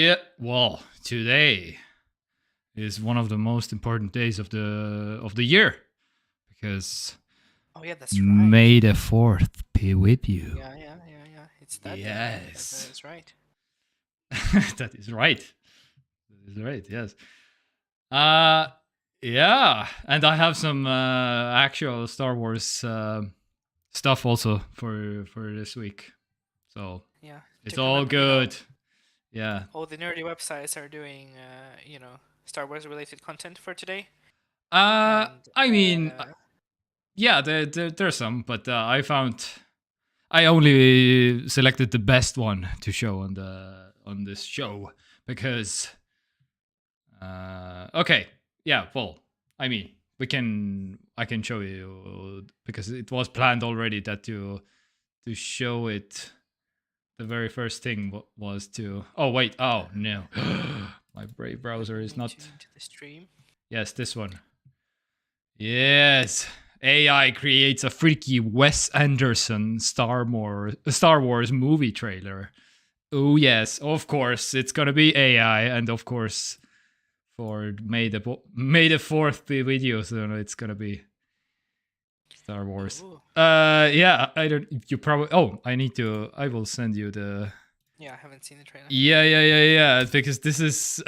Yeah, well, today is one of the most important days of the year because Oh yeah, that's right. May the 4th be with you. Yeah. It's that day. Yes. That is right. That is right. That is right. Yes. Yeah, and I have some actual Star Wars stuff also for this week. So Yeah. it's to all commem- good. Yeah. All the nerdy websites are doing, Star Wars related content for today. I And, mean, yeah, there's some, but I only selected the best one to show on this show because okay, yeah, well, I mean, I can show you because it was planned already that to show it. The very first thing was to. Oh wait! Oh no, my Brave browser is not. Into the stream. Yes, this one. Yes, AI creates a freaky Wes Anderson Star Wars movie trailer. Oh yes, of course it's gonna be AI, and of course for May the 4th be with you, so it's gonna be Star Wars. Ooh. Yeah, I don't. You probably. Oh, I will send you the. Yeah, I haven't seen the trailer. Yeah. Because this is.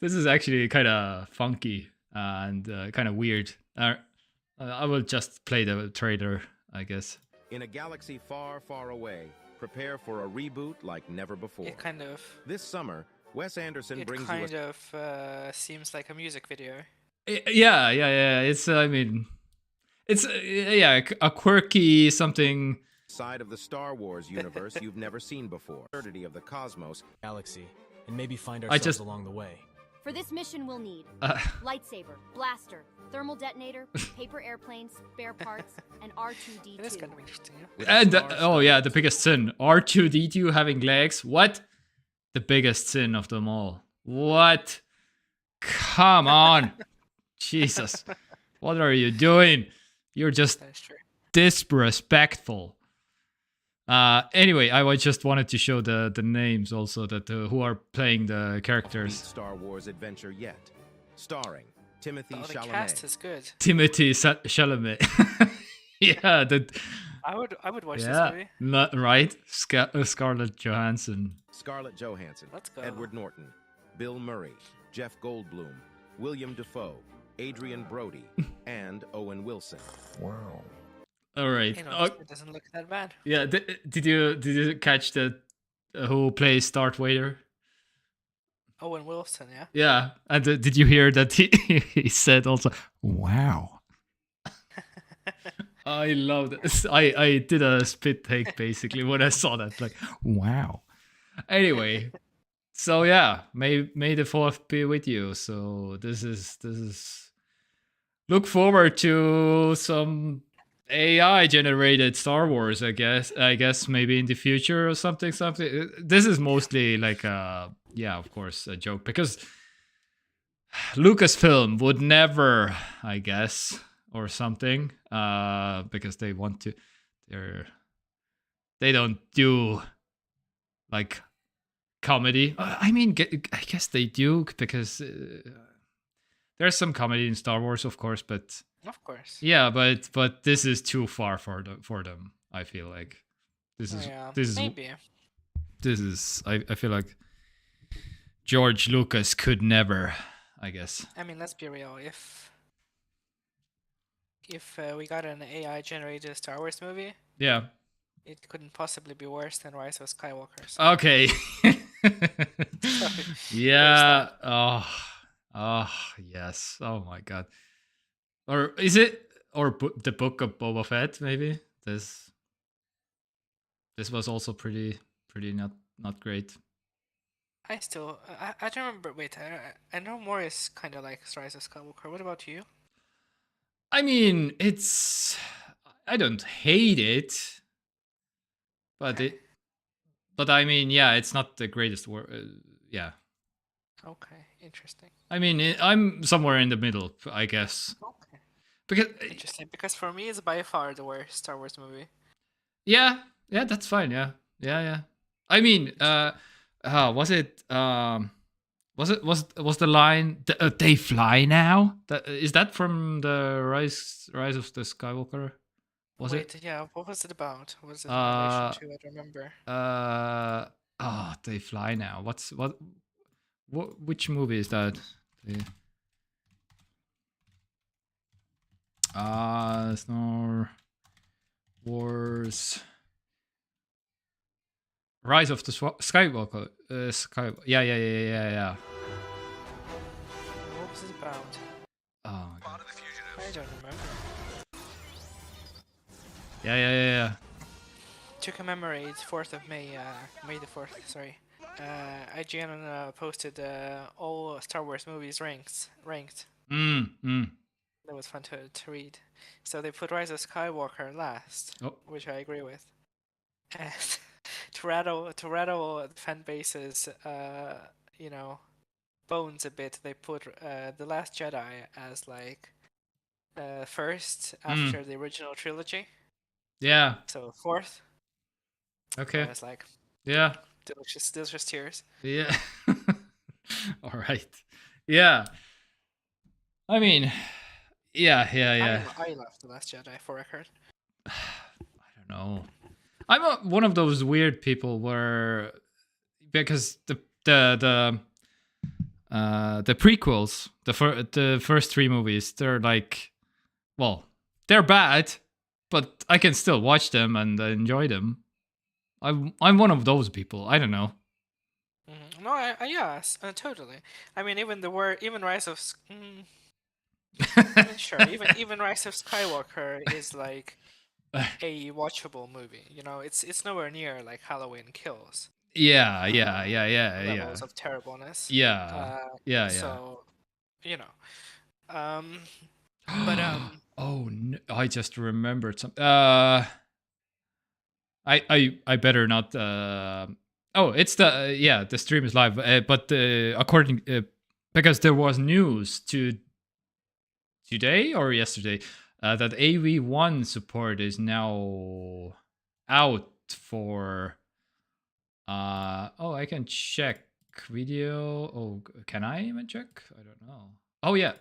This is actually kind of funky and kind of weird. I will just play the trailer, I guess. In a galaxy far, far away, prepare for a reboot like never before. It kind of. This summer, Wes Anderson brings you. It kind of seems like a music video. Yeah. It's. I mean, it's a quirky something. Side of the Star Wars universe you've never seen before. Absurdity of the cosmos. Galaxy, and maybe find ourselves along the way. For this mission, we'll need lightsaber, blaster, thermal detonator, paper airplanes, spare parts, and R2D2. It is kind of interesting. Yeah? And the biggest sin: R2D2 having legs. What? The biggest sin of them all. What? Come on, Jesus! What are you doing? You're just disrespectful. Anyway, I just wanted to show the names also that who are playing the characters. Star Wars adventure yet, starring Timothy Chalamet. The cast is good. Timothy Chalamet. Yeah, I would watch this movie. Not right. Scarlett Johansson. Let's go. Edward Norton, Bill Murray, Jeff Goldblum, William Dafoe, Adrian Brody, and Owen Wilson. Wow. All right. It doesn't look that bad. Yeah. Did you catch the who plays Darth Vader? Owen Wilson, yeah. Yeah, and did you hear that he said also, "Wow." I loved it. I did a spit take basically when I saw that, like, wow. Anyway, so yeah, may the 4th be with you. So this is. Look forward to some AI generated Star Wars, I guess maybe in the future or something. This is mostly like of course a joke because Lucasfilm would never, I guess, or something, because they want to. They don't do like comedy. I mean, I guess they do because there's some comedy in Star Wars, of course, but. Of course. Yeah, but this is too far for them. I feel like this is maybe. This is I feel like George Lucas could never, I guess. I mean, let's be real. If we got an AI generated Star Wars movie, yeah, it couldn't possibly be worse than Rise of Skywalker. So. Okay. Yeah. Oh yes. Oh my God. Or is it the Book of Boba Fett? Maybe this was also pretty not great. I don't remember. Wait, I know more is kind of like Rise of Skywalker. What about you? I mean, I don't hate it, but I mean, yeah, it's not the greatest work. Yeah. Okay, interesting. I mean, I'm somewhere in the middle, I guess. Okay. Interesting, because for me it's by far the worst Star Wars movie. Yeah, that's fine. Yeah. I mean, was it was the line they fly now? Is that from the Rise of the Skywalker? Was Wait, it? yeah, what was it about? What was it in relation to? I don't remember. They fly now. Which movie is that? Star Wars Rise of the Skywalker. Yeah. What was it about? Oh, I don't remember. yeah. To commemorate 4th of May, May the 4th, sorry. IGN posted all Star Wars movies ranked. That was fun to read. So they put Rise of Skywalker last, which I agree with. And to rattle the fan base's bones a bit, they put The Last Jedi as like first after the original trilogy. Yeah. So 4th. Okay. It's like delicious tears. Yeah. All right. Yeah. I mean, yeah. I love The Last Jedi, for record. I don't know. I'm one of those weird people where, because the prequels, the first 3 movies, they're like, well, they're bad, but I can still watch them and enjoy them. I'm one of those people. I don't know. No, yes, totally. I mean, even Rise of, sure, even Rise of Skywalker is like a watchable movie. You know, it's nowhere near like Halloween Kills. Yeah. Levels of terribleness. Yeah. So, you know, but oh no, I just remembered something. I better not. It's the the stream is live. But according because there was news today or yesterday that AV1 support is now out for. I can check video. Oh, can I even check? I don't know. Oh yeah.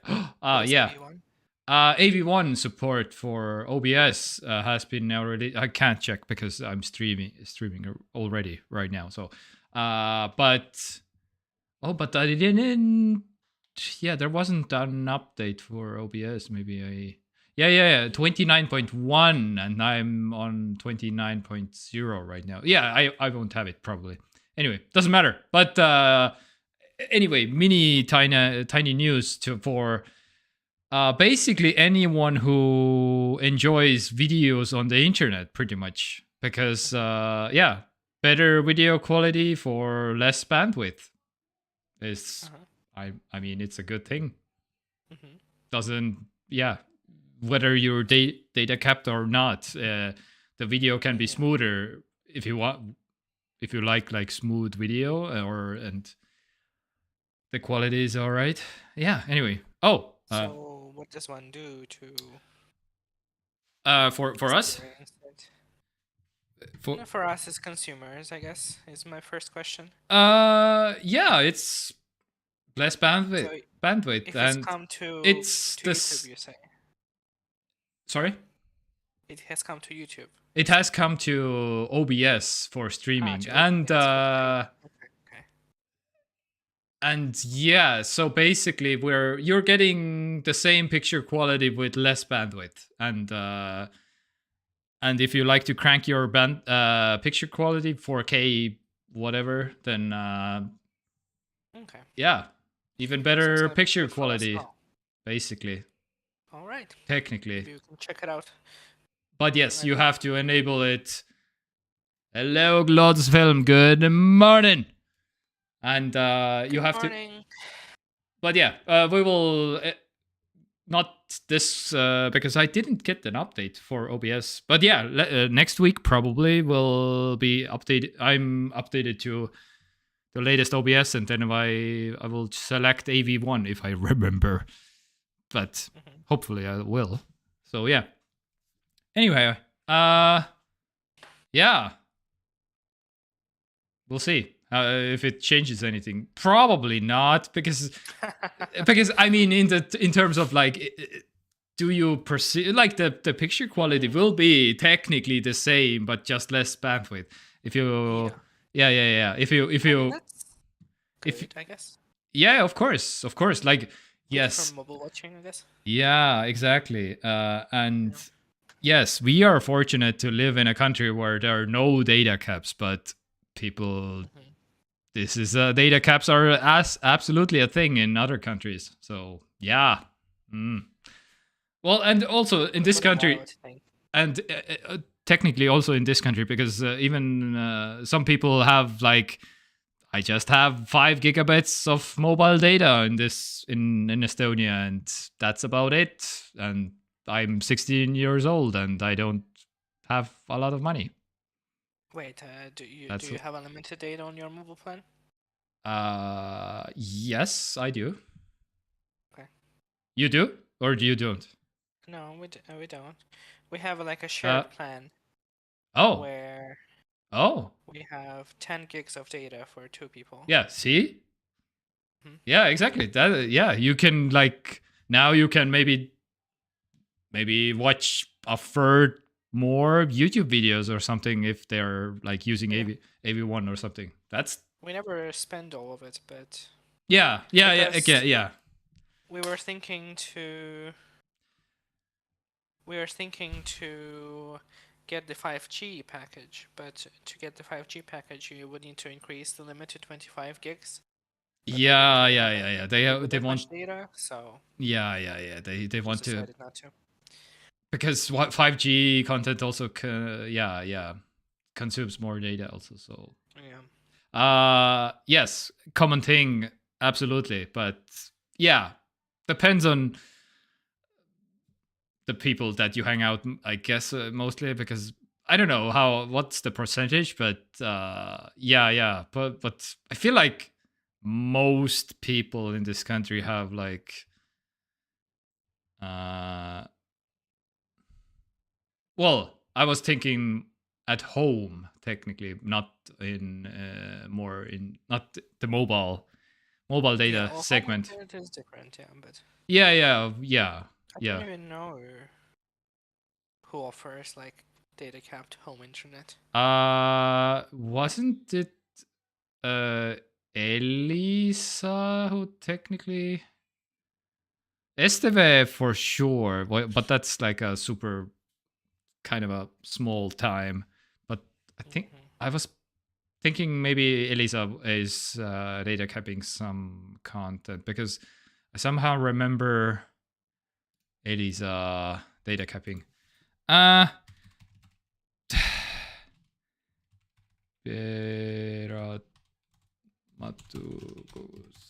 Yeah. AV1? AV1 support for OBS has been now released. I can't check because I'm streaming already right now. So, but I didn't. Yeah, there wasn't an update for OBS. Maybe 29.1, and I'm on 29.0 right now. Yeah, I won't have it probably. Anyway, doesn't matter. But anyway, tiny news for. Basically anyone who enjoys videos on the internet, pretty much, because better video quality for less bandwidth is I mean, it's a good thing. Doesn't whether you're data capped or not, the video can be smoother if you want, if you like smooth video, and the quality is all right. Yeah. Anyway. So what does one do to? For us? For us as consumers, I guess, is my first question. It's less bandwidth. So bandwidth, if and it's come to this. YouTube, you say? Sorry. It has come to YouTube. It has come to OBS for streaming, and and yeah, so basically you're getting the same picture quality with less bandwidth, and if you like to crank your picture quality 4K whatever, then even better picture quality, basically. All right. Technically. Maybe you can check it out. But yes, you have to enable it. Hello, Lotus Film. Good morning. And you have to. But yeah, we will not this because I didn't get an update for OBS. But yeah, next week probably will be updated. I'm updated to the latest OBS, and then I will select AV1 if I remember. But hopefully I will. So yeah. Anyway, yeah. we'll see if it changes anything. Probably not, because I mean, in terms of like, do you perceive like the picture quality will be technically the same, but just less bandwidth. If you, yeah. If you, I mean, that's good, I guess. Yeah, of course. Like, yes. For mobile watching, I guess. Yeah, exactly. And yes, we are fortunate to live in a country where there are no data caps, but people, data caps are absolutely a thing in other countries. So yeah. Well, and also in this country, and technically also in this country, because even some people have like, I just have 5 gigabytes of mobile data in Estonia, and that's about it. And I'm 16 years old, and I don't have a lot of money. Wait, do you have unlimited data on your mobile plan? Yes, I do. Okay. You do, or you don't? No, we don't. We have like a shared plan. Oh. Where. Oh. We have 10 gigs of data for 2 people. Yeah, see? Yeah, exactly. That you can like now you can maybe watch a third more YouTube videos or something if they're like using AV1 or something. We never spend all of it, but yeah. We were thinking to get the 5G package, but to get the 5G package, you would need to increase the limit to 25 gigs. Yeah. They want data, so yeah. They want to. Decided not to. Because 5G content also consumes more data also. So yes, common thing, absolutely, but yeah, depends on the people that you hang out, I guess, mostly, because I don't know what's the percentage, but yeah, but I feel like most people in this country have like well, I was thinking at home, technically, not in not the mobile data segment. It is different, but yeah. I don't even know who offers like data capped home internet. Wasn't it Elisa who technically? Esteve for sure, but that's like a super kind of a small time. But I think I was thinking maybe Elisa is data capping some content, because I somehow remember Elisa data capping. I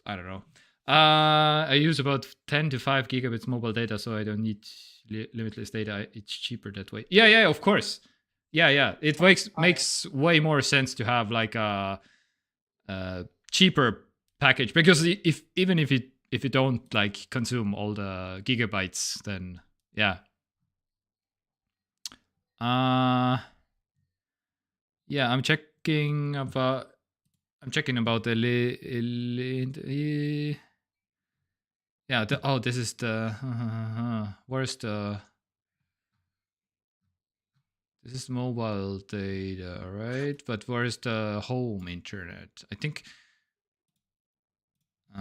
don't know. I use about 10 to 5 gigabits mobile data, so I don't need limitless data. It's cheaper that way. Yeah, of course. Yeah. It makes way more sense to have like a cheaper package, because even if you don't like consume all the gigabytes, then yeah. Yeah, I'm checking about the yeah. This is the where's the this is mobile data, right? But where's the home internet? I think 50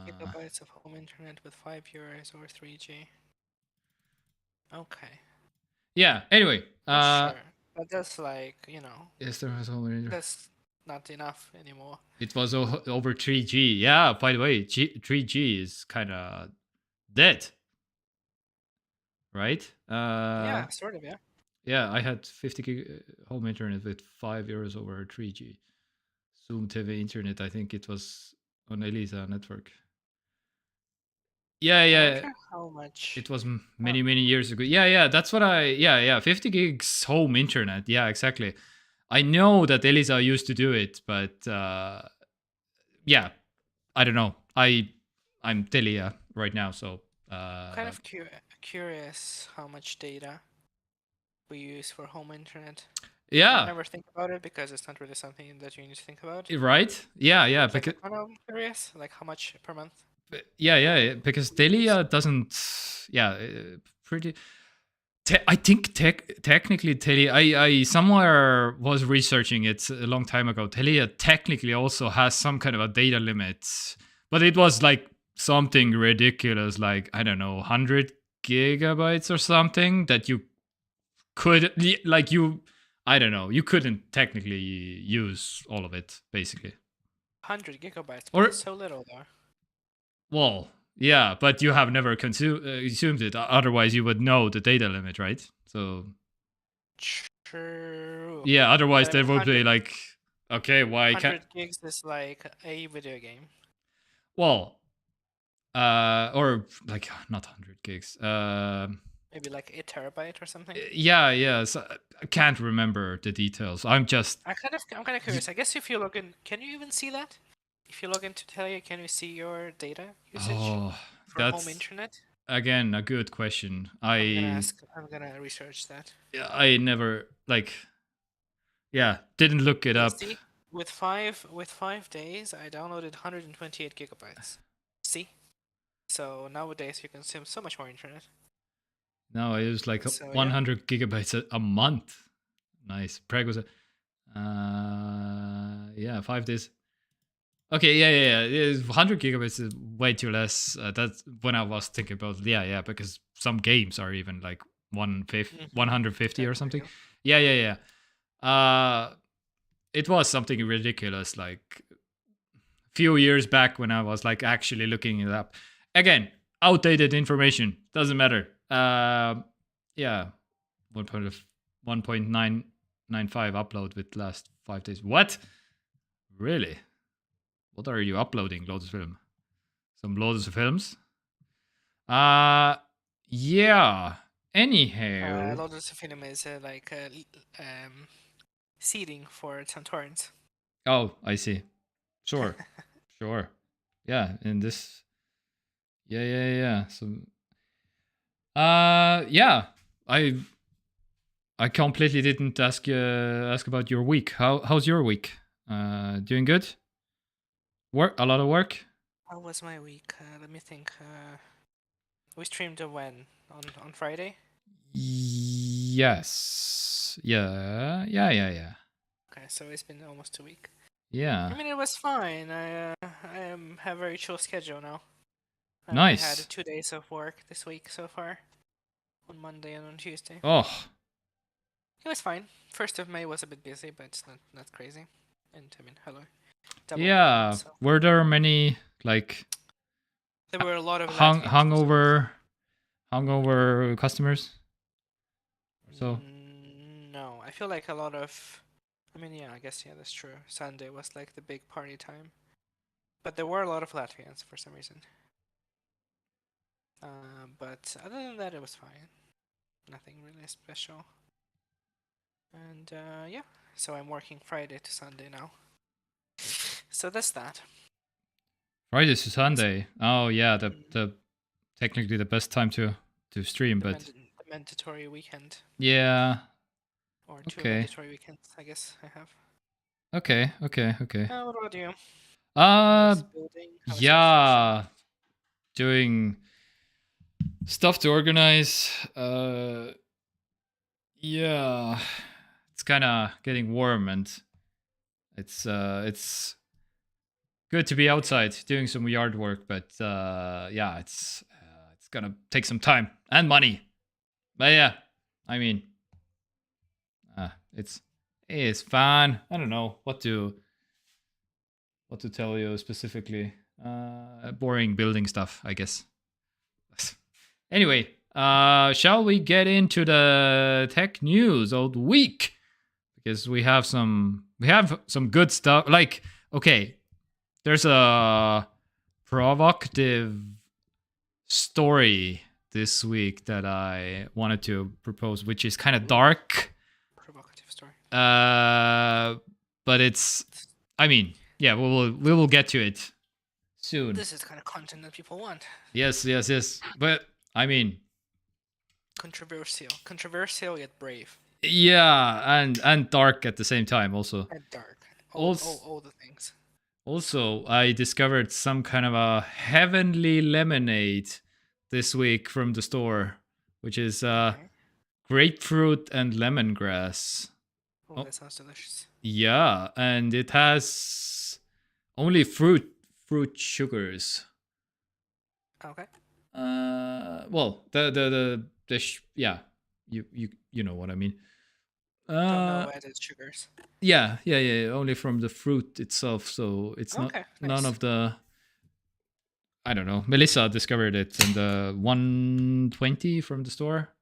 gigabytes of home internet with 5 euros or 3G. Okay. Yeah. Anyway, sure. But that's like, yes, there was home internet. That's not enough anymore. It was over 3G. Yeah, by the way, 3G is kind of dead. Right? Yeah, sort of, yeah. Yeah, I had 50 gig home internet with 5 euros over 3G. Zoom TV internet, I think it was on Elisa network. Yeah. How much? It was many years ago. Yeah, that's what 50 gigs home internet. Yeah, exactly. I know that Elisa used to do it, but yeah, I don't know. I'm Telia right now, so kind of curious how much data we use for home internet. Yeah. I never think about it because it's not really something that you need to think about. Right? Yeah. But, Because I'm curious, like how much per month? yeah. Because Telia doesn't. Yeah, pretty. I think technically Telia. I somewhere was researching it a long time ago. Telia technically also has some kind of a data limit, but it was like something ridiculous, like I don't know, 100 gigabytes or something that you could like you. I don't know. You couldn't technically use all of it, basically. 100 gigabytes, Or but it's so little though. well, yeah, but you have never consumed it. Otherwise, you would know the data limit, right? So true. yeah. Otherwise, But there would be like, okay, why 100 can't? gigs is like a video game. Well, or like not 100 gigs. Maybe like a terabyte or something. Yeah. So I can't remember the details. I'm kind of curious. I guess if you log in, can you even see that? If you log into Telia, can you see your data usage for home internet? Again a good question. I'm gonna research that. I never didn't look it up. See, with 5 days, I downloaded 128 gigabytes. See, so nowadays you consume so much more internet. No, I use like 100 gigabytes a month. Nice. Prague was 5 days. Okay, yeah. 100 gigabytes is way too less. That's when I was thinking about, because some games are even like 150 or something. Yeah. It was something ridiculous, like a few years back when I was like actually looking it up. Again, outdated information, doesn't matter. 1.995 upload with last 5 days. What? Really? What are you uploading, Lotus Film? Some Lotus films? Yeah. Anyhow. Lotus Film is like seeding for some torrents. Oh, I see. Sure. Yeah, in this. Yeah. So. Yeah. I completely didn't ask about your week. How's your week? Doing good? A lot of work? How was my week? Let me think. We streamed when? On Friday? Yes. Yeah. Okay, so it's been almost a week. Yeah. I mean, it was fine. I have a very chill schedule now. Nice. I had 2 days of work this week so far. On Monday and on Tuesday. Oh. It was fine. 1st of May was a bit busy, but it's not crazy. And I mean, hello. Yeah. So. Were there many like? There were a lot of hungover customers. So. No, I feel like a lot of. I mean, I guess that's true. Sunday was like the big party time, but there were a lot of Latvians for some reason. But other than that, it was fine. Nothing really special. And so I'm working Friday to Sunday now. So that's that. Friday to Sunday. Oh yeah, the technically the best time to stream, but the mandatory weekend. Yeah. Or 2 mandatory weekends, I guess I have. Okay. What about you? Yeah, doing stuff to organize. Yeah, it's kind of getting warm and it's good to be outside doing some yard work, but it's gonna take some time and money. But yeah, I mean, it's fun. I don't know what to tell you specifically. Boring building stuff, I guess. Anyway, shall we get into the tech news of the week? Because we have some good stuff. Like, okay, there's a provocative story this week that I wanted to propose, which is kind of dark. Provocative story. But it's, I mean, yeah, we will get to it soon. This is the kind of content that people want. Yes. But I mean, controversial yet brave. Yeah, and dark at the same time also. And dark. Also, all the things. Also, I discovered some kind of a heavenly lemonade this week from the store, which is grapefruit and lemongrass. Oh, that sounds delicious. Yeah, and it has only fruit sugars. Okay. Well, yeah, you know what I mean. Don't know added sugars. Yeah, only from the fruit itself, so it's Okay, none nice. of the. I don't know. Melissa discovered it in the 120 from the store.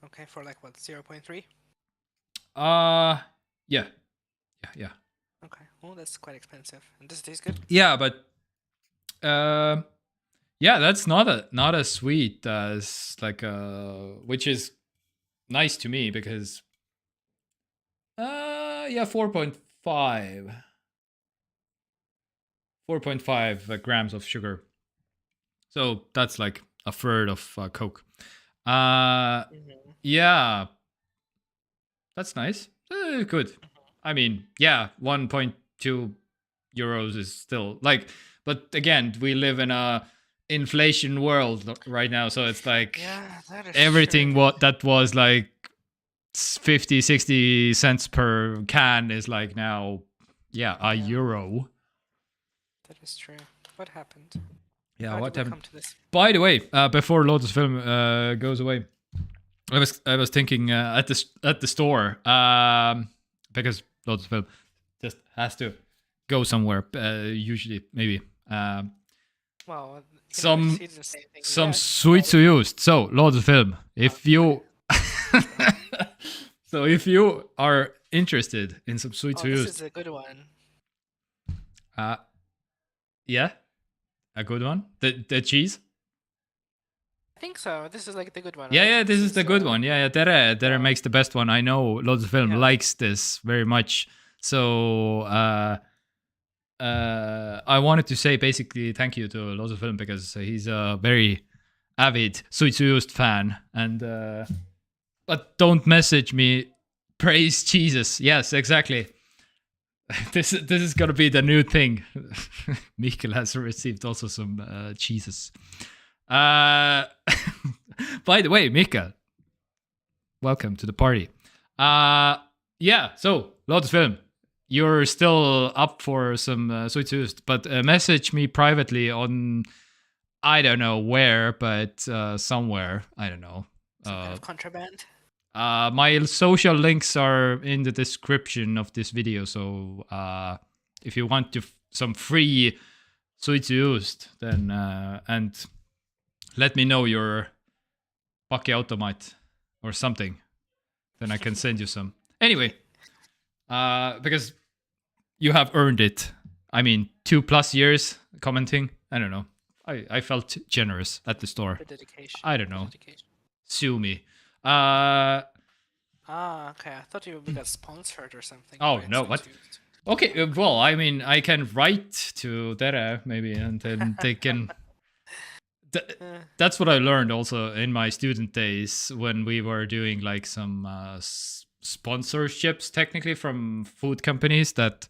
Okay, for like what, 0.3? Yeah. Okay, well that's quite expensive. And this tastes good. Yeah, but yeah, that's not as sweet as like which is nice to me because 4.5 grams of sugar. So that's like a third of Coke. Yeah, that's nice. Good. I mean, yeah, 1.2 euros is still like, but again, we live in a inflation world right now, so it's like everything that was like 50-60 cents per can is like now a euro. That is true. What happened? Yeah, How what did we happened? come to this? By the way, before Lotus film goes away, I was thinking at the store because Lotus film just has to go somewhere. Usually, maybe Well, some sweet to used. So Lotus film, if you so if you are interested in some sweet to used, this is a good one. Yeah, a good one. The cheese. I think so. This is like the good one. Yeah, this is the good one. Yeah, Dere makes the best one. I know Lotus Film likes this very much. So I wanted to say basically thank you to Lotus Film because he's a very avid Suitsuyust fan. And but don't message me. Praise Jesus. Yes, exactly. This is gonna be the new thing. Mikkel has received also some cheeses. By the way, Mikkel, welcome to the party. Yeah, so Lotus Film, you're still up for some sweet tooth, but message me privately on I don't know where, but somewhere. I don't know. Some kind of contraband. My social links are in the description of this video, so if you want some free sweet used, then and let me know your pakiautomat or something, then I can send you some. Anyway, because you have earned it. I mean, 2+ years commenting. I don't know. I felt generous at the store. The dedication. I don't know. Sue me. Okay. I thought we got sponsored or something. Oh no, what? Okay, well, I mean, I can write to Tere maybe, and then they can. That's what I learned also in my student days when we were doing like some sponsorships, technically from food companies. That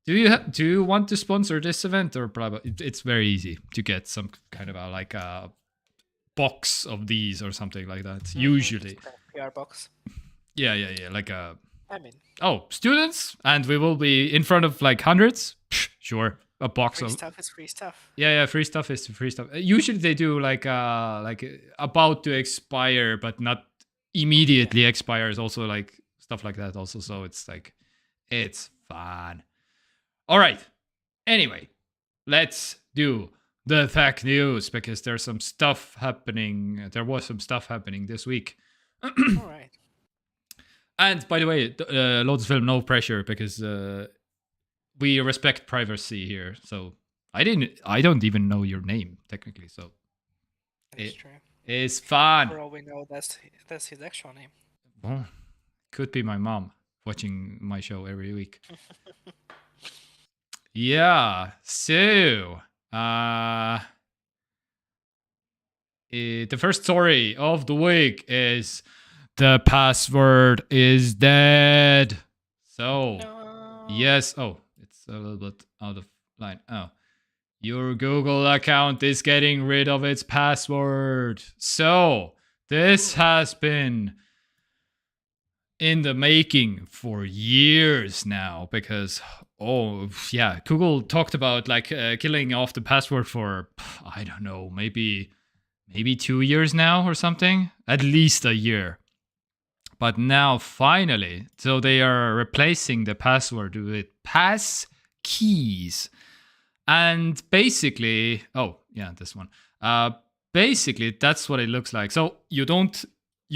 do you want to sponsor this event or blah blah? It's very easy to get some kind of a box of these or something like that. Usually, PR box. Yeah. Students, and we will be in front of like hundreds. Sure, a box free of stuff is free stuff. Yeah, free stuff is free stuff. Usually they do like about to expire, but not immediately expires. Also like stuff like that. Also, so it's like it's fun. All right. Anyway, let's do the tech news because there's some stuff happening. There was some stuff happening this week. All right. And by the way, Lotus Film, no pressure because we respect privacy here. So I don't even know your name technically. So that's true. It's fun. For all we know, that's his actual name. Well, could be my mom watching my show every week. Yeah. So the first story of the week is the password is dead. So, No. yes. Oh, it's a little bit out of line. Oh, your Google account is getting rid of its password. So, this has been in the making for years now because, oh, yeah, Google talked about like killing off the password for, I don't know, maybe 2 years now or something, at least a year. But now finally, so they are replacing the password with pass keys. And basically, oh yeah, this one. Basically, that's what it looks like. So you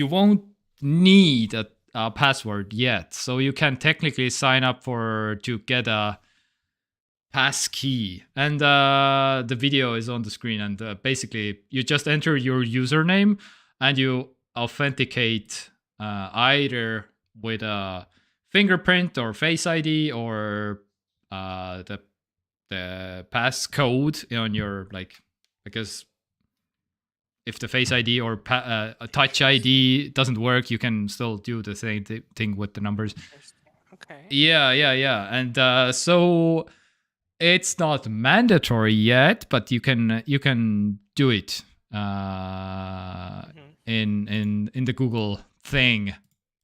won't need a password yet. So you can technically sign up to get a pass key. And the video is on the screen. And basically, you just enter your username and you authenticate either with a fingerprint or Face ID or the passcode on your, like, because if the Face ID or a Touch ID doesn't work, you can still do the same thing with the numbers. Okay. Yeah. And so it's not mandatory yet, but you can do it in the Google thing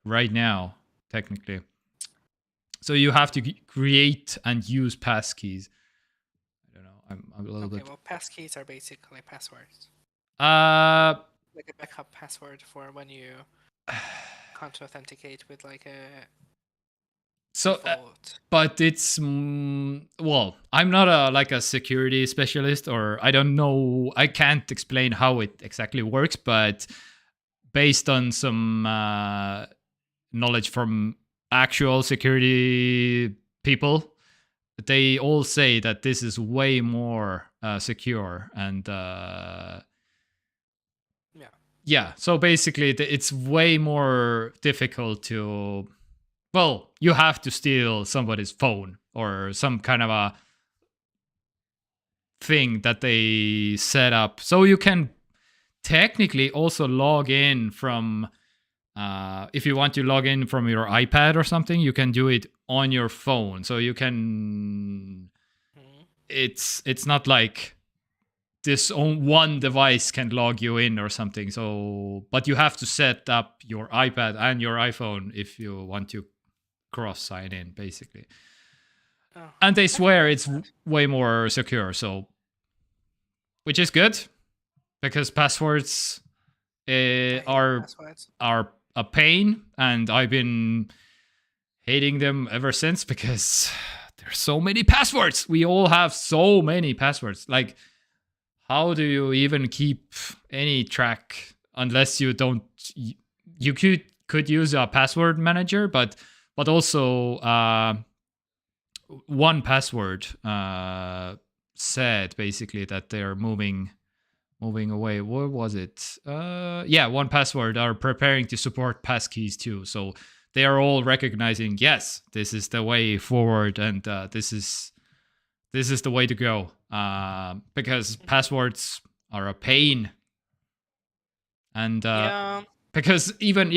right now, technically. So you have to create and use passkeys. I don't know. I'm a little bit. Well, passkeys are basically passwords. Like a backup password for when you can't authenticate with like a. So, but it's well, I'm not a security specialist, or I don't know. I can't explain how it exactly works, but based on some knowledge from actual security people, they all say that this is way more secure. And yeah, so basically it's way more difficult to, well, you have to steal somebody's phone or some kind of a thing that they set up. So you can technically also log in from, if you want to log in from your iPad or something, you can do it on your phone. So you can, it's not like this one device can log you in or something. So, but you have to set up your iPad and your iPhone if you want to cross sign in, basically. And they swear it's way more secure. So, which is good because passwords are a pain, and I've been hating them ever since because there's so many passwords. We all have so many passwords. Like, how do you even keep any track unless you don't? You could use a password manager, but also 1Password said basically that they are moving away. What was it? Yeah, 1Password are preparing to support passkeys too. So they are all recognizing, yes, this is the way forward, and this is the way to go. Because passwords are a pain, and because even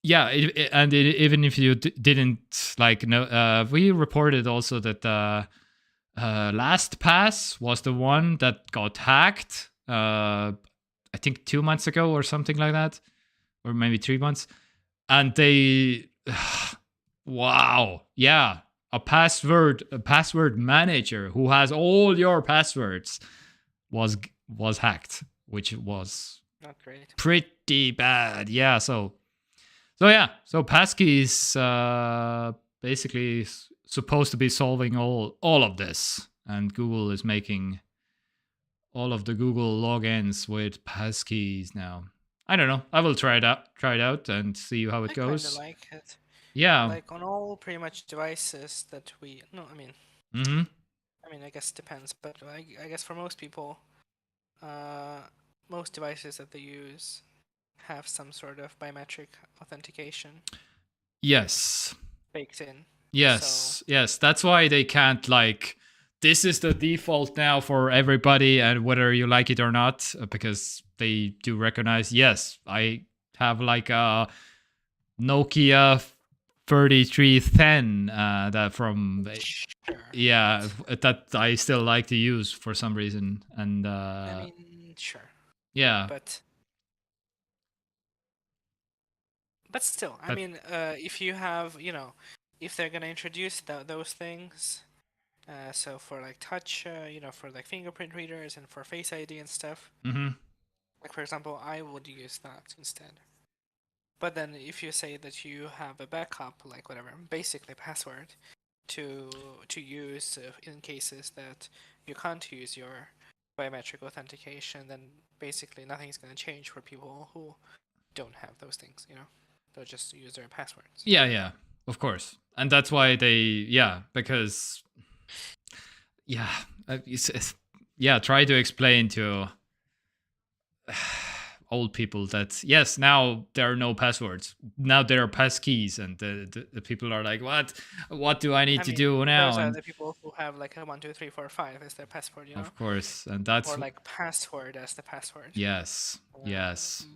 even if you didn't know, we reported also that LastPass was the one that got hacked. I think 2 months ago or something like that, or maybe 3 months, and they, wow, yeah. A password manager who has all your passwords was hacked, which was not great. Pretty bad. Yeah. So passkeys basically supposed to be solving all of this, and Google is making all of the Google logins with passkeys now. I don't know. I will try it out and see how it goes. I kinda like it. Yeah. Like on all pretty much devices that I mean, I guess it depends, but I guess for most people, most devices that they use have some sort of biometric authentication. Yes. Baked in. Yes, yes. That's why they can't, like, this is the default now for everybody, and whether you like it or not, because they do recognize, yes, I have like a Nokia 3310 that from Sure. yeah, that I still like to use for some reason. And I mean, sure. yeah, but still, I mean, if you have, if they're gonna introduce those things, so for like touch, for like fingerprint readers and for Face ID and stuff, like for example, I would use that instead. But then if you say that you have a backup, like whatever, basically password, to use in cases that you can't use your biometric authentication, then basically nothing's gonna change for people who don't have those things, They'll just use their passwords. Yeah, of course. And that's why because try to explain to old people that yes, now there are no passwords, now there are pass keys, and the people are like, what do I need to do now? Those are the people who have like a 1 2 3 4 5 as their password, Of course, and that's or like password as the password. Yes.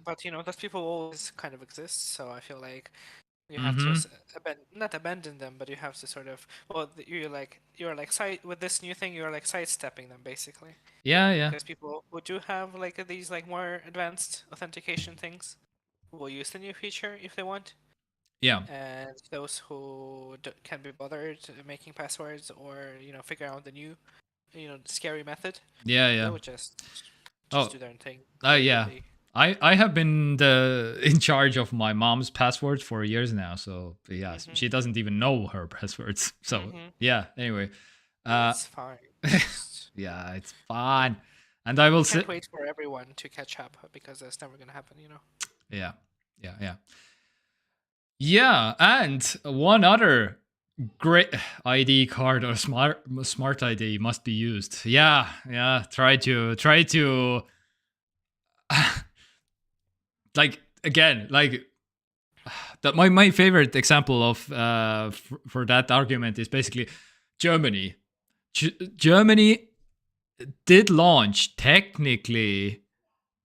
But those people always kind of exist, so I feel like you have to not abandon them, but you have to sort of with this new thing, you're like sidestepping them basically. Yeah. Because people who do have like these like more advanced authentication things will use the new feature if they want. Yeah. And those who can't be bothered making passwords or figure out the new scary method. Yeah. They would just do their own thing. Yeah. I have been in charge of my mom's passwords for years now, so yeah, she doesn't even know her passwords. So yeah, anyway, it's fine. Yeah, it's fine, and I will can't wait for everyone to catch up because that's never gonna happen, Yeah. And one other great ID card or smart ID must be used. Yeah. Try to. Like again, like that. My favorite example of for that argument is basically Germany. Germany did launch technically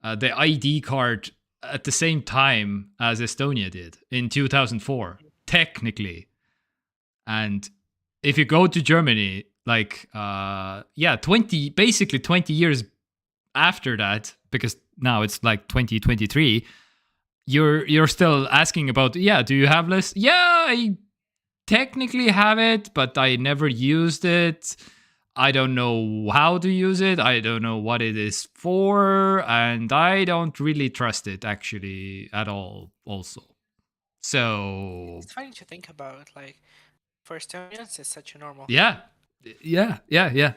the ID card at the same time as Estonia did in 2004, technically. And if you go to Germany, like 20 years after that, because now it's like 2023, you're still asking about, do you have this? Yeah, I technically have it, but I never used it. I don't know how to use it. I don't know what it is for, and I don't really trust it actually at all also. So it's funny to think about, like, for Estonians it's such a normal thing. Yeah.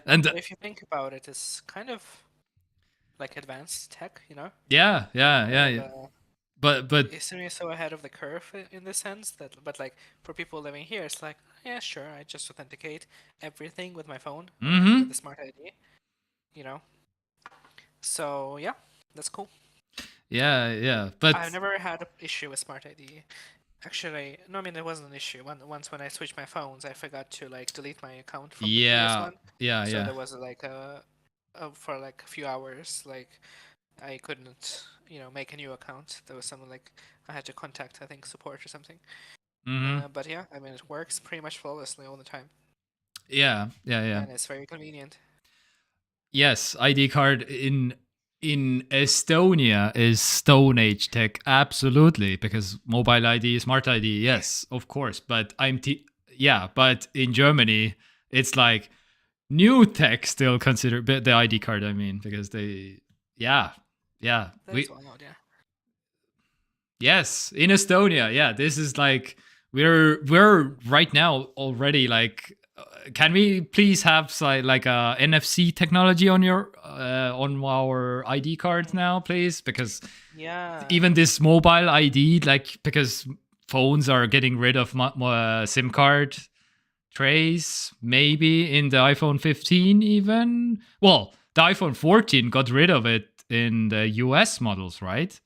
And if you think about it, it's kind of like advanced tech, Yeah. But Estonia is so ahead of the curve in the sense that, but like for people living here, it's like, yeah, sure, I just authenticate everything with my phone, with the smart ID, So yeah, that's cool. Yeah. But I've never had an issue with smart ID. Actually, no, I mean, it wasn't an issue. Once when I switched my phones, I forgot to like delete my account from the previous one. So there was like for like a few hours, like I couldn't, make a new account. There was something like I had to contact, I think, support or something. But yeah, I mean, it works pretty much flawlessly all the time. Yeah. And it's very convenient. Yes, ID card in Estonia is Stone Age tech, absolutely, because mobile ID, smart ID, yes, of course. But but in Germany, it's like new tech still considered the ID card. I mean, because they, That's wild, yeah. Yes, in Estonia, this is like we're right now already like. Can we please have like a NFC technology on on our ID cards now, please? Because even this mobile ID, like, because phones are getting rid of SIM card trays, maybe in the iPhone 15 even. Well, the iPhone 14 got rid of it in the US models, right?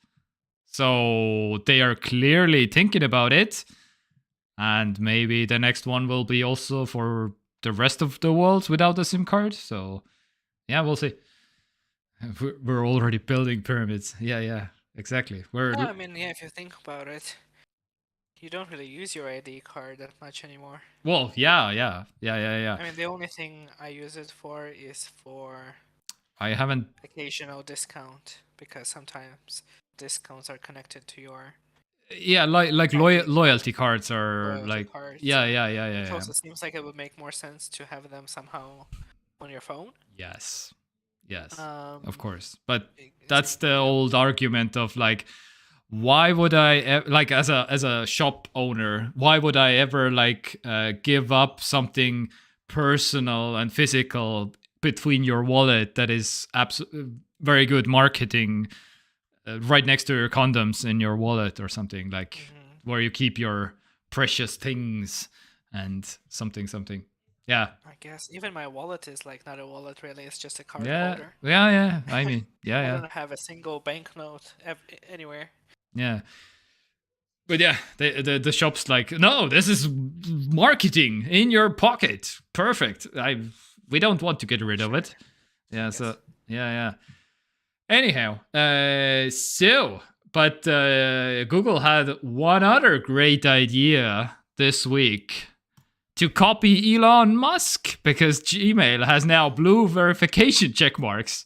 So they are clearly thinking about it. And maybe the next one will be also for the rest of the world without a SIM card. So, yeah, we'll see. We're already building pyramids. Yeah, exactly. I mean, if you think about it, you don't really use your ID card that much anymore. Well, yeah. I mean, the only thing I use it for is for I haven't. occasional discount, because sometimes discounts are connected to your Yeah, like ID loyalty cards are loyalty like. card. Yeah, So yeah. it also seems like it would make more sense to have them somehow on your phone. Yes, of Um, course. But it's that's like, the old argument of like, why would I like as a shop owner? Why would I ever like give up something personal and physical between your wallet that is very good marketing right next to your condoms in your wallet or something like where you keep your precious things and something. Yeah. I guess even my wallet is like not a wallet really. It's just a card Yeah. holder. Yeah. I mean, I yeah. don't have a single banknote anywhere. Yeah. But yeah, the shop's like, no, this is marketing in your pocket. Perfect. We don't want to get rid of it. Yeah. Yes. So yeah. Anyhow, but Google had one other great idea this week to copy Elon Musk because Gmail has now blue verification check marks.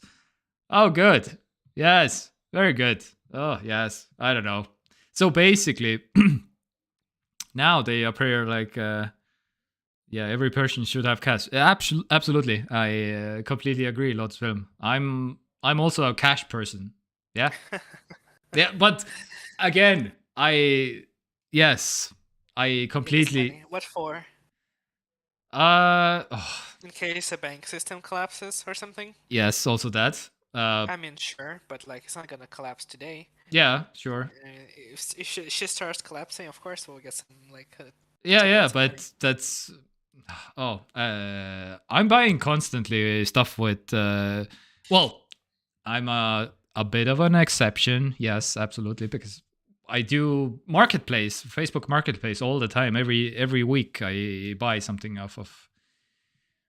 Oh, good. Yes, very good. Oh, yes. I don't know. So basically, now they appear like, every person should have cash. Absolutely. I completely agree, Lotus Film. I'm also a cash person. Yeah. Yeah, but again, I completely. What for? In case a bank system collapses or something? Yes, also that. I mean, sure, but like it's not gonna collapse today. Yeah, sure. If she starts collapsing, of course we'll get some like. Yeah, but that's. Oh, I'm buying constantly stuff with. Well, I'm a bit of an exception. Yes, absolutely, because I do marketplace, Facebook Marketplace all the time. Every week I buy something off of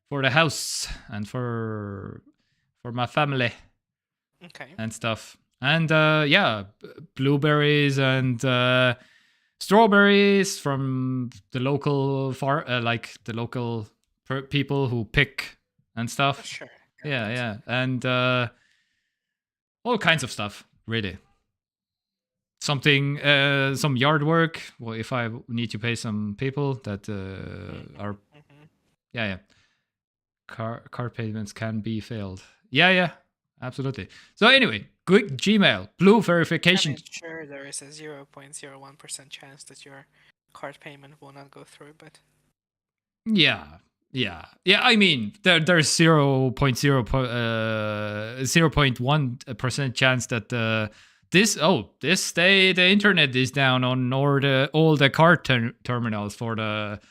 for the house and for my family. Okay. And stuff. And blueberries and strawberries from the local local people who pick and stuff. Sure. Yeah. And all kinds of stuff, really. Something, some yard work. Well, if I need to pay some people that are, yeah. Card payments can be failed. Yeah, absolutely. So anyway, good Gmail, blue verification. I mean, sure, there is a 0.01% chance that your card payment will not go through, but yeah. I mean, there's 0.1% chance that this day the internet is down on all the card terminals for the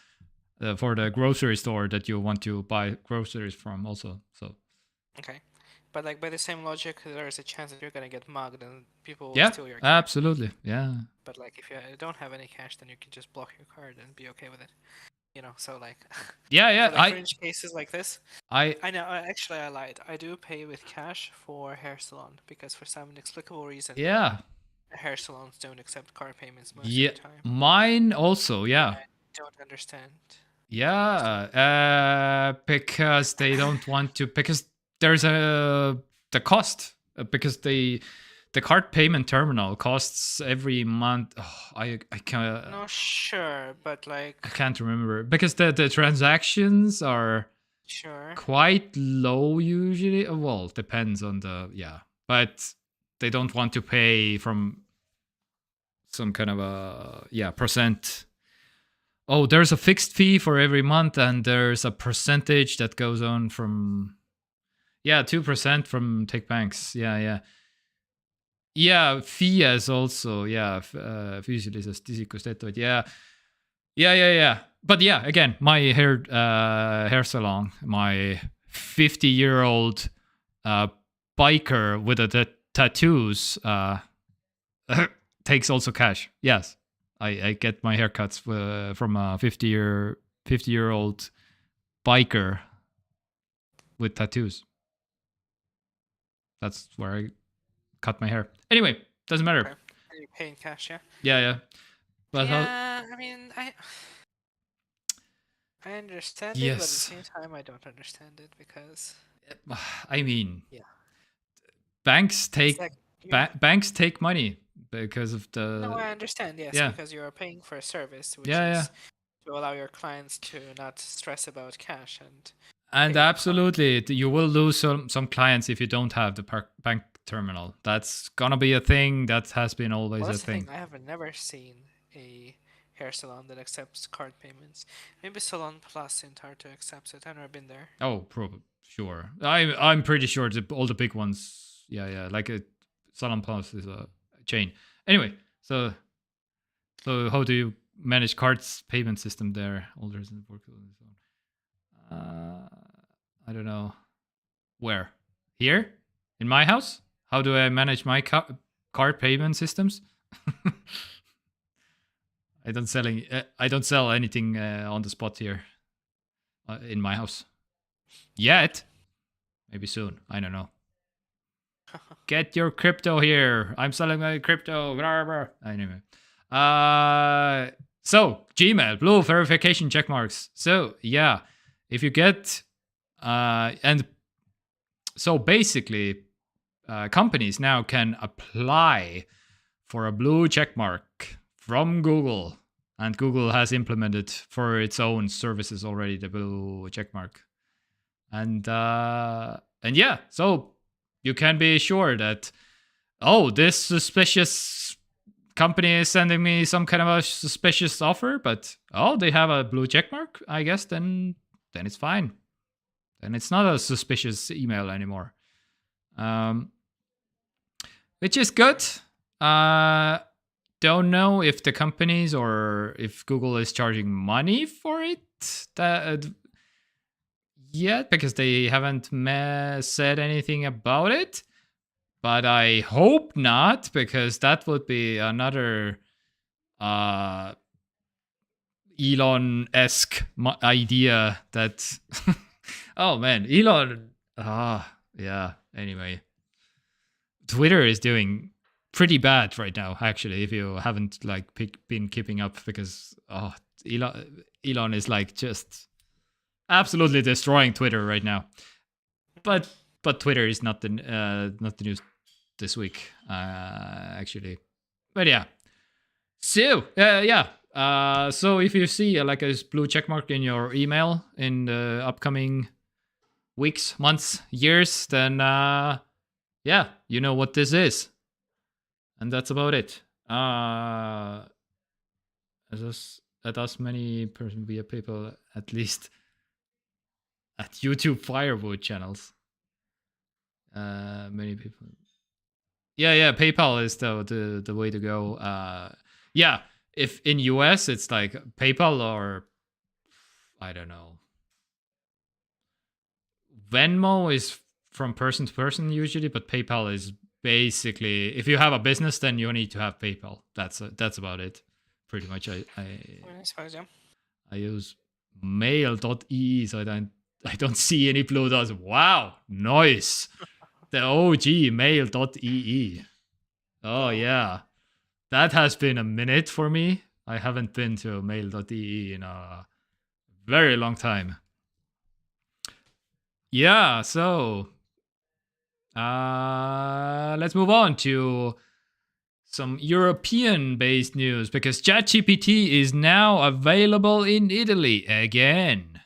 grocery store that you want to buy groceries from also. So okay, but like by the same logic, there is a chance that you're gonna get mugged and people will yeah, steal your cash. absolutely, yeah. But like if you don't have any cash, then you can just block your card and be okay with it. So like yeah. For like fringe cases like this, I know. Actually, I lied. I do pay with cash for hair salon because for some inexplicable reason, hair salons don't accept card payments most of the time. Mine also, yeah. I don't understand. Yeah, because they don't want to, because there's the cost, because the card payment terminal costs every month. I can't. No, sure, but like I can't remember because the transactions are quite low usually. Well, depends on but they don't want to pay from some kind of a percent. Oh, there's a fixed fee for every month, and there's a percentage that goes on from 2% from Tech Banks. Yeah, FIAs also, füüsilisest isikust ettevõtja. Yeah. But yeah, again, my hair salon, my 50-year-old biker with the tattoos takes also cash. Yes, I get my haircuts from a 50-year-old biker with tattoos. That's where I cut my hair. Anyway, doesn't matter. Okay. You pay in cash, yeah? Yeah. But yeah, I mean, I understand it, but at the yes, same time, I don't understand it because I mean, yeah, banks it's take like you. banks take money because of No, the I understand. Yes, yeah because you are paying for a service, which yeah. is to allow your clients to not stress about cash and And pay on card. absolutely, you will lose some clients if you don't have the bank terminal. That's gonna be a thing. That has been always Well, a that's the thing. thing. I have never seen a hair salon that accepts card payments. Maybe Salon Plus in Tartu accepts it. I've never been there. Oh, probably sure. I'm pretty sure all the big ones. Yeah. Like a Salon Plus is a chain. Anyway, so how do you manage cards payment system there? Olders and work and so on. I don't know. Where? Here? In my house? How do I manage my card payment systems? I don't sell anything on the spot here in my house yet. Maybe soon. I don't know. Get your crypto here. I'm selling my crypto. Blah, blah. Anyway. So Gmail, blue verification check marks. So yeah, if you get and so basically companies now can apply for a blue check mark from Google, and Google has implemented for its own services already the blue check mark. And yeah, so you can be sure that this suspicious company is sending me some kind of a suspicious offer, but they have a blue check mark, I guess, then it's fine. Then it's not a suspicious email anymore. Which is good. Don't know if the companies or if Google is charging money for it yet, because they haven't said anything about it. But I hope not, because that would be another Elon-esque idea that... oh man, Elon... yeah, anyway. Twitter is doing pretty bad right now, actually, if you haven't been keeping up, because Elon is just absolutely destroying Twitter right now. But Twitter is not the news this week, actually. But yeah. So so if you see a blue checkmark in your email in the upcoming weeks, months, years, then yeah, you know what this is. And that's about it. As many person via PayPal, at least at YouTube Firewood channels. Many people. Yeah, PayPal is the way to go. Yeah, if in US it's like PayPal or I don't know. Venmo is from person to person usually, but PayPal is basically, if you have a business, then you need to have PayPal. That's about it. Pretty much. I suppose, yeah. I use mail.ee, so I don't see any blue dots. Wow, nice. The OG mail.ee. Oh yeah, that has been a minute for me. I haven't been to mail.ee in a very long time. Yeah, so let's move on to some European-based news, because ChatGPT is now available in Italy again.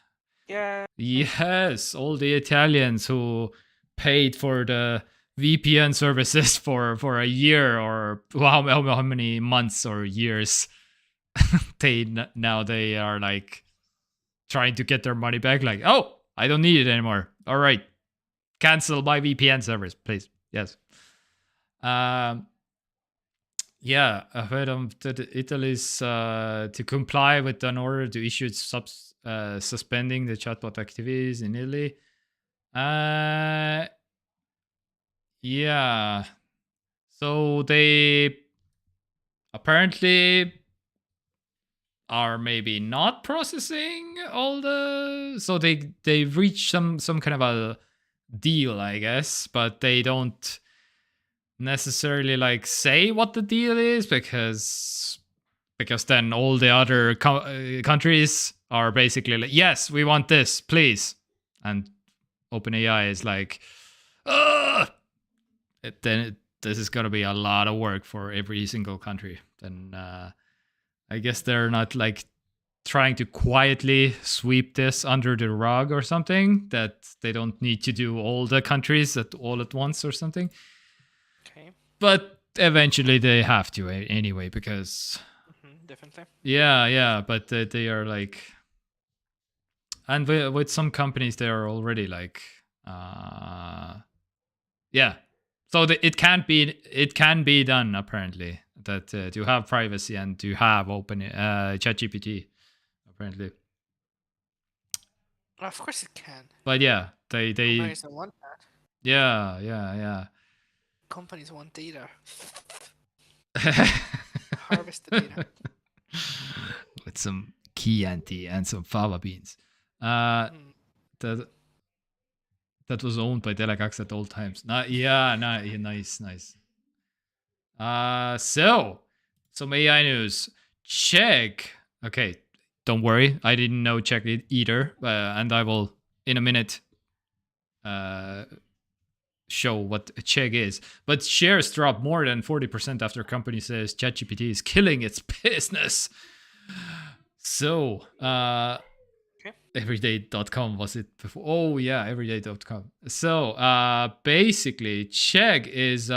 Yeah. Yes, all the Italians who paid for the VPN services for a year or how many months or years, they are trying to get their money back. I don't need it anymore. All right, cancel my VPN service, please. Yes. Yeah, I've heard of Italy's to comply with an order to issue suspending the chatbot activities in Italy. Yeah. So they apparently are maybe not processing all the... So they reach some kind of a deal, I guess, but they don't necessarily say what the deal is, because because then all the other countries are basically like, yes, we want this, please. And OpenAI is like, this is going to be a lot of work for every single country. Then I guess they're not like trying to quietly sweep this under the rug or something, that they don't need to do all the countries all at once or something. Okay. But eventually they have to anyway, because definitely. Yeah, but they are like, and with some companies they are already like, yeah. So it can be done apparently, that to have privacy and to have open ChatGPT apparently. Of course it can. But yeah, they Companies don't want that. Yeah. Companies want data. Harvest the data. With some Chianti and some fava beans. That was owned by Telekax at all times. Nice. So some AI news. Check. Okay, don't worry. I didn't know check it either, and I will in a minute show what a check is. But shares drop more than 40% after company says ChatGPT is killing its business. So, everyday.com was it before? Oh yeah, everyday.com. So, basically, Chegg is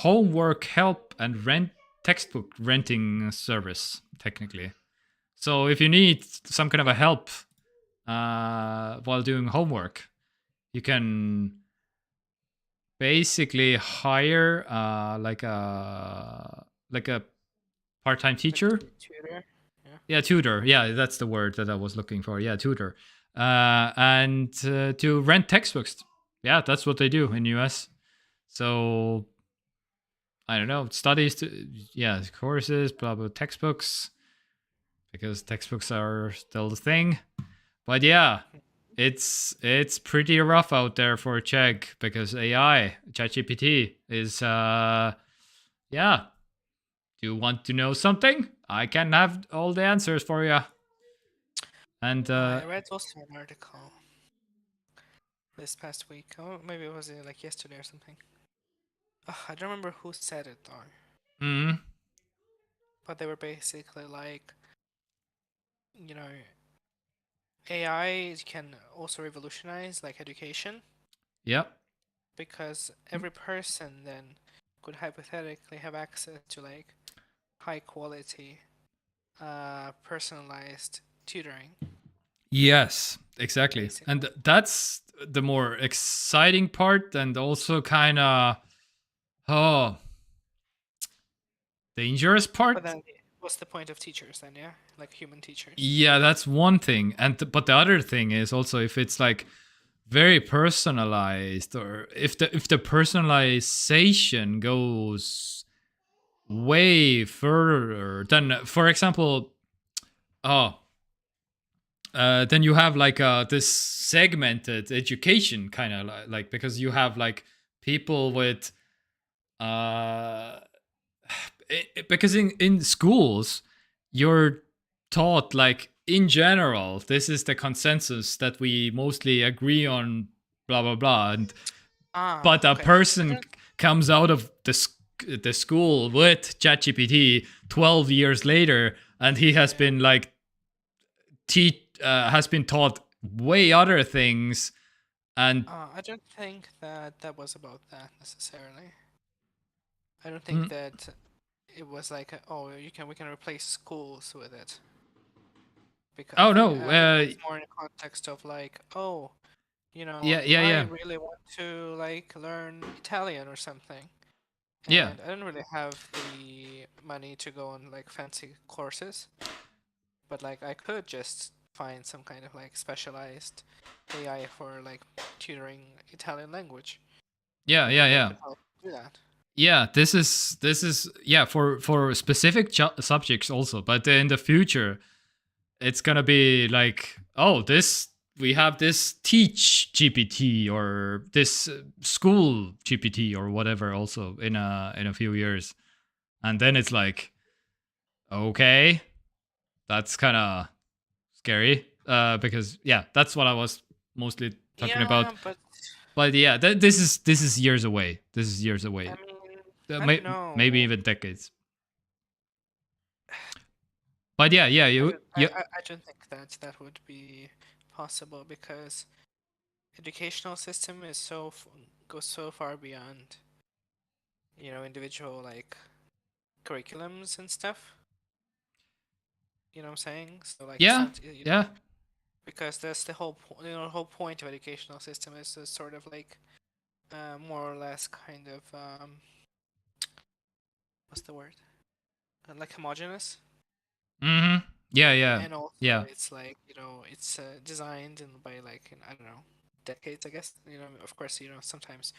homework help and textbook renting service, technically. So if you need some kind of a help while doing homework, you can basically hire like a part-time teacher. Tutor. Yeah, tutor. Yeah, that's the word that I was looking for. Yeah, tutor. And to rent textbooks. Yeah, that's what they do in US. So I don't know, courses, blah blah, textbooks, because textbooks are still the thing. But yeah, it's pretty rough out there for Chegg, because AI, ChatGPT is Do you want to know something? I can have all the answers for you. And I read also an article this past week. Oh, maybe it was like yesterday or something. I don't remember who said it though. Mm-hmm. But they were basically like, AI can also revolutionize like education. Yep. Because every person then could hypothetically have access to like high quality, personalized tutoring. Yes, exactly. Basically. And that's the more exciting part, and also kind of dangerous part. But then what's the point of teachers then, yeah? Like human teachers. Yeah, that's one thing. But the other thing is also, if it's like very personalized, or if the personalization goes way further than, for example, then you have like this segmented education kind of like, because you have like people with because in schools you're taught like, in general, this is the consensus that we mostly agree on, blah blah blah, and but a person comes out of the school with ChatGPT 12 years later, and he has been like has been taught way other things, and I don't think that was about that necessarily. I don't think that it was like, we can replace schools with it. Because it's more in the context of like, I really want to like learn Italian or something. And I don't really have the money to go on like fancy courses, but like I could just find some kind of like specialized AI for like tutoring Italian language. Yeah. Do that. Yeah, this is for specific subjects also, but in the future it's gonna be like, this we have this teach GPT or this school GPT or whatever also in a few years, and then it's like, okay, that's kind of scary because yeah, that's what I was mostly talking about. But yeah, this is years away. This is years away. I mean, I don't know. Maybe even decades. But yeah, I don't think that would be possible because educational system is goes so far beyond, individual like curriculums and stuff. You know what I'm saying? So like, yeah, yeah. Because that's the whole whole point of educational system is to sort of like, more or less kind of what's the word? Like homogeneous. Mm-hmm. Yeah. And also, yeah. it's like, it's designed by like, I don't know, decades, I guess. Of course, sometimes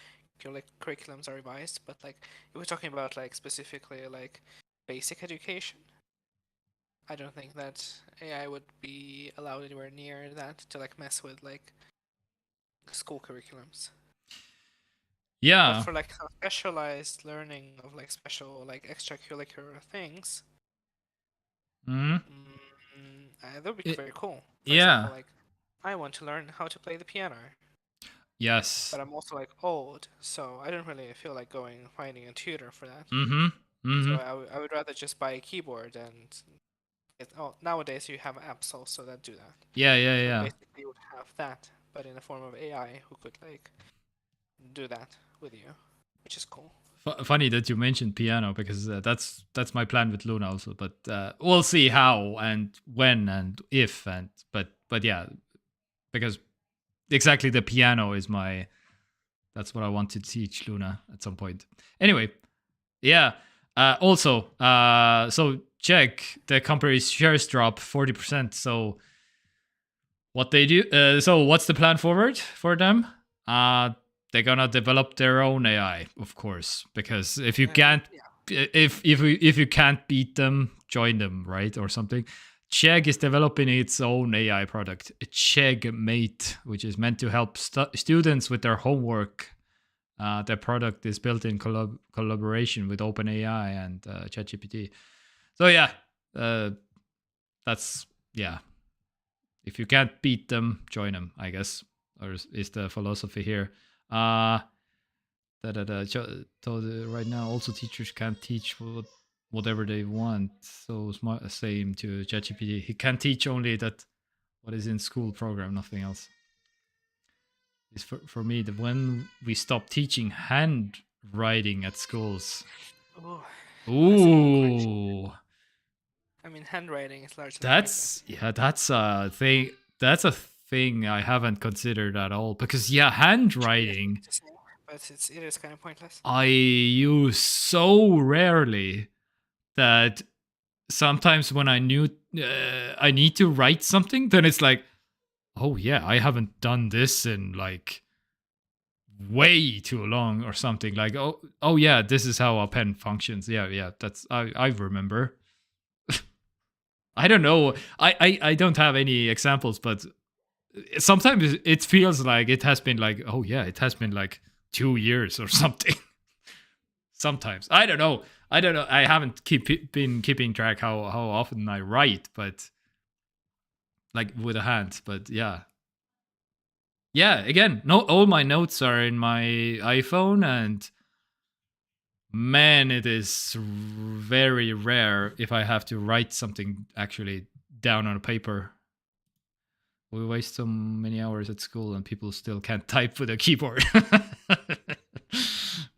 curriculums are revised, but like if we're talking about like specifically like basic education, I don't think that AI would be allowed anywhere near that to like mess with like school curriculums. Yeah. But for like specialized learning of like special like extracurricular things, that would be very cool. For example, like I want to learn how to play the piano. Yes. But I'm also like old, so I don't really feel like finding a tutor for that. So I would rather just buy a keyboard and nowadays you have apps also that do that. Yeah. So basically you would have that, but in the form of AI who could like do that with you, which is cool. Funny that you mentioned piano because that's my plan with Luna also, but we'll see how and when and if and but yeah, because exactly the piano is that's what I want to teach Luna at some point. Anyway, yeah. Also, so check the company's shares drop 40%. So what they do? So what's the plan forward for them? They're gonna develop their own AI, of course, because if you can't, if you can't beat them, join them, right, or something. Chegg is developing its own AI product, Cheggmate, which is meant to help students with their homework. Their product is built in collaboration with OpenAI and ChatGPT. So yeah, that's if you can't beat them, join them, I guess, or is the philosophy here. Right now, also teachers can't teach whatever they want. So same to ChatGPT. He can teach only that what is in school program, nothing else. Is for me when we stop teaching handwriting at schools. Ooh. I mean, handwriting is largely. That's a thing. That's a thing I haven't considered at all because handwriting. But it is kind of pointless. I use so rarely that sometimes when I need to write something, then it's like, oh yeah, I haven't done this in like way too long or something. Like oh yeah, this is how a pen functions. Yeah, that's I remember. I don't know. I don't have any examples, but sometimes it feels like it has been like, oh yeah, it has been like 2 years or something. Sometimes I don't know. I haven't been keeping track how often I write, but like with a hand. But yeah. Again, all my notes are in my iPhone, and man, it is very rare if I have to write something actually down on a paper. We waste so many hours at school and people still can't type with a keyboard.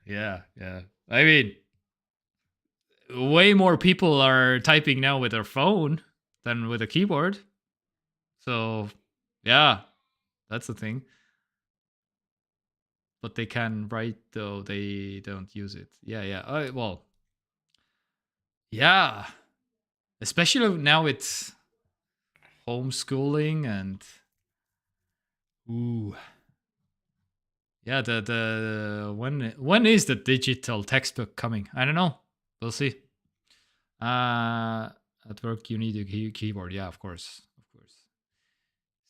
Yeah. I mean, way more people are typing now with their phone than with a keyboard. So, yeah, that's the thing. But they can write, though they don't use it. Yeah. Well, yeah. Especially now with homeschooling and yeah, the when is the digital textbook coming? I don't know. We'll see. At work you need a keyboard. Yeah, of course.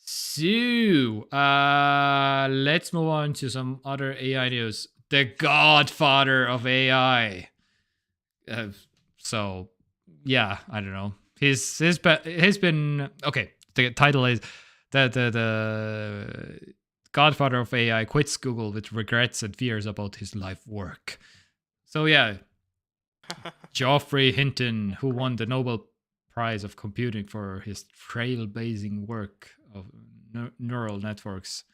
So, let's move on to some other AI news. The godfather of AI. So, yeah, I don't know. He's been okay. The title is the godfather of AI quits Google with regrets and fears about his life work. So yeah, Geoffrey Hinton, who won the Nobel Prize of Computing for his trailblazing work of neural networks.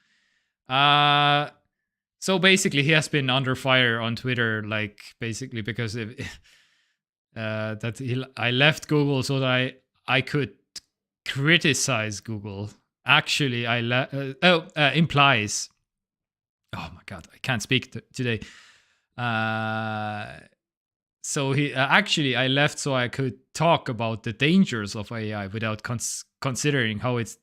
So basically, he has been under fire on Twitter, like basically because I left Google so that I could criticize Google. Actually, implies. Oh my god, I can't speak today. So he actually I left so I could talk about the dangers of AI without considering how it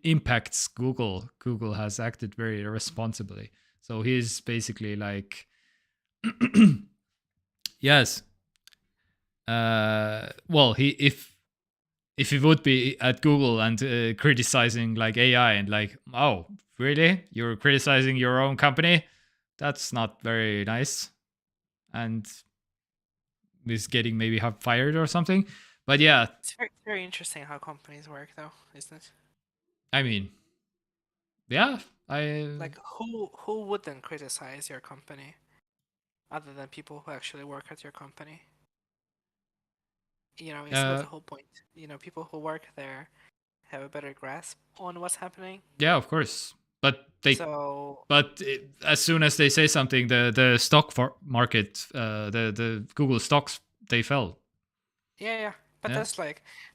impacts Google. Google has acted very irresponsibly. So he's basically like, yes. Well, if he would be at Google and criticizing like AI and like, oh, really? You're criticizing your own company? That's not very nice. And is getting maybe fired or something. But yeah. It's very, very interesting how companies work though, isn't it? I mean, yeah. Like who wouldn't criticize your company other than people who actually work at your company? You know, it's the whole point. You know, people who work there have a better grasp on what's happening. Yeah, of course. But as soon as they say something, the stock market, the Google stocks, they fell. Yeah. But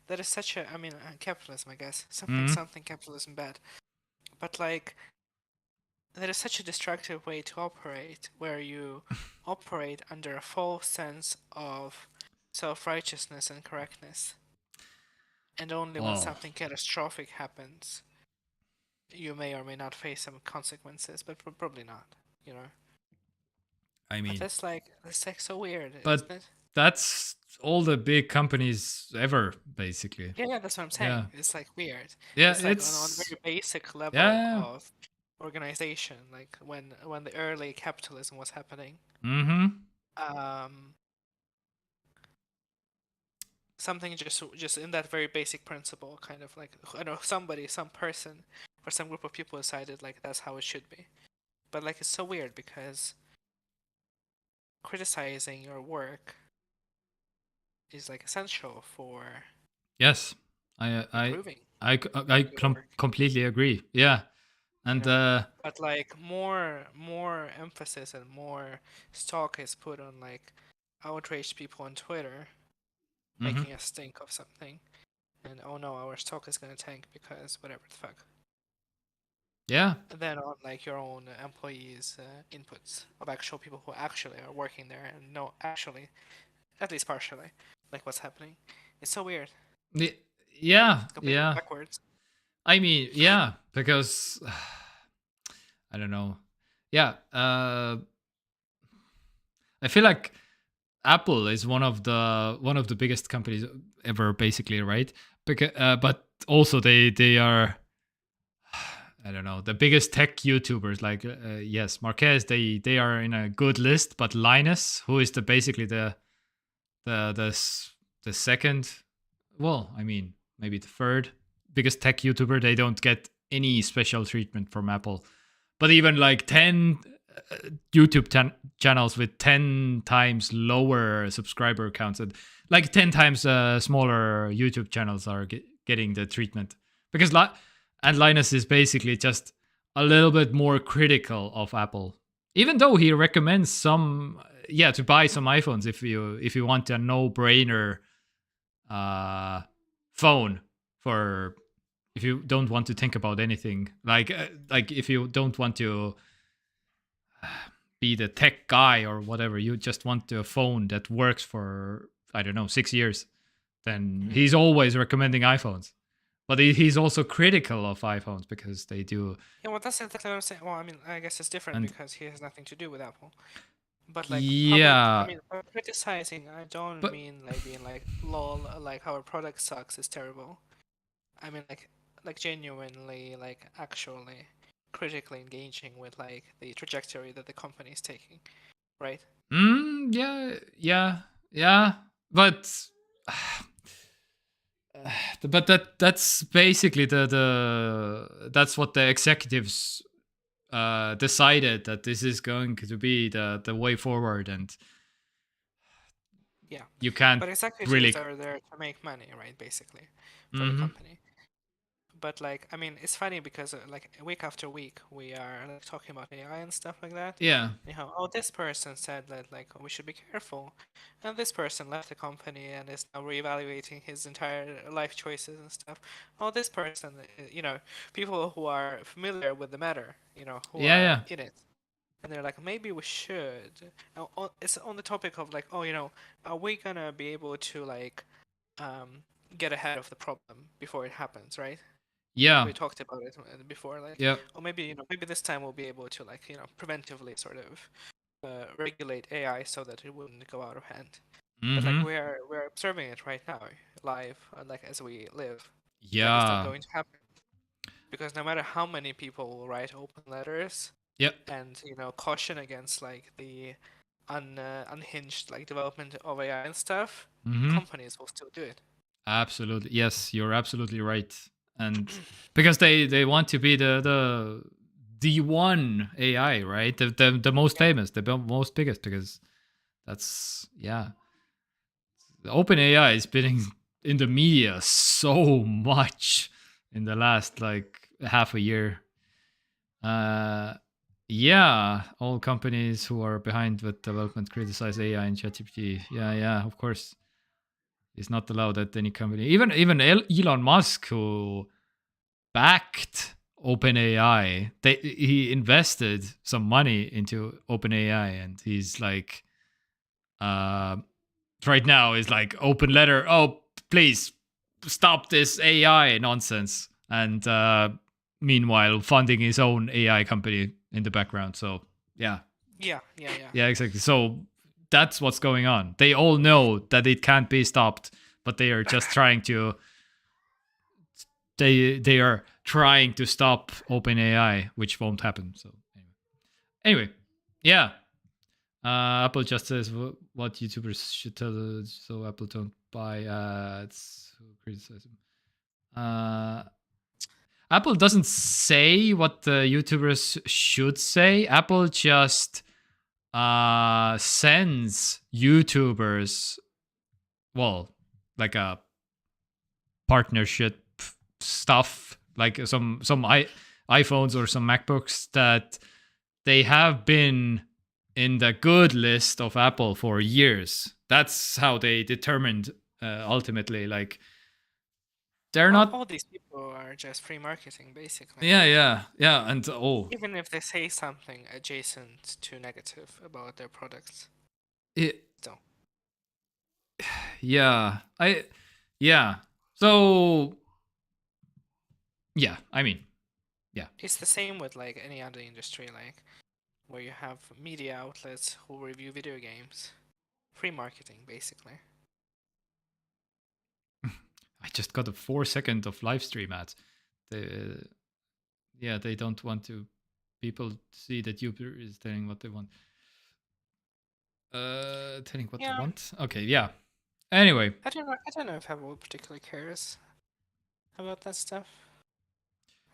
that is such a, I mean, capitalism, I guess. Something capitalism bad. But like, that is such a destructive way to operate, where you operate under a false sense of self-righteousness and correctness. And only when something catastrophic happens, you may or may not face some consequences, but probably not, you know? I mean... But that's like so weird, but isn't it? That's all the big companies ever, basically. Yeah, that's what I'm saying. Yeah. It's like weird. Yeah, it's like on a very basic level of organization, like when the early capitalism was happening. Something just in that very basic principle, kind of like, I know, some person or some group of people decided like that's how it should be. But like, it's so weird because criticizing your work is like essential for improving. I completely agree. Yeah. And but like more emphasis and more stock is put on like outraged people on Twitter making us think of something, and oh no, our stock is gonna tank because whatever the fuck. Yeah. And then on like your own employees' inputs of actual people who actually are working there and know actually, at least partially, like what's happening. It's so weird. Yeah. Backwards. I mean, yeah, because I don't know. Yeah. I feel like Apple is one of the biggest companies ever, basically, right? Because, but also they are, I don't know, the biggest tech YouTubers. Like yes, Marquez, they are in a good list, but Linus, who is basically the second, well, I mean maybe the third biggest tech YouTuber, they don't get any special treatment from Apple. But even like 10 YouTube channels with 10 times lower subscriber counts and like 10 times smaller YouTube channels are getting the treatment, because and Linus is basically just a little bit more critical of Apple, even though he recommends to buy some iPhones if you want a no-brainer phone, for if you don't want to think about anything, like if you don't want to be the tech guy or whatever, you just want a phone that works for, I don't know, 6 years, then he's always recommending iPhones. But he's also critical of iPhones because they do. Yeah, well, that's exactly what I'm saying. Well, I mean, I guess it's different because he has nothing to do with Apple. But like, yeah, I mean, by criticizing, I don't mean like being like, lol, like our product sucks, it's terrible. I mean like, like genuinely, like actually critically engaging with like the trajectory that the company is taking, right? Yeah. But that's basically that's what the executives decided, that this is going to be the way forward, and Yeah, you can't but executives really. are there to make money, right? Basically, for the Mhm. company. But like, I mean, it's funny because like week after week we are like talking about AI and stuff like that. Yeah. Oh, this person said that like we should be careful, and this person left the company and is now reevaluating his entire life choices and stuff. Oh, this person, people who are familiar with the matter, who Yeah. are in it, and they're like, maybe we should. It's on the topic of like, are we gonna be able to like, get ahead of the problem before it happens, right? Yeah. We talked about it before, like, Yeah. or maybe maybe this time we'll be able to like preventively sort of regulate AI so that it wouldn't go out of hand. But like Mhm. we're observing it right now, live, like as we live. Like, it's not Yeah. going to happen because no matter how many people will write open letters Yep. and caution against like the unhinged like development of AI and stuff, Mhm. companies will still do it. Absolutely. Yes, you're absolutely right. And because they want to be the one AI, right? The most famous, the most biggest, because that's The open AI is been in the media so much in the last like half a year. Yeah, all companies who are behind with development criticize AI and ChatGPT. Yeah, of course. It's not allowed at any company. Even Elon Musk, who backed OpenAI, he invested some money into OpenAI, and he's like, right now is like open letter. Oh, please stop this AI nonsense. And meanwhile, funding his own AI company in the background. So yeah, Yeah. exactly. So that's what's going on. They all know that it can't be stopped, but they are just trying to. They are trying to stop OpenAI, which won't happen. So anyway, yeah. Apple just says what YouTubers should tell, so Apple don't buy ads. Criticize them. Apple doesn't say what the YouTubers should say. Apple just sends YouTubers, well, like a partnership stuff, like some iPhones or some MacBooks that they have been in the good list of Apple for years. That's how they determined ultimately, like, they're not. All these people are just free marketing, basically. Yeah, and Even if they say something adjacent to negative about their products. So. Yeah, So, yeah, I mean, yeah. It's the same with like any other industry, like where you have media outlets who review video games. Free marketing, basically. I just got a 4 second of live stream ads. They don't want to people see that YouTuber is telling what they want. Telling what they want. Okay, yeah. Anyway, I don't know if Apple particularly cares about that stuff.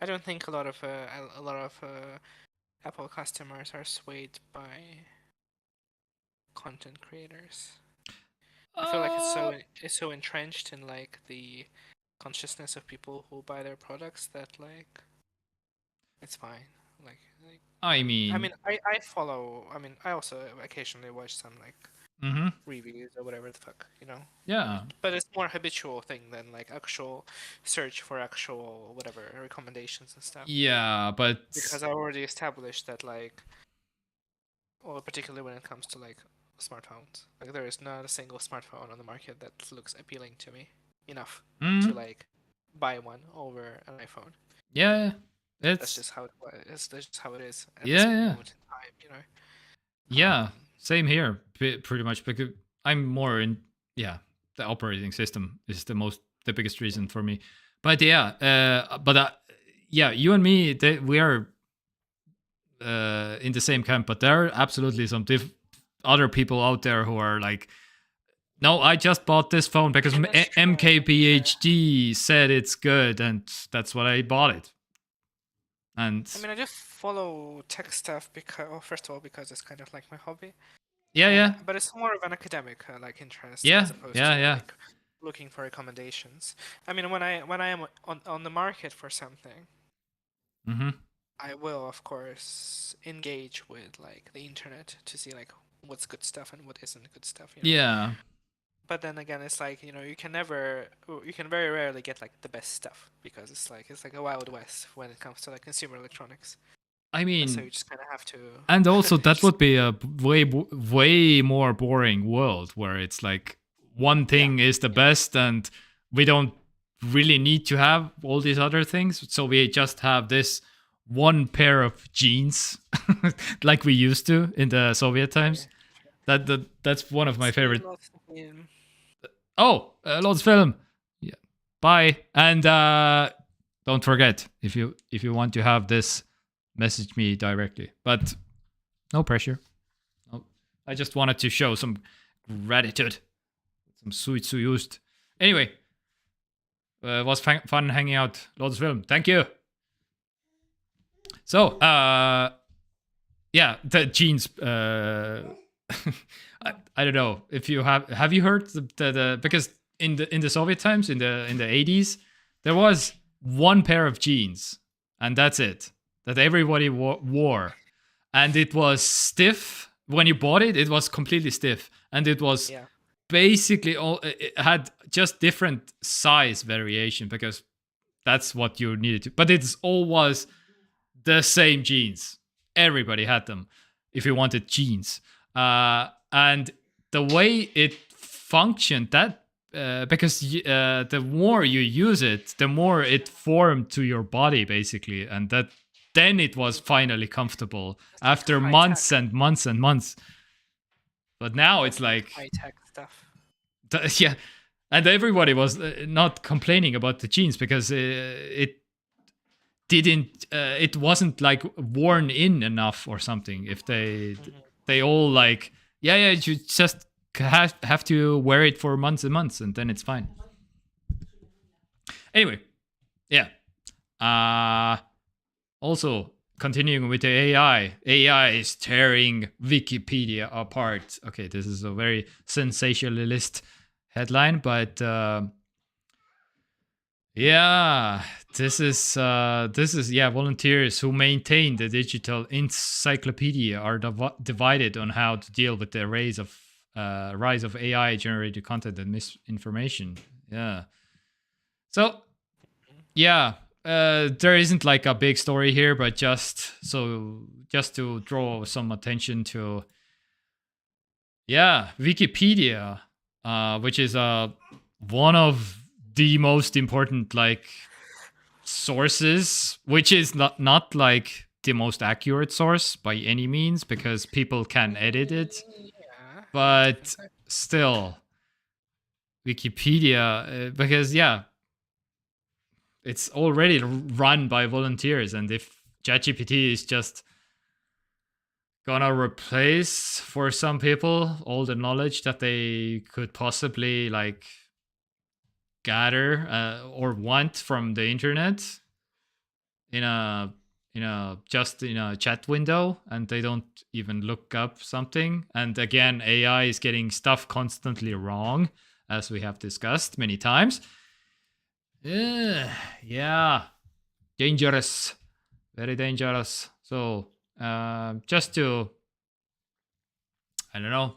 I don't think a lot of Apple customers are swayed by content creators. I feel like it's so entrenched in like the consciousness of people who buy their products that like it's fine. Like I mean, I follow. I mean, I also occasionally watch some like reviews or whatever the fuck, Yeah. But it's more habitual thing than like actual search for actual whatever recommendations and stuff. Yeah, but because I already established that like, well, particularly when it comes to like smartphones, like there is not a single smartphone on the market that looks appealing to me enough to like buy one over an iPhone. Yeah, that's just how it is. That's just how it is at this moment in time, Yeah, same here, pretty much, because I'm more in. Yeah, the operating system is the biggest reason for me. But yeah, yeah, you and me, we are in the same camp, but there are absolutely some other people out there who are like, no, I just bought this phone because MKBHD said it's good, and that's what I bought it. And I mean, I just follow tech stuff because, well, first of all, because it's kind of like my hobby. Yeah. But it's more of an academic like interest, Yeah, as opposed to like looking for recommendations. I mean, when I am on the market for something, I will of course engage with like the internet to see like what's good stuff and what isn't good stuff. You know? Yeah. But then again, it's like, you can very rarely get like the best stuff, because it's like a wild west when it comes to like consumer electronics. I mean, so you just kind of have to. And also, that would be a way more boring world where it's like one thing is the best, and we don't really need to have all these other things. So we just have this one pair of jeans, like we used to in the Soviet times. That's one of my favorite. Oh, Lotus Film. Yeah. Bye. And don't forget, if you want to have this, message me directly, but no pressure. No, I just wanted to show some gratitude, some sweet used. Anyway, it was fun hanging out. Lotus Film, thank you. So, yeah, the jeans. I don't know if you have you heard the because in the Soviet times, in the 80s, there was one pair of jeans, and that's it, that everybody wore, and it was stiff. When you bought it, it was completely stiff, and it was basically it had just different size variation, because that's what you needed to. But it's all was the same jeans. Everybody had them if you wanted jeans, and the way it functioned, that because the more you use it, the more it formed to your body, basically, and that. Then it was finally comfortable after months and months and months. But now it's like high-tech stuff. Yeah, and everybody was not complaining about the jeans because it wasn't like worn in enough or something. If they all like, you just have to wear it for months and months, and then it's fine. Anyway, yeah. Also, continuing with the AI is tearing Wikipedia apart. Okay, this is a very sensationalist headline, but yeah, this is volunteers who maintain the digital encyclopedia are divided on how to deal with the rise of AI generated content and misinformation. Yeah, so yeah. There isn't like a big story here, but just to draw some attention to, Wikipedia, which is one of the most important like sources, which is not like the most accurate source by any means, because people can edit it, but still, Wikipedia, because it's already run by volunteers, and if ChatGPT is just gonna replace for some people all the knowledge that they could possibly like gather or want from the internet in a chat window, and they don't even look up something. And again, AI is getting stuff constantly wrong, as we have discussed many times. Yeah, dangerous, very dangerous. So just to, I don't know,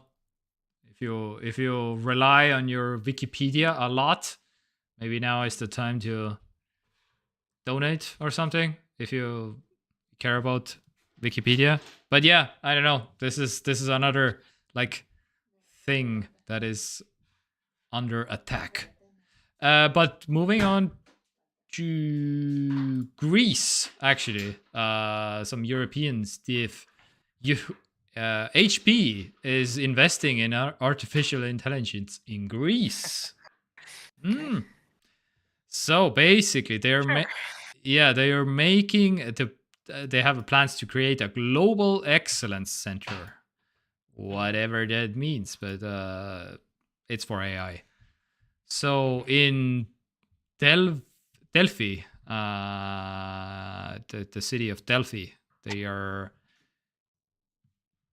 if you rely on your Wikipedia a lot, maybe now is the time to donate or something if you care about Wikipedia. But yeah, I don't know, this is another like thing that is under attack. But moving on to Greece, actually, some European stuff. HP is investing in artificial intelligence in Greece. So basically, they are they are making they have plans to create a global excellence center, whatever that means, but it's for AI. So in Delphi, the city of Delphi, they are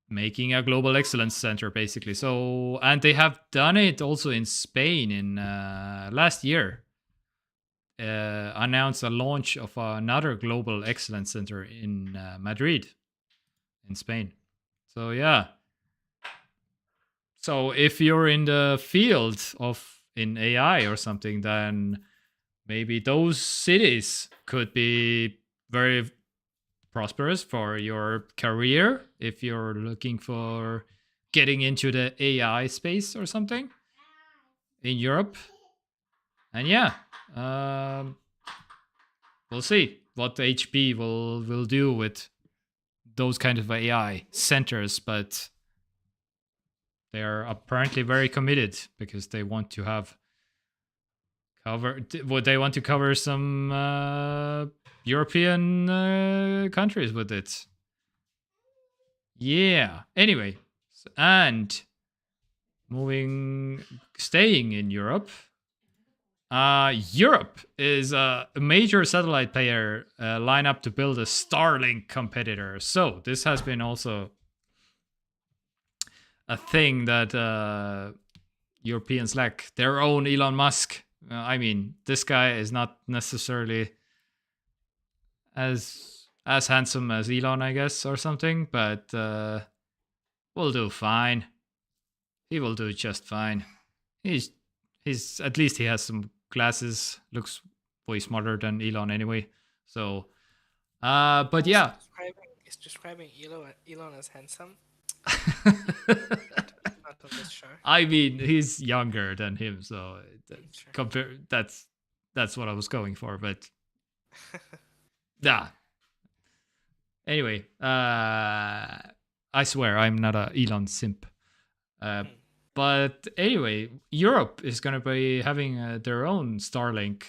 making a global excellence center, basically. So, and they have done it also in Spain in last year. Announced a launch of another global excellence center in Madrid, in Spain. So yeah. So if you're in the field of in AI or something, then maybe those cities could be very prosperous for your career if you're looking for getting into the AI space or something in Europe. And yeah, we'll see what HP will do with those kind of AI centers, but they are apparently very committed because they want to cover some European countries with it. Yeah. Anyway, and staying in Europe. Europe is a major satellite player line up to build a Starlink competitor. So this has been also a thing that Europeans lack. Their own Elon Musk. I mean, this guy is not necessarily as handsome as Elon, I guess, or something, but will do fine. He will do just fine. He's at least he has some glasses. Looks way smarter than Elon anyway. So, but yeah. He's describing Elon as handsome. Not on this show. I mean, he's younger than him, so that's what I was going for. But yeah. Anyway, I swear I'm not a Elon simp. But anyway, Europe is going to be having their own Starlink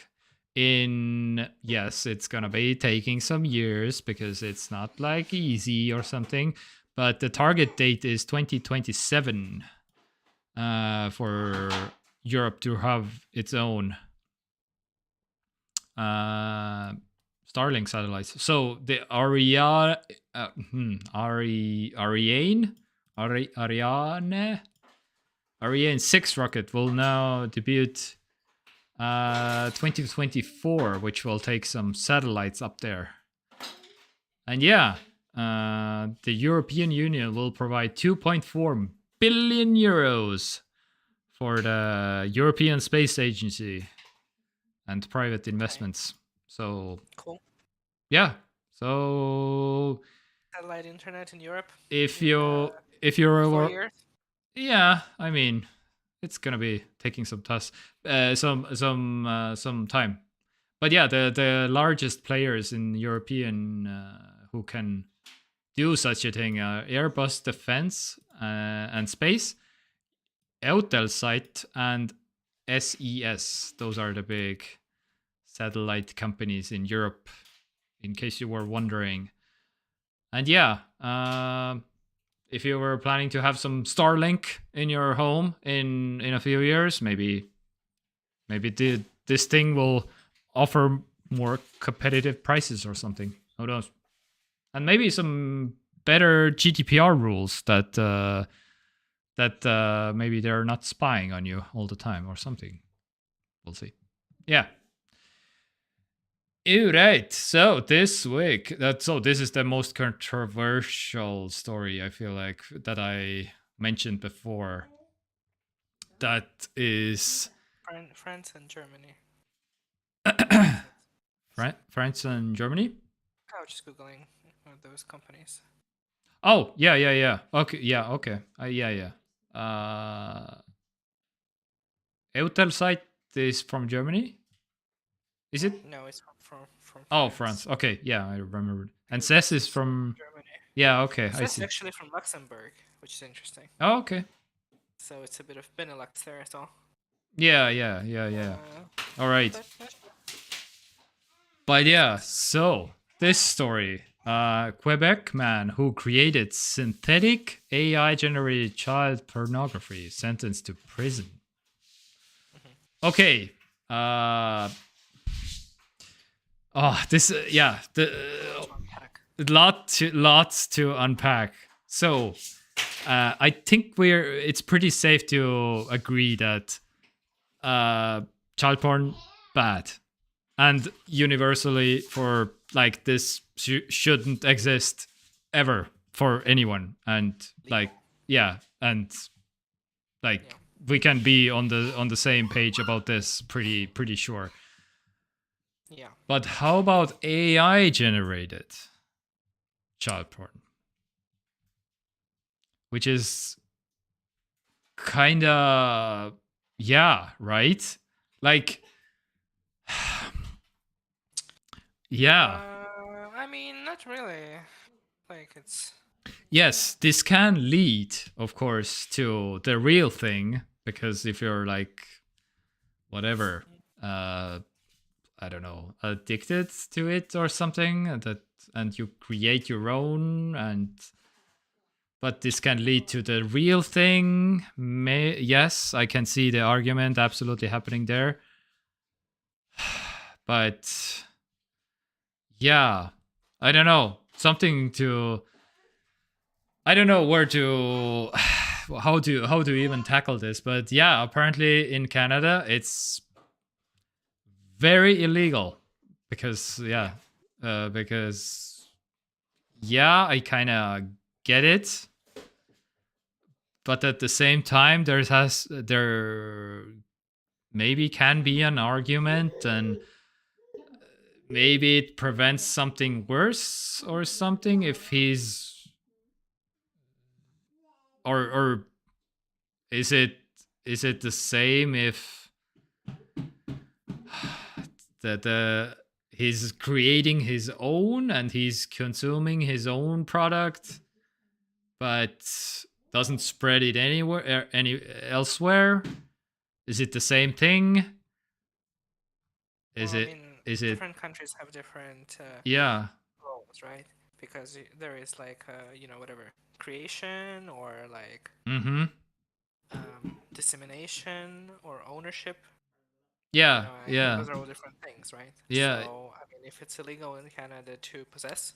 yes, it's going to be taking some years because it's not like easy or something, but the target date is 2027 for Europe to have its own Starlink satellites. So the Ariane 6 rocket will now debut 2024, which will take some satellites up there. And yeah, the European Union will provide 2.4 billion euros for the European Space Agency and private investments. So cool. Yeah. So satellite internet in Europe. If you're 4 years. Yeah, I mean, it's gonna be taking some some time. But yeah, the largest players in European who can do such a thing are Airbus Defence and Space, Eutelsat, and SES. Those are the big satellite companies in Europe, in case you were wondering. And yeah, if you were planning to have some Starlink in your home in a few years, maybe this thing will offer more competitive prices or something. Who knows? And maybe some better GDPR rules that maybe they're not spying on you all the time or something. We'll see. Yeah. Alright, so this week, this is the most controversial story, I feel like, that I mentioned before. That is France and Germany. France and Germany? I was just Googling those companies. Oh, yeah. Okay, yeah, okay. Yeah. Eutelsat is from Germany? Is it? No, it's from France. Oh, France. Okay, yeah, I remember. And SES is from Germany. Yeah, okay, I SES see. is actually from Luxembourg, which is interesting. Oh, okay. So it's a bit of Benelux there as well. Yeah. All right. But yeah, so this story, Quebec man who created synthetic AI generated child pornography sentenced to prison. Okay. This lots to unpack. So, I think it's pretty safe to agree that child porn bad, and universally for like this shouldn't exist ever for anyone, and like we can be on the same page about this pretty sure. Yeah. But how about AI generated child porn? Which is kind of, right? Like, yeah. I mean, not really. Like, it's... Yes, this can lead, of course, to the real thing, because if you're like, whatever, I don't know, addicted to it or something, and you create your own, but this can lead to the real thing. Yes, I can see the argument absolutely happening there. But yeah, I don't know. I don't know where to how to even tackle this, but yeah, apparently in Canada it's very illegal because I kind of get it, but at the same time there maybe can be an argument, and maybe it prevents something worse or something if he's or is it the same if he's creating his own and he's consuming his own product but doesn't spread it anywhere elsewhere? Is it the same thing? Is it different countries have different roles, right? Because there is like whatever, creation or like dissemination or ownership. Yeah, those are all different things, right? Yeah. So I mean, if it's illegal in Canada to possess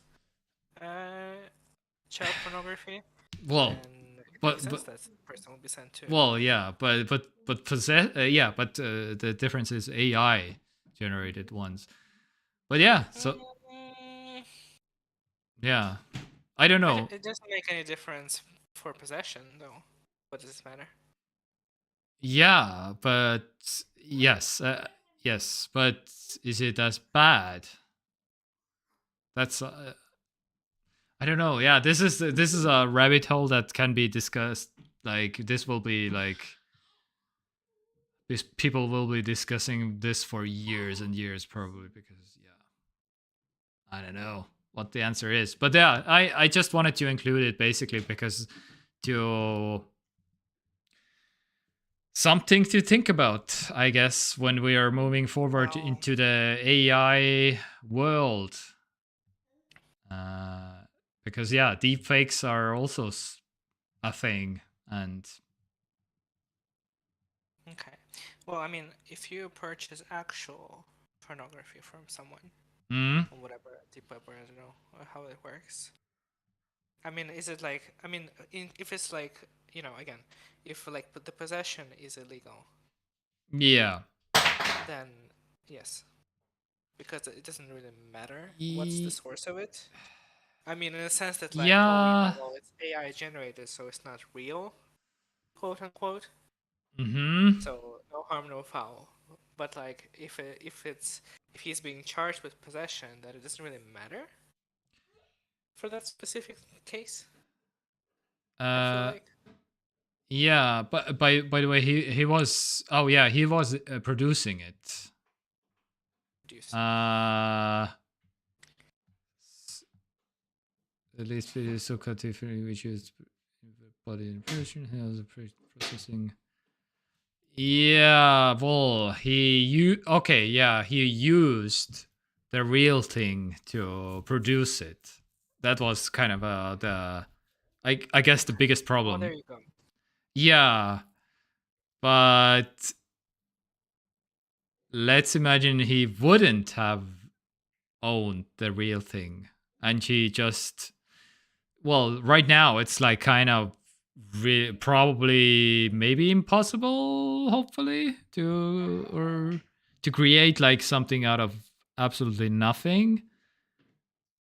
child pornography, well, but that person will be sent to. Well, yeah, but possess, but the difference is AI generated ones. But yeah, so yeah, I don't know. It doesn't make any difference for possession, though. What does it matter? Yeah, but yes, but is it as bad? That's I don't know. Yeah, this is a rabbit hole that can be discussed. Like this will be like these people will be discussing this for years and years probably, because I don't know what the answer is. But yeah, I just wanted to include it basically because something to think about, I guess, when we are moving forward into the AI world. Because deepfakes are also a thing, and okay. Well, I mean, if you purchase actual pornography from someone, or whatever, deep web, or I don't know how it works. I mean, is it like? I mean, if it's like, again, if like the possession is illegal, then yes, because it doesn't really matter what's the source of it. I mean, in a sense that like, it's AI generated, so it's not real, quote unquote. So no harm, no foul. But like, if he's being charged with possession, that it doesn't really matter for that specific case. I feel like. Yeah, but by the way, he was he was producing it. At least it is so different, which is body impression, has a processing. Yeah, well, he used the real thing to produce it. That was kind of I guess the biggest problem. Oh, there you go. Yeah, but let's imagine he wouldn't have owned the real thing, and she just, well, right now it's like kind of probably maybe impossible, hopefully, to create like something out of absolutely nothing.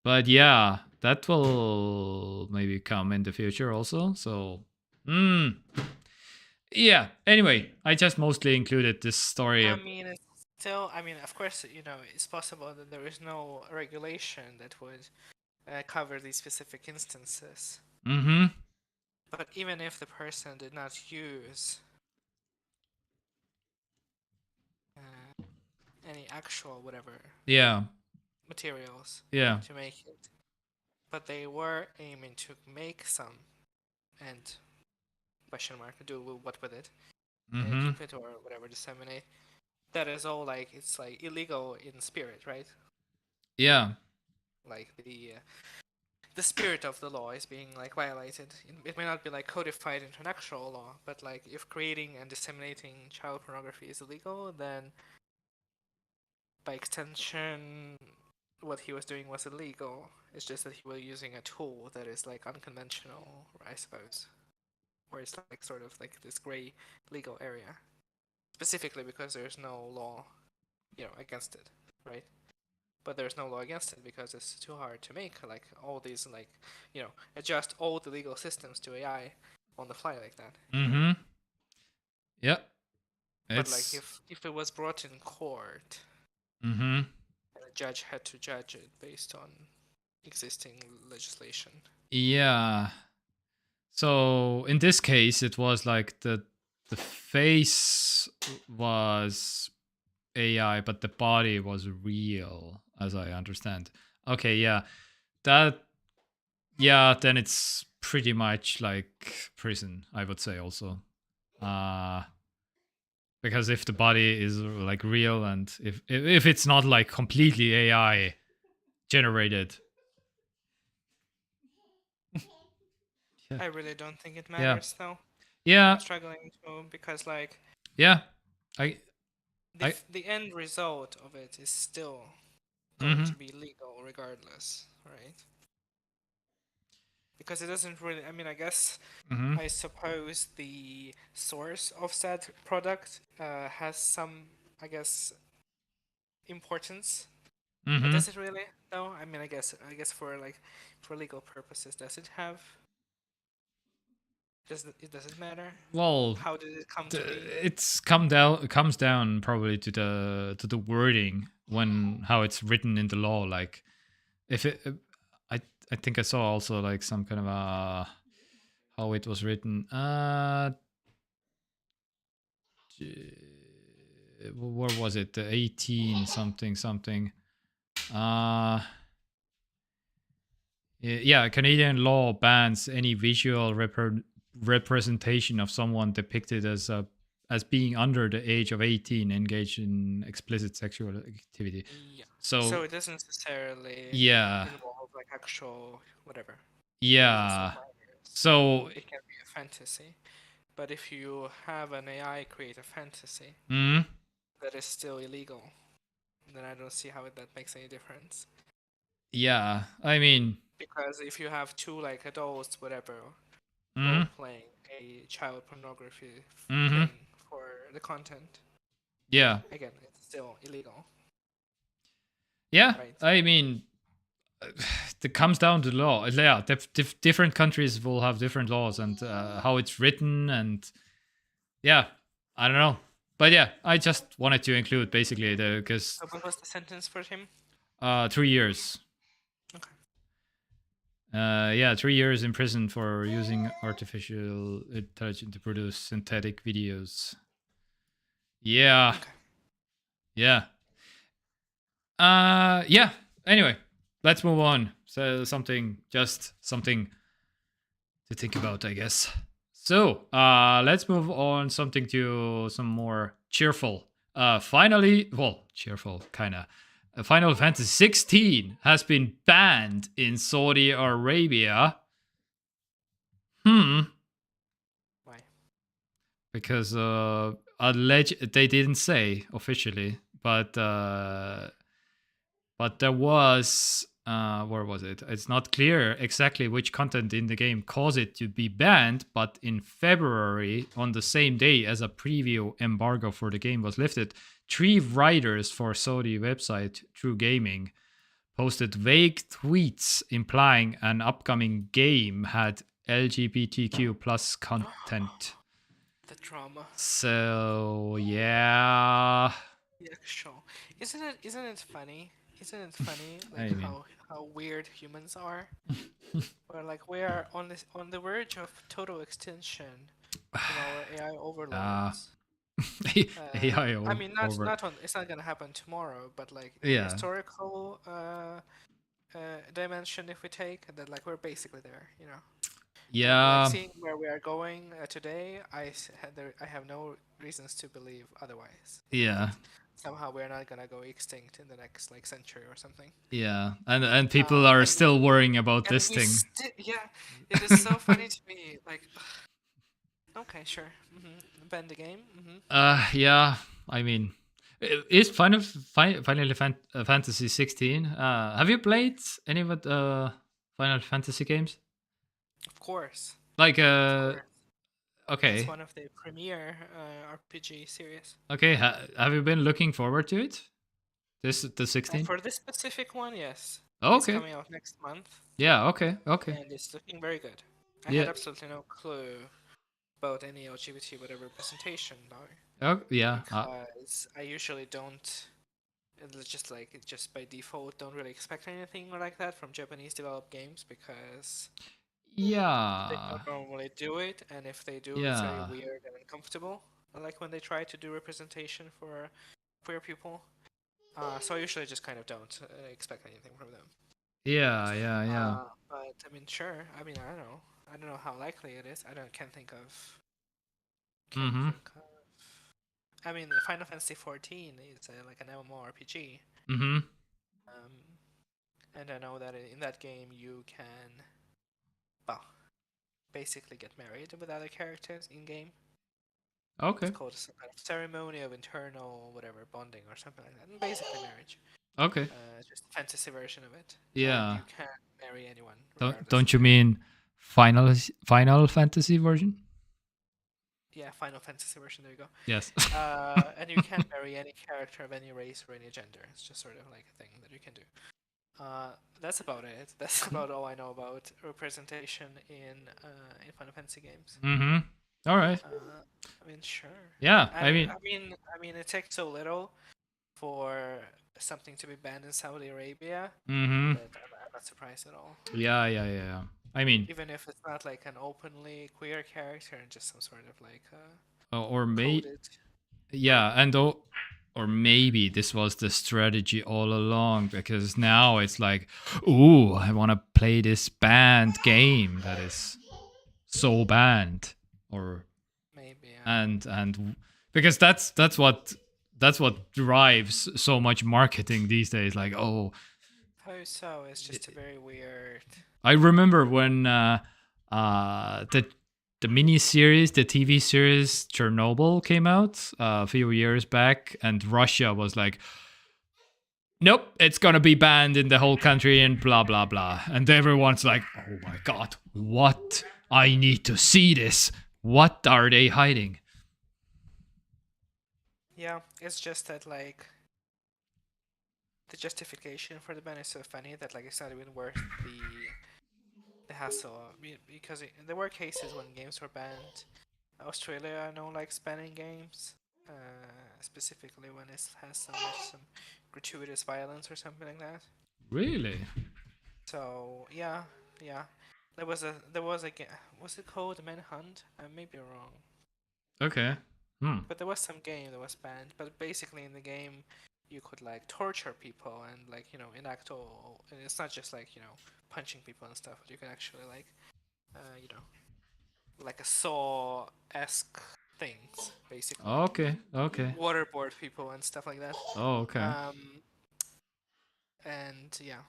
But yeah, that will maybe come in the future also. So, yeah. Anyway, I just mostly included this story. I mean, it's still. I mean, of course, it's possible that there is no regulation that would cover these specific instances. Mm-hmm. But even if the person did not use any actual whatever materials to make it, but they were aiming to make some and question mark do what with it, keep it or whatever, disseminate. That is all like it's like illegal in spirit, right? Yeah. Like the spirit of the law is being like violated. It may not be like codified into an actual law, but like if creating and disseminating child pornography is illegal, then by extension what he was doing was illegal. It's just that he was using a tool that is like unconventional, I suppose. Or it's like sort of like this gray legal area. Specifically because there's no law, against it, right? But there's no law against it because it's too hard to make like all these like, adjust all the legal systems to AI on the fly like that. Mm-hmm. Yep. But like if it was brought in court, and a judge had to judge it based on existing legislation. Yeah. So in this case, it was like the face was AI, but the body was real, as I understand. Okay, yeah. Then it's pretty much like prison, I would say also. Because if the body is like real and if it's not like completely AI generated. I really don't think it matters though. Yeah. I'm struggling to, because like the end result of it is still going to be legal regardless, right? Because it doesn't really, I mean, I guess, I suppose the source of said product has some, I guess, importance. But does it really though? I mean, I guess for legal purposes, does it have? Does it matter? Well, how did it come to be? It comes down probably to the wording how it's written in the law. Like, if it, I think I saw also like some kind of how it was written. Where was it? The 18 something. Yeah, Canadian law bans any visual representation of someone depicted as being under the age of 18 engaged in explicit sexual activity. Yeah. So it doesn't necessarily involve like actual whatever. Yeah. So it can be a fantasy. But if you have an AI create a fantasy that is still illegal, then I don't see how that makes any difference. Yeah, I mean, because if you have two like adults, whatever, playing a child pornography thing for the content, again, it's still illegal. Yeah, right? I mean, it comes down to law. Yeah, different countries will have different laws and how it's written, and yeah, I don't know. But yeah, I just wanted to include basically because. So what was the sentence for him? 3 years. Okay. 3 years in prison for using artificial intelligence to produce synthetic videos. Yeah. Okay. Yeah. Yeah. Anyway, let's move on. So something to think about, I guess. So, let's move on something to some more cheerful. Finally, well, cheerful, kinda. Final Fantasy 16 has been banned in Saudi Arabia. Why? Because they didn't say officially, but there was where was it? It's not clear exactly which content in the game caused it to be banned, but in February, on the same day as a preview embargo for the game was lifted, 3 writers for Saudi website True Gaming posted vague tweets implying an upcoming game had LGBTQ plus content. The drama. So yeah. Yeah, sure. Isn't it funny? Isn't it funny like how weird humans are? Or like we are on the verge of total extinction in our AI overlords. AI I mean, it's not gonna happen tomorrow, but like in the historical dimension, if we take that, like we're basically there, you know. Yeah. Like seeing where we are going today, I have no reasons to believe otherwise. Yeah. Somehow we're not gonna go extinct in the next like century or something. Yeah, and people are still worrying about this thing. Yeah, it is so funny to me. Like, okay, sure, ban the game. Yeah, I mean, is Final Fantasy 16? Have you played any of the Final Fantasy games? Of course. Like Okay. It's one of the premier RPG series. Okay, have you been looking forward to it? The 16? For this specific one, yes. Okay. It's coming out next month. Yeah, okay. And it's looking very good. I had absolutely no clue about any LGBT whatever presentation though. Oh, yeah. Because I usually don't, just by default, don't really expect anything like that from Japanese developed games because yeah, they don't normally do it, and if they do, it's very weird and uncomfortable. Like when they try to do representation for queer people. So I usually just kind of don't expect anything from them. Yeah. But I mean, sure. I mean, I don't know how likely it is. Can't think of. I mean, Final Fantasy 14 is like an MMORPG. And I know that in that game you can, basically get married with other characters in game. Okay. It's called some kind of ceremony of internal whatever bonding or something like that. And basically marriage. Okay. Just a fantasy version of it. Yeah. You can't marry anyone. Don't you mean Final Fantasy version? Yeah, Final Fantasy version. There you go. Yes. And you can't marry any character of any race or any gender. It's just sort of like a thing that you can do. That's about it. That's about all I know about representation in Final Fantasy games. All right. I mean, sure. Yeah, I mean, it takes so little for something to be banned in Saudi Arabia. That I'm not surprised at all. Yeah. I mean, even if it's not like an openly queer character and just some sort of like or maybe, yeah, and or maybe this was the strategy all along because now it's like, ooh, I want to play this banned game that is so banned, or maybe, and because that's what drives so much marketing these days. Like, oh, how so? It's just very weird. I remember when the mini-series, the TV series Chernobyl came out a few years back, and Russia was like, nope, it's gonna be banned in the whole country and blah, blah, blah. And everyone's like, oh my god, what? I need to see this. What are they hiding? Yeah, it's just that, like, the justification for the ban is so funny that, like, it's not even worth the hassle, because there were cases when games were banned. Australia, I know, likes banning games, specifically when it has some gratuitous violence or something like that. Really? So yeah. There was a game. Was it called Manhunt? I may be wrong. Okay. But there was some game that was banned. But basically, in the game, you could like torture people and like enact all. And it's not just like punching people and stuff. But you can actually like, like a Saw-esque things basically. Okay. Waterboard people and stuff like that. Oh, okay. And yeah,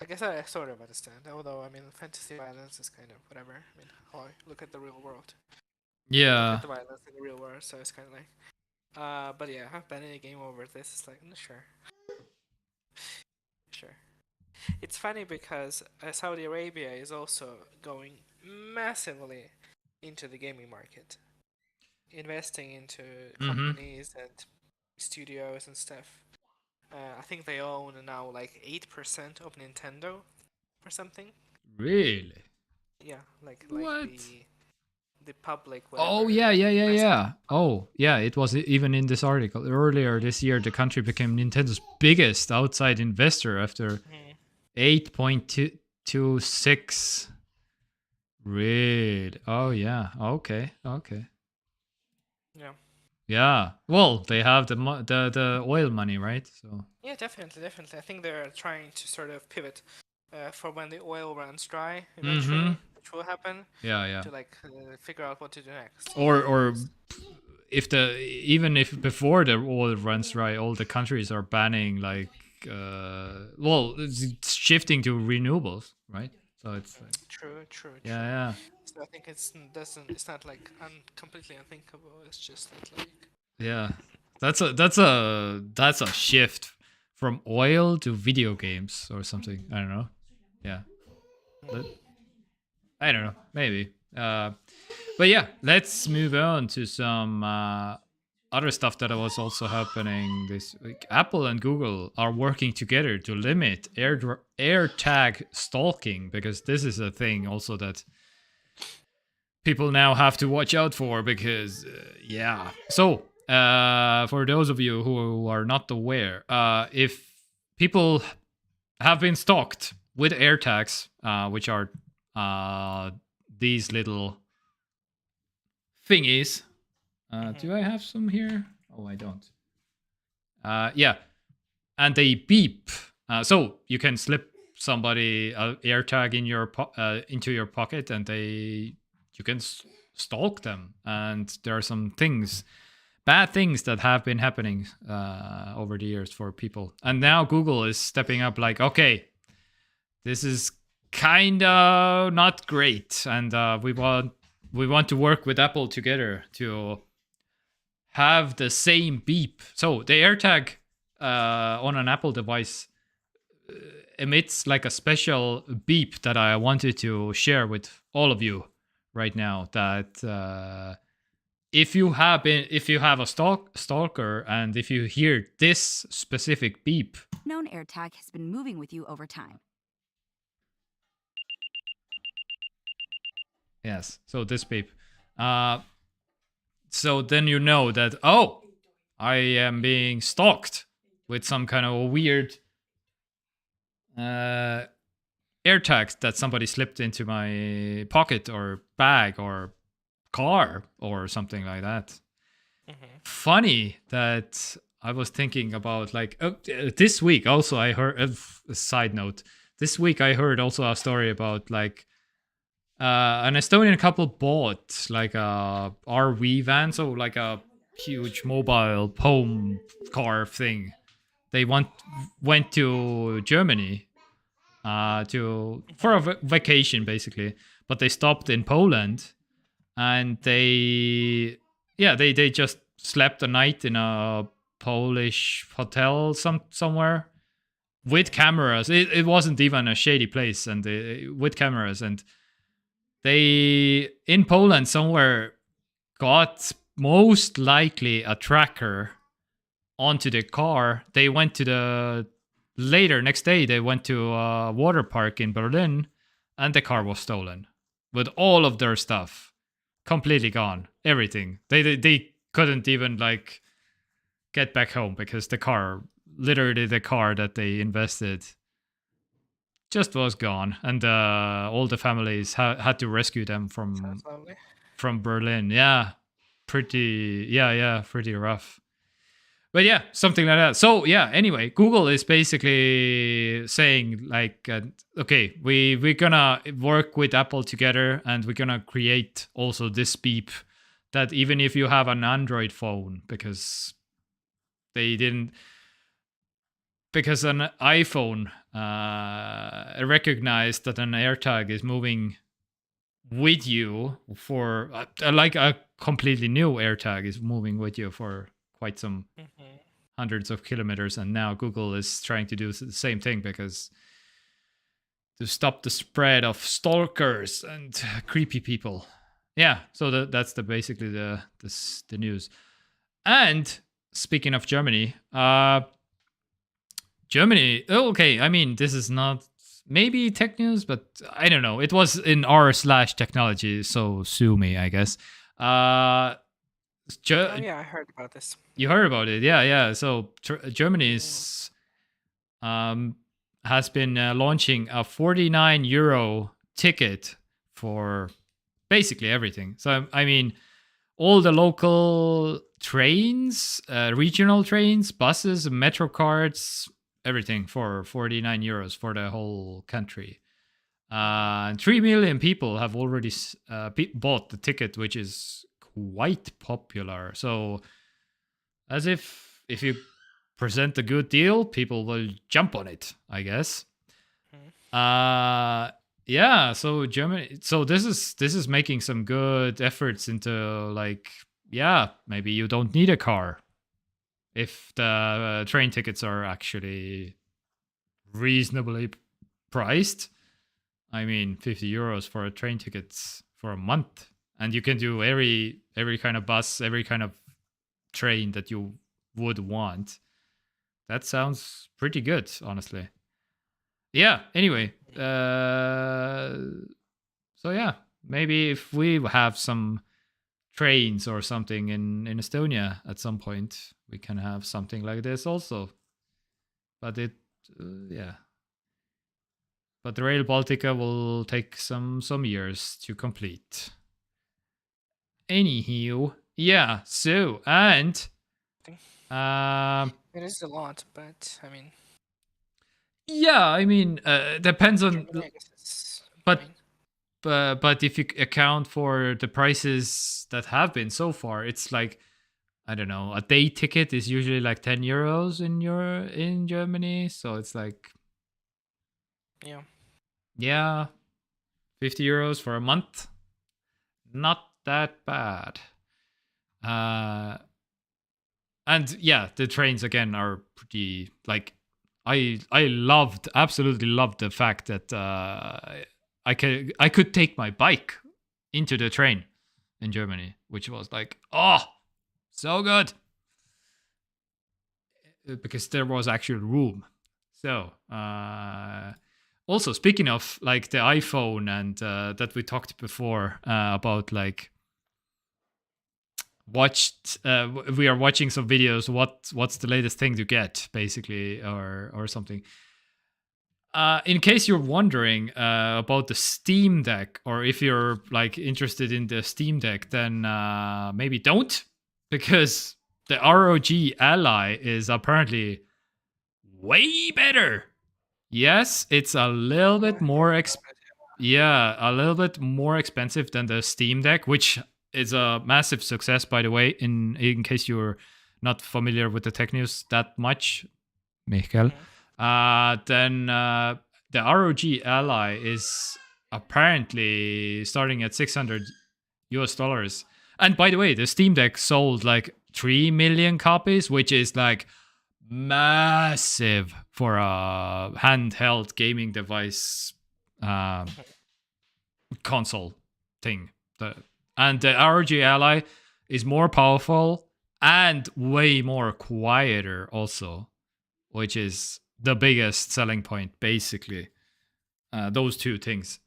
I guess I sort of understand. Although I mean, fantasy violence is kind of whatever. I mean, how I look at the real world. Look Yeah. at the violence in the real world, so it's kind of like. But yeah, banning a game over this is like, sure. Sure. It's funny because Saudi Arabia is also going massively into the gaming market, investing into companies and studios and stuff. I think they own now like 8% of Nintendo or something. Really? Yeah, like What? the public. Oh whatever, yeah. Oh yeah, it was even in this article earlier this year. The country became Nintendo's biggest outside investor after 8.26. Really? Oh yeah. Okay. Yeah. Yeah. Well, they have the oil money, right? So. Yeah, definitely. I think they're trying to sort of pivot for when the oil runs dry eventually, which will happen. Yeah. To like figure out what to do next. Or even if before the oil runs dry, all the countries are banning like it's shifting to renewables, right? So it's like, true. Yeah. So I think it's not like completely unthinkable. It's just that like Yeah, that's a shift from oil to video games or something. I don't know. Yeah, but I don't know. Maybe. But yeah, let's move on to some other stuff that was also happening this week. Apple and Google are working together to limit AirTag stalking, because this is a thing also that people now have to watch out for, because yeah. So for those of you who are not aware, if people have been stalked with AirTags, which are these little thingies. Do I have some here? Oh, I don't. Yeah, and they beep. So you can slip somebody an AirTag in your into your pocket, and you can stalk them. And there are some bad things that have been happening over the years for people. And now Google is stepping up, like, okay, this is kind of not great, and we want to work with Apple together to have the same beep. So the AirTag on an Apple device emits like a special beep that I wanted to share with all of you right now. That if you have a stalker, and if you hear this specific beep, known AirTag has been moving with you over time. Yes, so this beep. So then you know that, oh, I am being stalked with some kind of weird AirTags that somebody slipped into my pocket or bag or car or something like that. Funny that I was thinking about, like, this week also I heard, a side note, this week I heard also a story about, like, an Estonian couple bought like a RV van, so like a huge mobile home car thing. They went to Germany for a vacation basically, but they stopped in Poland, and they just slept a night in a Polish hotel somewhere with cameras. It wasn't even a shady place, and with cameras, and they, in Poland somewhere, got most likely a tracker onto the car. They went to next day, they went to a water park in Berlin, and the car was stolen with all of their stuff completely gone. Everything. They couldn't even like get back home, because the car that they invested just was gone, and all the families had to rescue them from Berlin. Yeah, pretty rough. But yeah, something like that. So yeah, anyway, Google is basically saying, like, okay, we're gonna work with Apple together, and we're gonna create also this beep that even if you have an Android phone, because they didn't. because an iPhone recognized that an AirTag is moving with you for like a completely new AirTag is moving with you for quite some hundreds of kilometers, and now Google is trying to do the same thing because to stop the spread of stalkers and creepy people. Yeah, so that's basically the news. And speaking of Germany, Germany. Okay, I mean this is not maybe tech news, but I don't know. It was in r/technology, so sue me, I guess. Oh yeah, I heard about this. You heard about it, yeah. So Germany's has been launching a 49 euro ticket for basically everything. So I mean, all the local trains, regional trains, buses, metro cards, everything for 49 euros for the whole country. 3 million people have already bought the ticket, which is quite popular. So as if you present a good deal, people will jump on it, I guess. Yeah, so Germany, so this is making some good efforts into like, yeah, maybe you don't need a car if the train tickets are actually reasonably priced. I mean, 50 euros for a train ticket for a month, and you can do every kind of bus, every kind of train that you would want. That sounds pretty good, honestly. Yeah, anyway, so yeah, maybe if we have some trains or something in Estonia at some point, we can have something like this also. But yeah. But the Rail Baltica will take some years to complete. Anywho, yeah, so, and it is a lot, but I mean, yeah, I mean, depends on, but if you account for the prices that have been so far, it's like, I don't know, a day ticket is usually like 10 euros in Germany, so it's like, yeah, 50 euros for a month, not that bad. And yeah, the trains again are pretty, like, I absolutely loved the fact that I could take my bike into the train in Germany, which was like, oh, so good, because there was actual room. So also speaking of like the iPhone and that we talked before about, like, we are watching some videos, what's the latest thing to get, basically, or something. In case you're wondering about the Steam Deck, or if you're like interested in the Steam Deck, then maybe don't, because the ROG Ally is apparently way better. Yes, it's a little bit more a little bit more expensive than the Steam Deck, which is a massive success, by the way, in case you're not familiar with the tech news that much, Michael. Then the ROG Ally is apparently starting at $600 US. And by the way, the Steam Deck sold like 3 million copies, which is like massive for a handheld gaming device console thing. And the ROG Ally is more powerful and way more quieter also, which is the biggest selling point, basically. Those two things.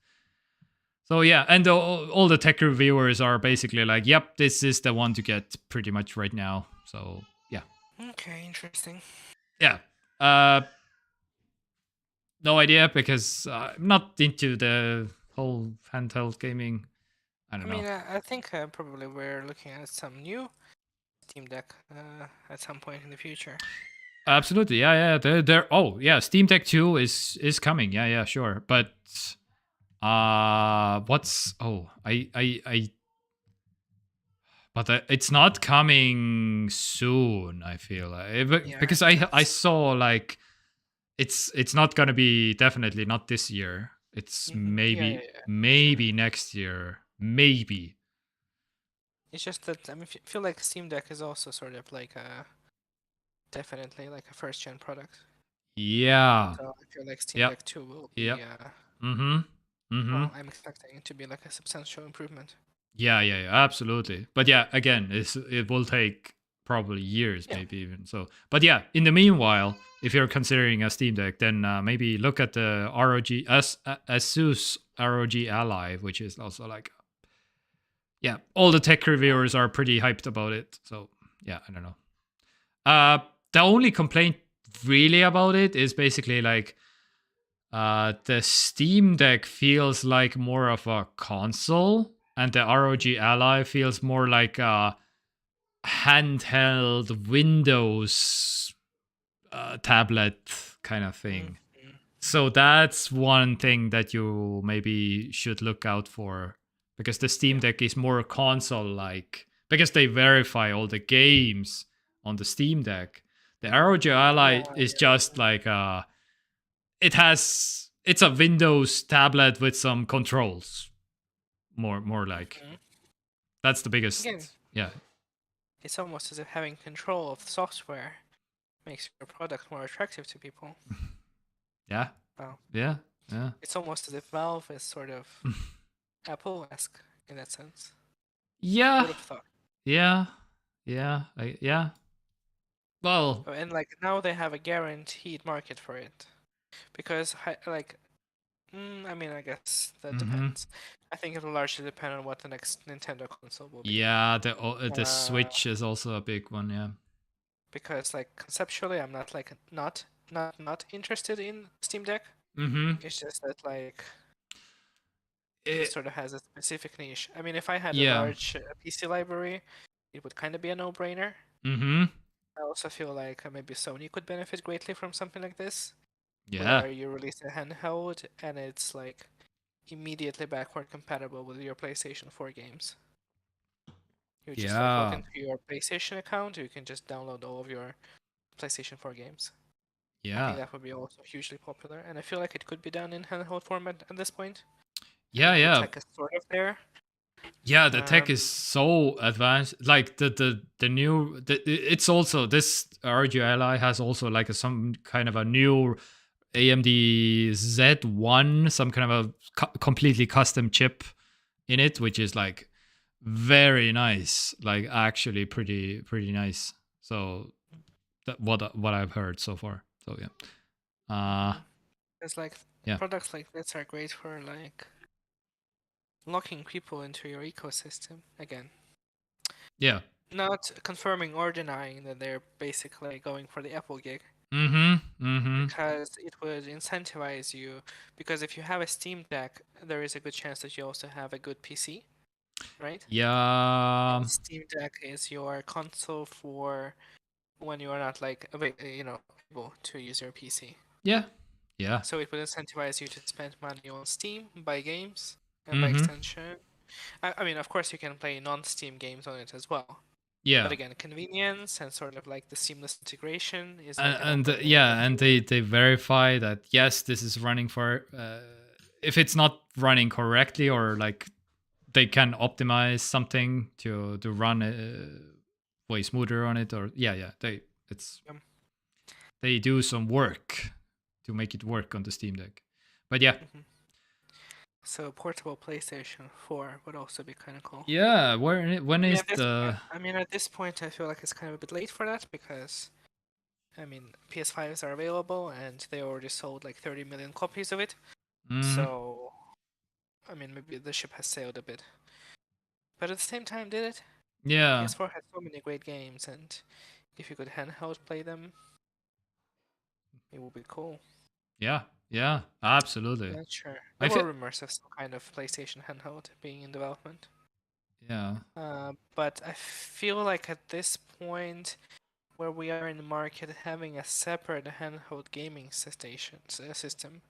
So yeah, and all the tech reviewers are basically like, yep, this is the one to get pretty much right now. So yeah. Okay, interesting. Yeah. No idea, because I'm not into the whole handheld gaming. I mean, I think probably we're looking at some new Steam Deck at some point in the future. Absolutely, yeah. They're oh yeah, Steam Deck 2 is coming. Yeah, sure. But what's but it's not coming soon, I feel like, because I saw like it's not gonna be, definitely not this year. It's maybe next year, maybe. It's just that I feel like Steam Deck is also sort of like definitely like a first gen product. Yeah. So I feel like Steam Deck 2 will be. Well, I'm expecting it to be like a substantial improvement. Yeah, absolutely. But yeah, again, it will take probably years, maybe even so. But yeah, in the meanwhile, if you're considering a Steam Deck, then maybe look at the Asus ROG Ally, which is also like, yeah, all the tech reviewers are pretty hyped about it. So yeah, I don't know. The only complaint really about it is basically like, the Steam Deck feels like more of a console, and the ROG Ally feels more like a handheld Windows tablet kind of thing. So that's one thing that you maybe should look out for, because the Steam Deck is more console-like, because they verify all the games on the Steam Deck. The ROG Ally is just like it's a Windows tablet with some controls. More like. That's the biggest. Again, yeah. It's almost as if having control of the software makes your product more attractive to people. Yeah. Wow. Yeah. It's almost as if Valve is sort of Apple-esque in that sense. Yeah. Would have thought. Yeah. Well. And like now they have a guaranteed market for it, because like, I mean, I guess that depends. I think it'll largely depend on what the next Nintendo console will be. Yeah, the Switch is also a big one. Yeah. Because like conceptually, I'm not like not interested in Steam Deck. It's just that like it sort of has a specific niche. I mean, if I had a large PC library, it would kind of be a no-brainer. I also feel like maybe Sony could benefit greatly from something like this. Yeah. Where you release a handheld and it's like immediately backward compatible with your PlayStation 4 games. You just like log into your PlayStation account, you can just download all of your PlayStation 4 games. Yeah. I think that would be also hugely popular, and I feel like it could be done in handheld format at this point. Yeah. The tech is sort of there. Yeah, the tech is so advanced. Like the new, it's also, this ROG Ally has also like some kind of a new AMD Z1, some kind of a completely custom chip in it, which is like very nice, like actually pretty nice. So that what I've heard so far. So yeah. It's like products like this are great for like locking people into your ecosystem again. Yeah. Not confirming or denying that they're basically going for the Apple gig. Because it would incentivize you. Because if you have a Steam Deck, there is a good chance that you also have a good PC, right? Yeah. And Steam Deck is your console for when you are not like able to use your PC. Yeah. So it would incentivize you to spend money on Steam, buy games, and by extension, I mean, of course, you can play non-Steam games on it as well. Yeah. But again, convenience and sort of like the seamless integration is. And they verify that yes, this is running for. If it's not running correctly, or like they can optimize something to run way smoother on it, or they do some work to make it work on the Steam Deck. But yeah. So portable PlayStation 4 would also be kind of cool. Yeah, when is the? I mean, at this point, I feel like it's kind of a bit late for that, because, I mean, PS5s are available and they already sold like 30 million copies of it. So, I mean, maybe the ship has sailed a bit. But at the same time, did it? Yeah. PS4 has so many great games, and if you could handheld play them, it would be cool. Yeah, absolutely. Not sure. There were rumors of some kind of PlayStation handheld being in development. Yeah. But I feel like at this point, where we are in the market, having a separate handheld gaming system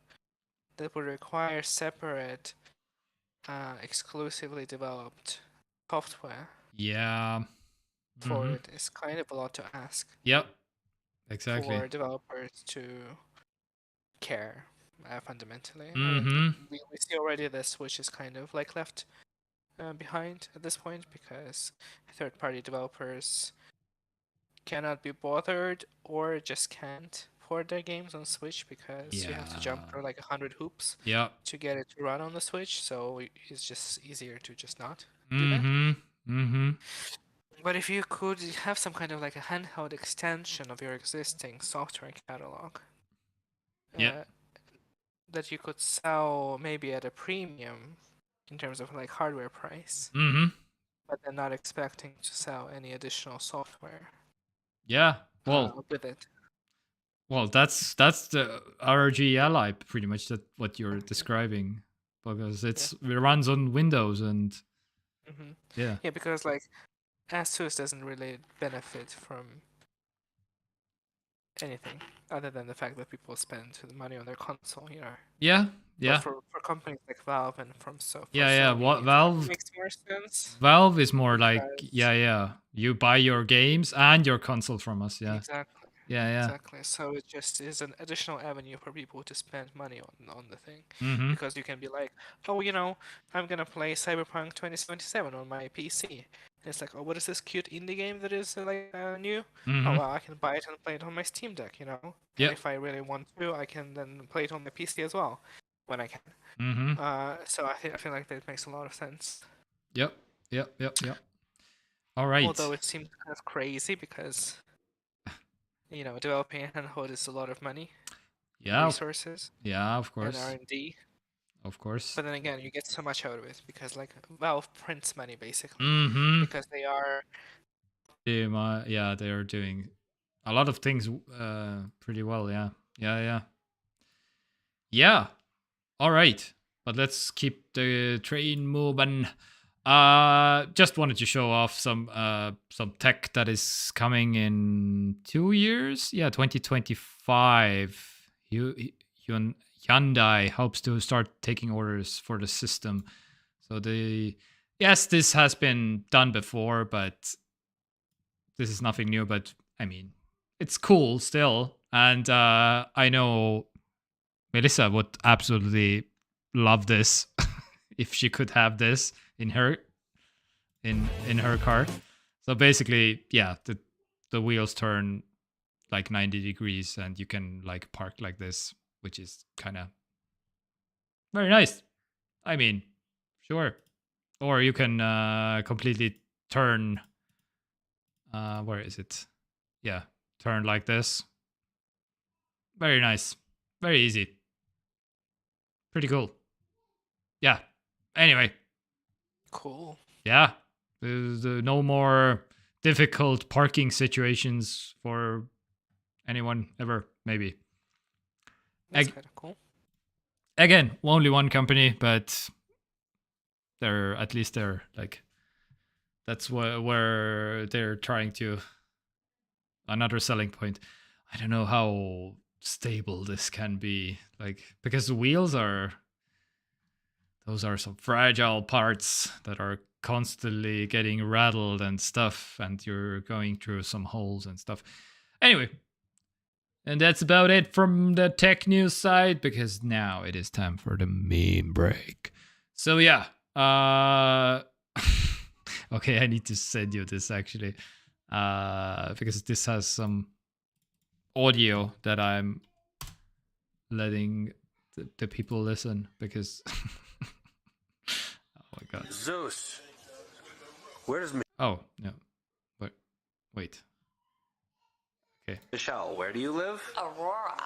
that would require separate, exclusively developed software. Yeah. For it is kind of a lot to ask. Yep. Exactly. For developers to care fundamentally. Mm-hmm. We see already the Switch is kind of like left behind at this point because third-party developers cannot be bothered or just can't port their games on Switch because you have to jump through like 100 hoops Yeah. to get it to run on the Switch. So it's just easier to just not do that. Mm-hmm. But if you could have some kind of like a handheld extension of your existing software catalog, Yeah. that you could sell maybe at a premium in terms of like hardware price, Mm-hmm. but then not expecting to sell any additional software. Yeah. Well, with it. Well, that's the ROG Ally, pretty much that what you're describing, because it runs on Windows and yeah. Yeah, because like Asus doesn't really benefit from anything other than the fact that people spend money on their console, you know. Yeah. Yeah. But for companies like Valve and What Valve makes more sense. Valve is more like you buy your games and your console from us. Yeah. Exactly. Yeah. Exactly. So it just is an additional avenue for people to spend money on the thing. Mm-hmm. Because you can be like, oh, you know, I'm gonna play Cyberpunk 2077 on my PC. And it's like, oh, what is this cute indie game that is like new? Mm-hmm. Oh, well, I can buy it and play it on my Steam Deck, you know? Yeah. And if I really want to, I can then play it on my PC as well when I can. Mm-hmm. So I feel like that makes a lot of sense. Yep. All right. Although it seems kind of crazy because, you know, developing a handheld is a lot of money. Yeah. Resources. Yeah, of course. And R&D. Of course. But then again, you get so much out of it because like Valve prints money basically. Mm-hmm. Because they are. They are doing a lot of things pretty well. Yeah. All right, but let's keep the train moving. Just wanted to show off some tech that is coming in 2 years. Yeah, 2025. Hyundai hopes to start taking orders for the system. So this has been done before, but this is nothing new. But I mean, it's cool still, and I know Melissa would absolutely love this if she could have this in her car. So basically, yeah, the wheels turn like 90 degrees and you can like park like this, which is kind of very nice. I mean, sure. Or you can completely turn where is it? Yeah, turn like this. Very nice. Very easy. Pretty cool. Yeah. Anyway. Cool. Yeah. There's no more difficult parking situations for anyone ever, maybe. That's kind of cool. Again, only one company, but they're like, that's where they're trying to. Another selling point. I don't know how stable this can be, like, because the wheels those are some fragile parts that are constantly getting rattled and stuff, and you're going through some holes and stuff. Anyway, and that's about it from the tech news side, because now it is time for the meme break. So yeah, okay, I need to send you this actually, because this has some audio that I'm letting the people listen, because oh my god. Zeus, where does oh no, wait. Okay. Michelle, where do you live? Aurora.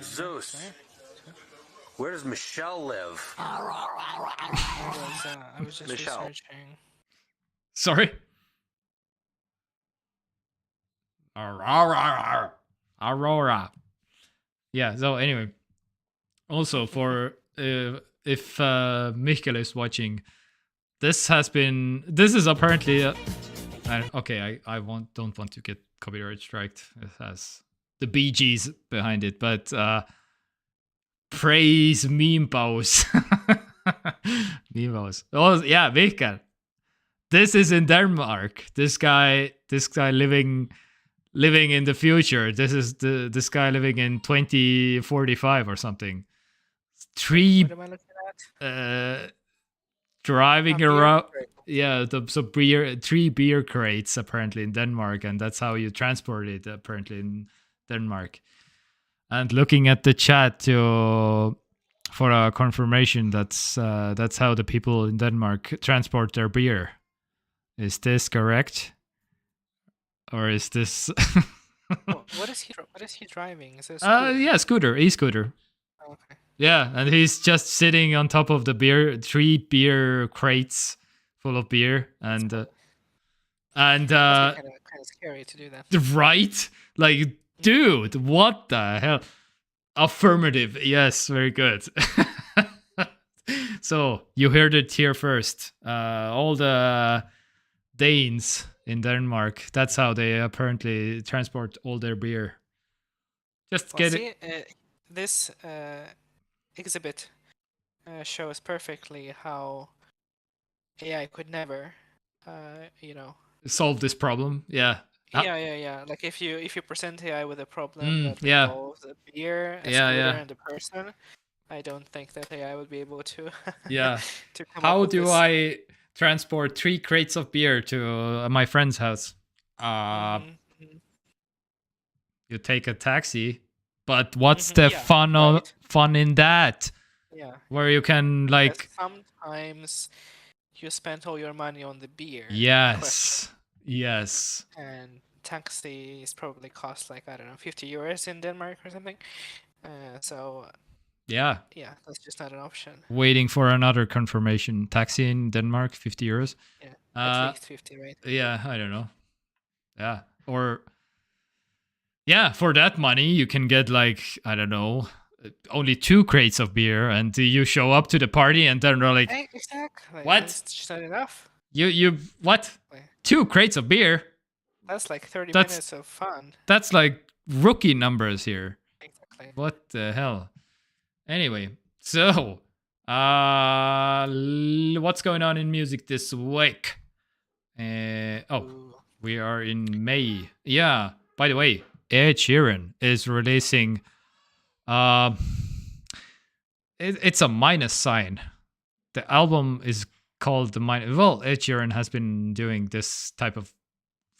Zeus, where does Michelle live? I was just Michelle. researching. Sorry. Aurora. Yeah, so anyway, also for if Michael is watching, this is apparently okay, I don't want to get copyright striked. It has the Bee Gees behind it, but praise meme bows. Meme bows. Oh yeah, Michael. This is in Denmark. This guy living living in the future. This is this guy living in 2045 or something. What am I looking at? Driving beer around. crate. Yeah, three beer crates apparently in Denmark, and that's how you transport it apparently in Denmark. And looking at the chat for a confirmation, that's how the people in Denmark transport their beer. Is this correct? Or is this? What is he driving? Is it a scooter? Yeah, scooter, e-scooter. Oh, okay. Yeah, and he's just sitting on top of the three beer crates full of beer, and Must be kind of scary to do that. right, like, dude, what the hell? Affirmative, yes, very good. So you heard it here first. All the Danes in Denmark, that's how they apparently transport all their beer. Just Well, get see, it. this exhibit shows perfectly how AI could never, Solve this problem. Yeah. yeah. Like if you present AI with a problem that yeah. involves a beer, a Yeah, scooter, yeah. and a person, I don't think that AI would be able to. Yeah. to come up How with do this. I transport 3 crates of beer to my friend's house? Mhm. You take a taxi, but what's the yeah, fun in that? Yeah. Where you can Because like sometimes you spent all your money on the beer. yes. Yes. And taxis probably cost like, I don't know, 50 euros in Denmark or something. So Yeah. yeah, that's just not an option. Waiting for another confirmation. Taxi in Denmark, 50 euros. Yeah, at least 50, right? Yeah, I don't know. Yeah. Or yeah, for that money you can get like, I don't know, only 2 crates of beer, and you show up to the party and then they're like, Exactly. what? It's just not enough. You what? Like, 2 crates of beer? that's like 30 minutes of fun. That's like rookie numbers here. Exactly. What the hell? Anyway, so what's going on in music this week? Ooh. We are in May. Yeah. By the way, Ed Sheeran is releasing. It's a minus sign. The album is called the minus. Well, Ed Sheeran has been doing this type of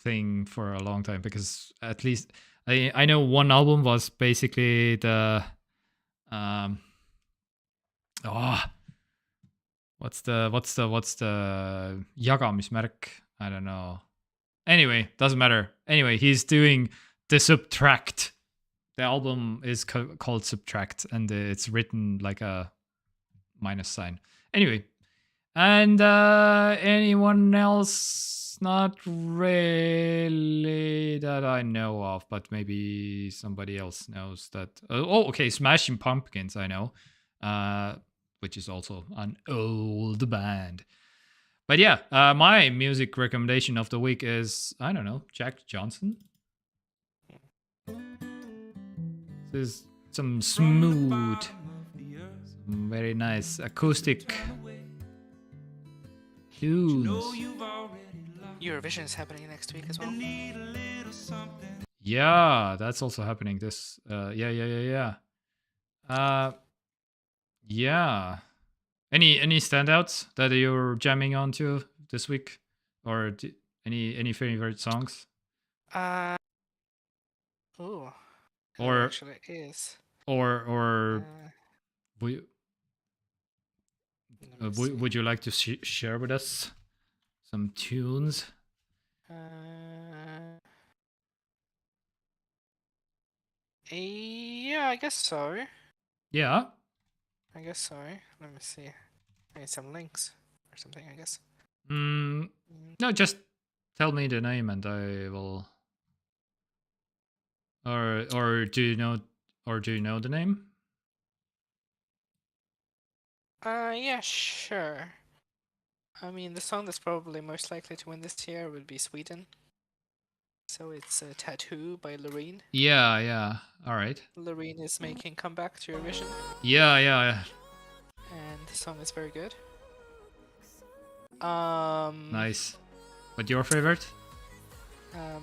thing for a long time, because at least I know one album was basically the what's the jagamismärk? I don't know. Anyway, doesn't matter. Anyway, he's doing the Subtract. The album is called Subtract, and it's written like a minus sign. Anyway, and anyone else? Not really that I know of, but maybe somebody else knows that. Okay, Smashing Pumpkins, I know, which is also an old band. But yeah, my music recommendation of the week is, I don't know, Jack Johnson. This is some smooth, some very nice acoustic tunes. Eurovision is happening next week as well. Yeah, that's also happening. This, yeah. Yeah. Any standouts that you're jamming onto this week, or any favorite songs? Ooh. Or actually is. Or would you like to share with us some tunes? Yeah, I guess so. Yeah. I guess so. Let me see. I need some links or something, I guess. No, just tell me the name and I will. Or do you know the name? Yeah, sure. I mean, the song that's probably most likely to win this year would be Sweden. So it's a Tattoo by Loreen. Yeah. All right. Loreen is making comeback to Eurovision. Yeah. And the song is very good. Nice. But your favorite?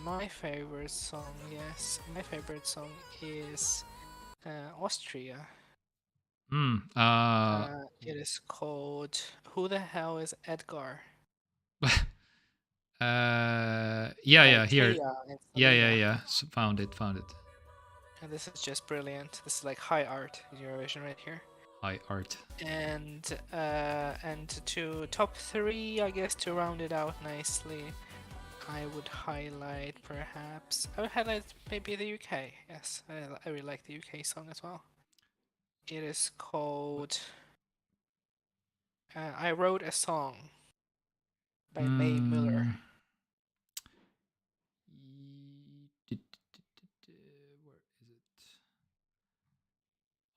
My favorite song, yes. My favorite song is Austria. It is called Who the Hell is Edgar? Yeah, here. Kea and Yeah, Selena. found it. And this is just brilliant. This is like high art in Eurovision right here. High art. And to top 3, I guess, to round it out nicely, I would highlight perhaps. I would highlight maybe the UK. Yes, I really like the UK song as well. It is called I Wrote a Song by Mae Miller.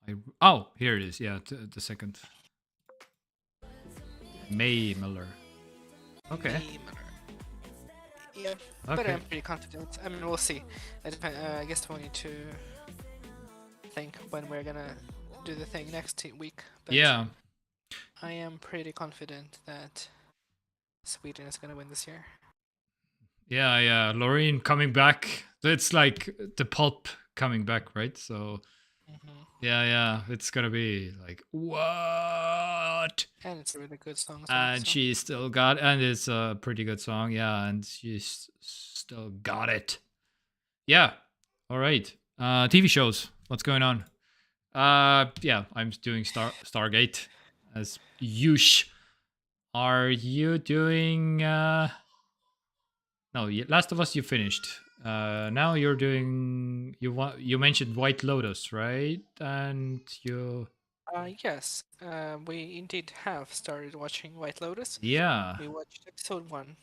Where is it? Oh, here it is. Yeah, the second. Mae Miller. Okay. Mae Miller. Yeah, but Okay. I'm pretty confident. I mean, we'll see. I guess we'll need to think when we're gonna do the thing next week. But Yeah. I am pretty confident that Sweden is gonna win this year. Yeah. Loreen coming back. It's like the pulp coming back, right? So, yeah. It's gonna be like, what? And it's a really good song as well. And so. she still got, and it's a pretty good song. Yeah, and she's still got it. Yeah. All right. TV shows. What's going on? Yeah, I'm doing Stargate as usual. Are you doing? No, Last of Us you finished. Now you're doing. You mentioned White Lotus, right? And you. Yes, we indeed have started watching White Lotus. Yeah. We watched episode 1.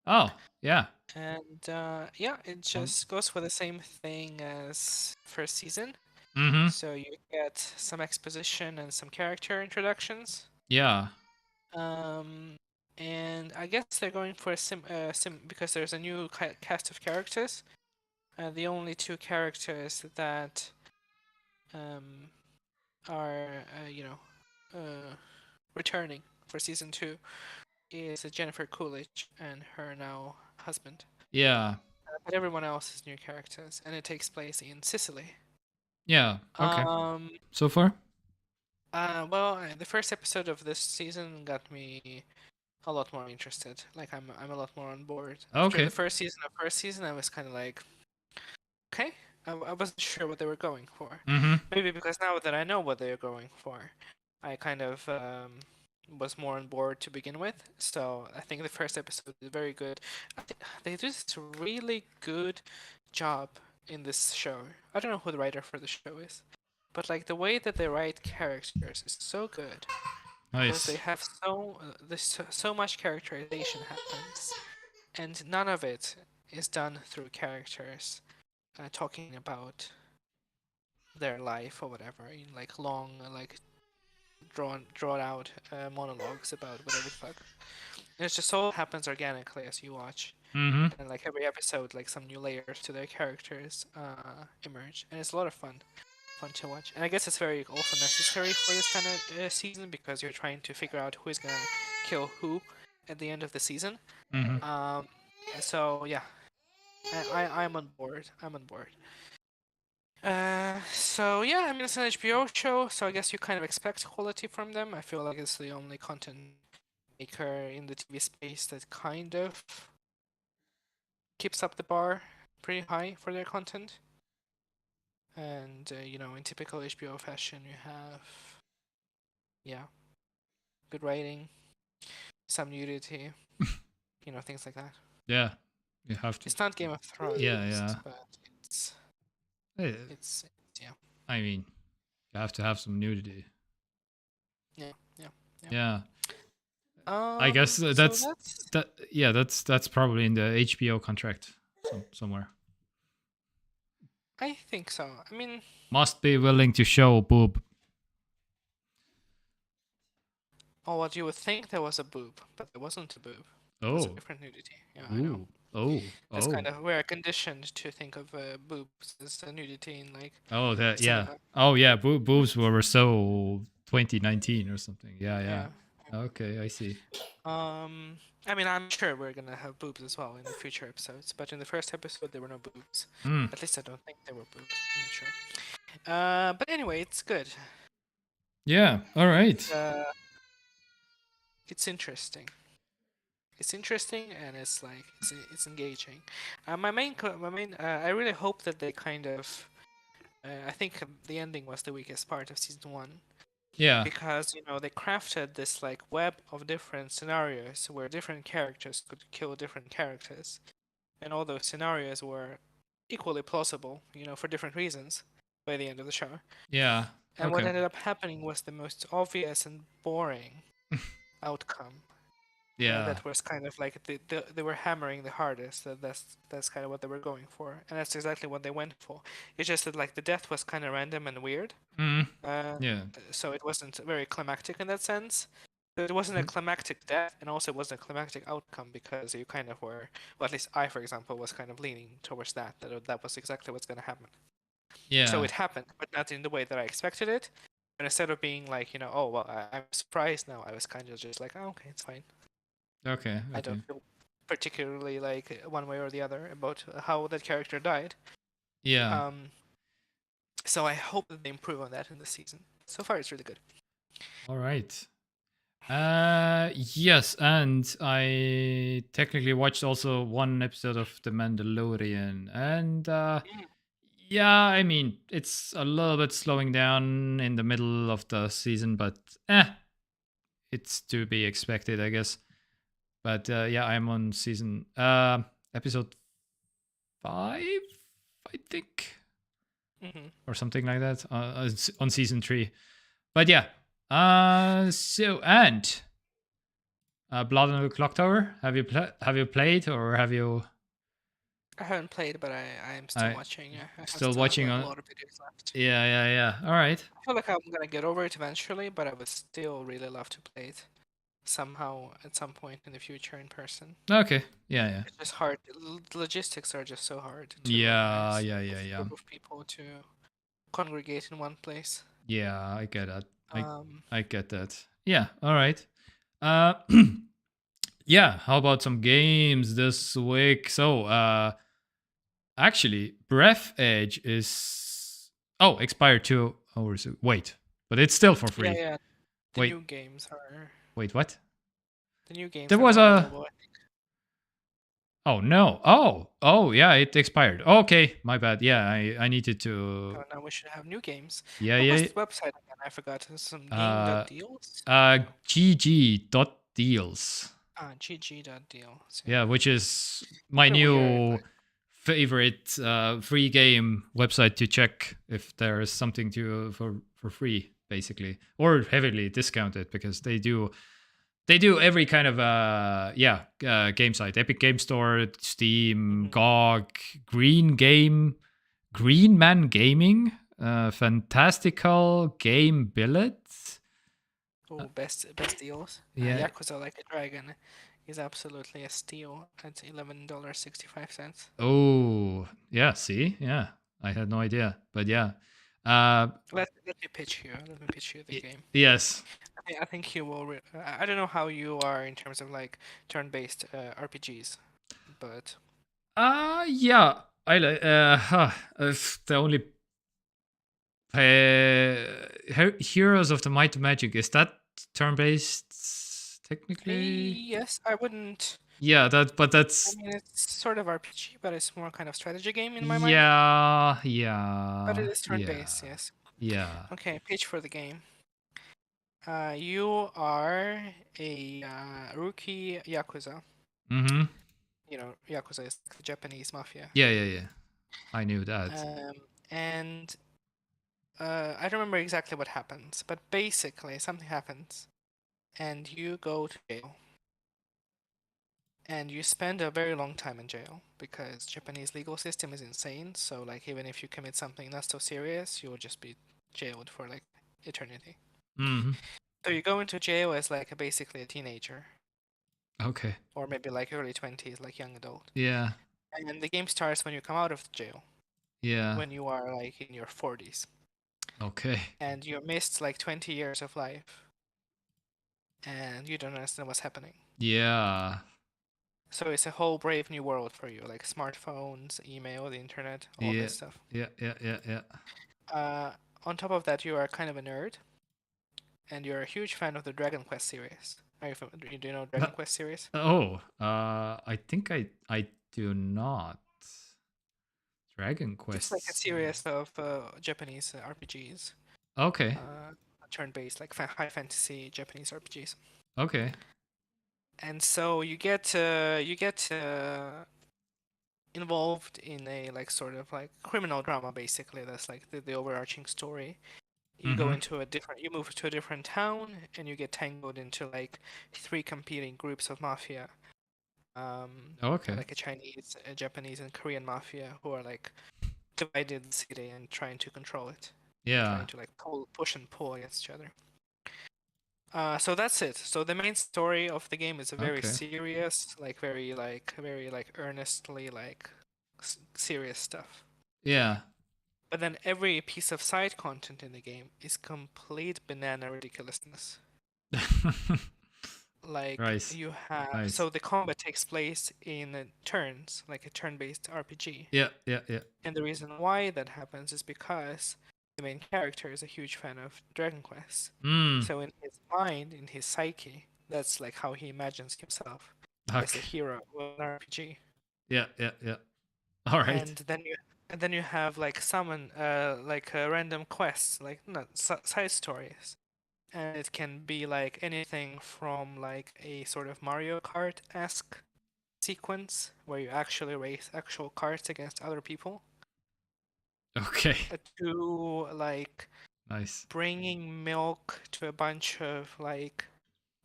Oh, yeah. And yeah, it just goes for the same thing as first season. Mm-hmm. So you get some exposition and some character introductions. Yeah. And I guess they're going for a sim because there's a new cast of characters. The only 2 characters that are returning for season 2 is Jennifer Coolidge and her now husband. Yeah. But everyone else is new characters, and it takes place in Sicily. Yeah. Okay. So far? Well, the first episode of this season got me a lot more interested. Like I'm a lot more on board. After Okay. the first season, I was kind of like, okay, I wasn't sure what they were going for. Mm-hmm. Maybe because now that I know what they're going for, I kind of was more on board to begin with. So I think the first episode is very good. They do this really good job in this show. I don't know who the writer for the show is, but like the way that they write characters is so good. Because Nice. they have so much characterization happens, and none of it is done through characters talking about their life or whatever in like long drawn out monologues about whatever the fuck. And it just all happens organically as you watch. Mm-hmm. And like every episode, like some new layers to their characters emerge, and it's a lot of fun to watch. And I guess it's very also necessary for this kind of season because you're trying to figure out who is gonna kill who at the end of the season. Mm-hmm. So yeah, I'm on board. So yeah, I mean it's an HBO show, so I guess you kind of expect quality from them. I feel like it's the only content maker in the TV space that kind of keeps up the bar pretty high for their content. And in typical HBO fashion, you have good writing, some nudity, things like that. Yeah. You have to. It's not Game of Thrones. Yeah. But it's yeah. I mean, you have to have some nudity. Yeah. I guess that's probably in the HBO contract somewhere. I think so. I mean, must be willing to show boob. Oh, what you would think there was a boob, but there wasn't a boob. Oh. It was a different nudity. Yeah, I know. Oh. That's kind of we're conditioned to think of boobs as a nudity in like. Oh, that yeah. cinema. Oh yeah, boobs were so 2019 or something. Yeah. Okay, I see. I mean, I'm sure we're gonna have boobs as well in the future episodes, but in the first episode there were no boobs. At least I don't think there were boobs. I'm not sure. But anyway, it's good. Yeah. All right. It's interesting. It's interesting and it's like it's engaging. I really hope that they kind of. I think the ending was the weakest part of season 1. Yeah. Because they crafted this like web of different scenarios where different characters could kill different characters, and all those scenarios were equally plausible, for different reasons by the end of the show. Yeah. And what ended up happening was the most obvious and boring outcome. Yeah. That was kind of like they were hammering the hardest. That's kind of what they were going for, and that's exactly what they went for. It's just that like the death was kind of random and weird. Yeah. So it wasn't very climactic in that sense. It wasn't a climactic death, and also it wasn't a climactic outcome because you kind of were, well, at least I, for example, was kind of leaning towards that was exactly what's going to happen. Yeah. So it happened, but not in the way that I expected it. And instead of being like, oh, well, I'm surprised now, I was kind of just like, oh, okay, it's fine. Okay. I don't feel particularly like one way or the other about how that character died. Yeah. So I hope that they improve on that in this season. So far, it's really good. All right. Yes, and I technically watched also one episode of The Mandalorian, and yeah, I mean it's a little bit slowing down in the middle of the season, but it's to be expected, I guess. But yeah, I'm on season episode 5, I think, or something like that, on season 3. But yeah, so and Blood on the Clocktower. Have you played or have you? I haven't played, but I'm still watching. Yeah, I still watching have on a lot of videos left. Yeah. All right. I feel like I'm gonna get over it eventually, but I would still really love to play it somehow at some point in the future in person. Okay. Yeah. It's just hard. The logistics are just so hard. To Yeah. A group of people to congregate in one place. Yeah, I get that. I get that. Yeah. All right. Yeah. How about some games this week? So, actually, Breath Edge is expired 2 hours. Wait, but it's still for free. Yeah. The Wait. new games are. Wait, what? The new games. There was a. Oh no! Oh yeah! It expired. Okay, my bad. Yeah, I needed to. Oh, now we should have new games. Yeah. What's the website again? I forgot. Some game.deals. GG.deals. GG.deals. Yeah, which is my new favorite free game website to check if there is something for free, basically, or heavily discounted, because they do every kind of game site: Epic Game Store, Steam, GOG, Green Man Gaming, Fantastical Game Billet. Oh, best deals. Yeah. Yakuza Like a Dragon is absolutely a steal at $11.65. Oh, yeah. See, yeah, I had no idea, but yeah. Let me pitch you. Let me pitch you the game. Yes. I think you will. I don't know how you are in terms of like turn-based RPGs, but. Yeah. I like. The only. Heroes of the Might and Magic, is that turn-based technically? Yes, I wouldn't. Yeah, that's. I mean, it's sort of RPG, but it's more kind of strategy game in my mind. Yeah. But it is turn-based, yes. Yeah. Okay, pitch for the game. You are a rookie Yakuza. Mm-hmm. Yakuza is the Japanese mafia. Yeah. I knew that. And I don't remember exactly what happens, but basically something happens, and you go to jail. And you spend a very long time in jail because Japanese legal system is insane. So like even if you commit something not so serious, you will just be jailed for like eternity. Mm-hmm. So you go into jail as like basically a teenager. Okay. Or maybe like early 20s, like young adult. Yeah. And then the game starts when you come out of the jail. Yeah. When you are like in your 40s. Okay. And you missed like 20 years of life. And you don't understand what's happening. Yeah. So it's a whole brave new world for you, like smartphones, email, the internet, all Yeah, this stuff. yeah. On top of that, you are kind of a nerd, and you're a huge fan of the Dragon Quest series. Do you know Dragon Quest series? Oh, I think I do not. Dragon It's like a Quest. series of Japanese RPGs, Okay. turn-based, like high fantasy Japanese RPGs. Okay. And so you get involved in a like sort of like criminal drama, basically. That's like the overarching story. You go into you move to a different town, and you get tangled into like 3 competing groups of mafia. Okay. Like a Chinese, a Japanese, and Korean mafia who are like divided the city and trying to control it. Yeah. Trying to like push and pull against each other. So that's it. So the main story of the game is a very serious, like very earnestly like serious stuff. Yeah. But then every piece of side content in the game is complete banana ridiculousness. Like you have so the combat takes place in turns, like a turn-based RPG. Yeah. And the reason why that happens is because the main character is a huge fan of Dragon Quest. So in his mind, in his psyche, that's like how he imagines himself as the hero of an RPG. Yeah. All right. And then you have like random quests, like side stories. And it can be like anything from like a sort of Mario Kart-esque sequence where you actually race actual carts against other people. Okay. To like Nice. bringing milk to a bunch of like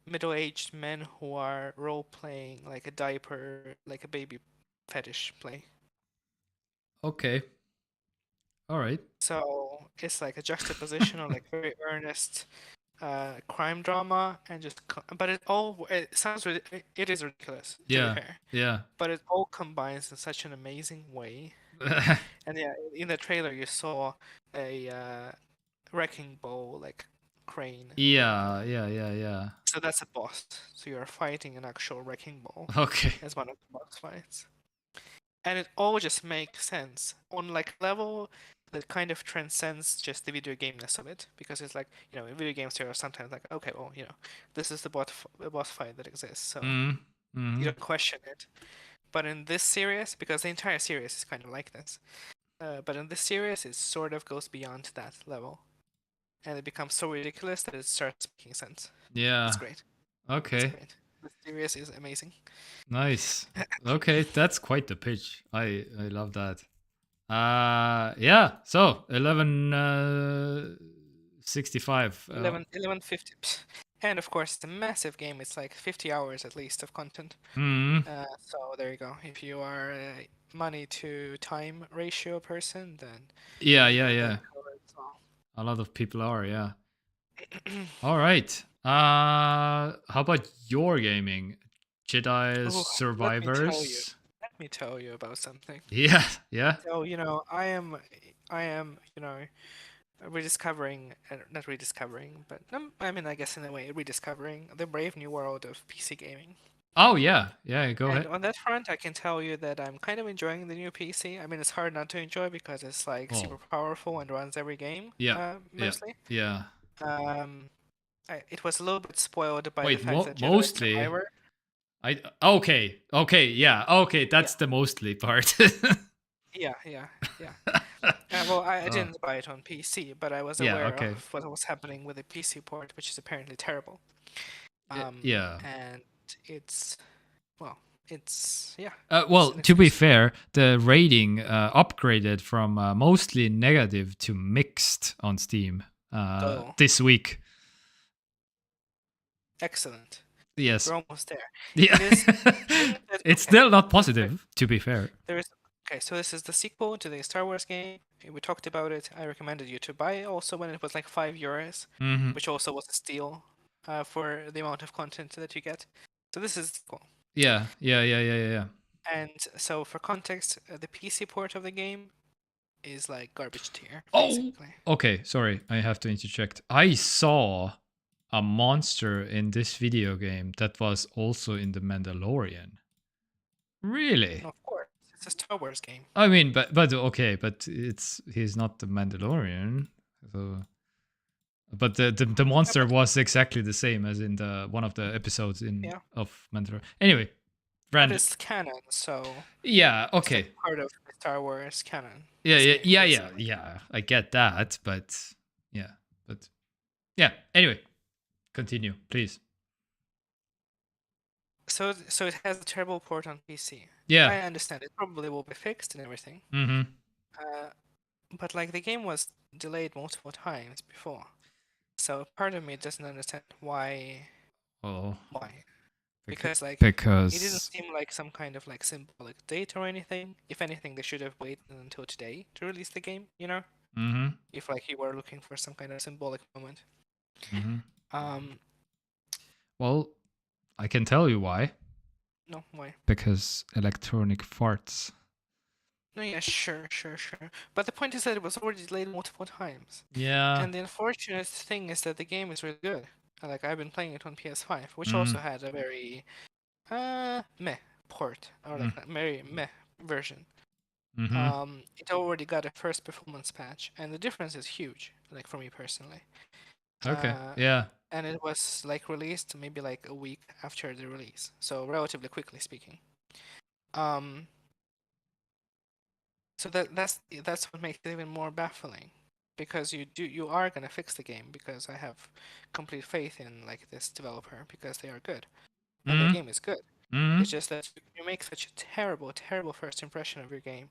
middle-aged men who are role-playing like a diaper, like a baby fetish play. Okay. All right. So it's like a juxtaposition of like very earnest crime drama and but it sounds it is ridiculous. To be fair. Yeah. But it all combines in such an amazing way. And yeah, in the trailer you saw a wrecking ball like crane. Yeah. So that's a boss. So you're fighting an actual wrecking ball. Okay. As one of the boss fights. And it all just makes sense on like level that kind of transcends just the video game-ness of it, because it's like, in video games there are sometimes like, okay, well, this is the boss fight that exists, so you don't question it. But in this series, because the entire series is kind of like this, but in this series it sort of goes beyond that level, and it becomes so ridiculous that it starts making sense. Yeah. It's great. Okay. It's great. The series is amazing. Nice. Okay, that's quite the pitch. I love that. Yeah. So 1165. 1150. And of course, it's a massive game. It's like 50 hours at least of content. So there you go. If you are a money to time ratio person, then yeah. A lot of people are. Yeah. All right. How about your gaming? Jedi Survivors. Let me tell you about something. Yeah. So I am rediscovering, not rediscovering, but I mean, I guess in a way, rediscovering the brave new world of PC gaming. Oh yeah, go ahead. On that front, I can tell you that I'm kind of enjoying the new PC. I mean, it's hard not to enjoy because it's like super powerful and runs every game. Mostly. Yeah. It was a little bit spoiled by the fact that Jedi mostly. Survivor. Okay, yeah, okay, that's the mostly part. Yeah. Well, I didn't buy it on PC, but I was aware of what was happening with the PC port, which is apparently terrible. Yeah. And it's to be fair, the rating upgraded from mostly negative to mixed on Steam this week. Excellent. Yes. We're almost there. Yeah. It's still not positive, to be fair. So this is the sequel to the Star Wars game. We talked about it. I recommended you to buy it also when it was like €5, which also was a steal for the amount of content that you get. So this is the sequel. Yeah. And so for context, the PC port of the game is like garbage tier. Basically. Okay, sorry, I have to interject. I saw a monster in this video game that was also in the Mandalorian. Really? No, of course, it's a Star Wars game. I mean, but okay, but he's not the Mandalorian, so. But the monster was exactly the same as in the one of the episodes of Mandalorian. Anyway, But it's canon, so yeah, it's okay. like part of the Star Wars canon. Yeah. I get that, but Anyway, continue, please. So it has a terrible port on PC. Yeah. I understand it probably will be fixed and everything. Mm-hmm. But like the game was delayed multiple times before, so part of me doesn't understand why. Oh. Why? Because it didn't seem like some kind of like symbolic date or anything. If anything, they should have waited until today to release the game. You know. Mm-hmm. If like you were looking for some kind of symbolic moment. Mm-hmm. Well, I can tell you why. No, why? Because electronic farts. No, yeah, sure. But the point is that it was already delayed multiple times. Yeah. And the unfortunate thing is that the game is really good. Like I've been playing it on PS5, which also had a very meh port, or like a very meh version. It already got a first performance patch, and the difference is huge. Like for me personally. Okay. Yeah. And it was like released maybe like a week after the release, so relatively quickly speaking. So that's what makes it even more baffling, because you are gonna fix the game, because I have complete faith in like this developer, because they are good, and the game is good. It's just that you make such a terrible first impression of your game,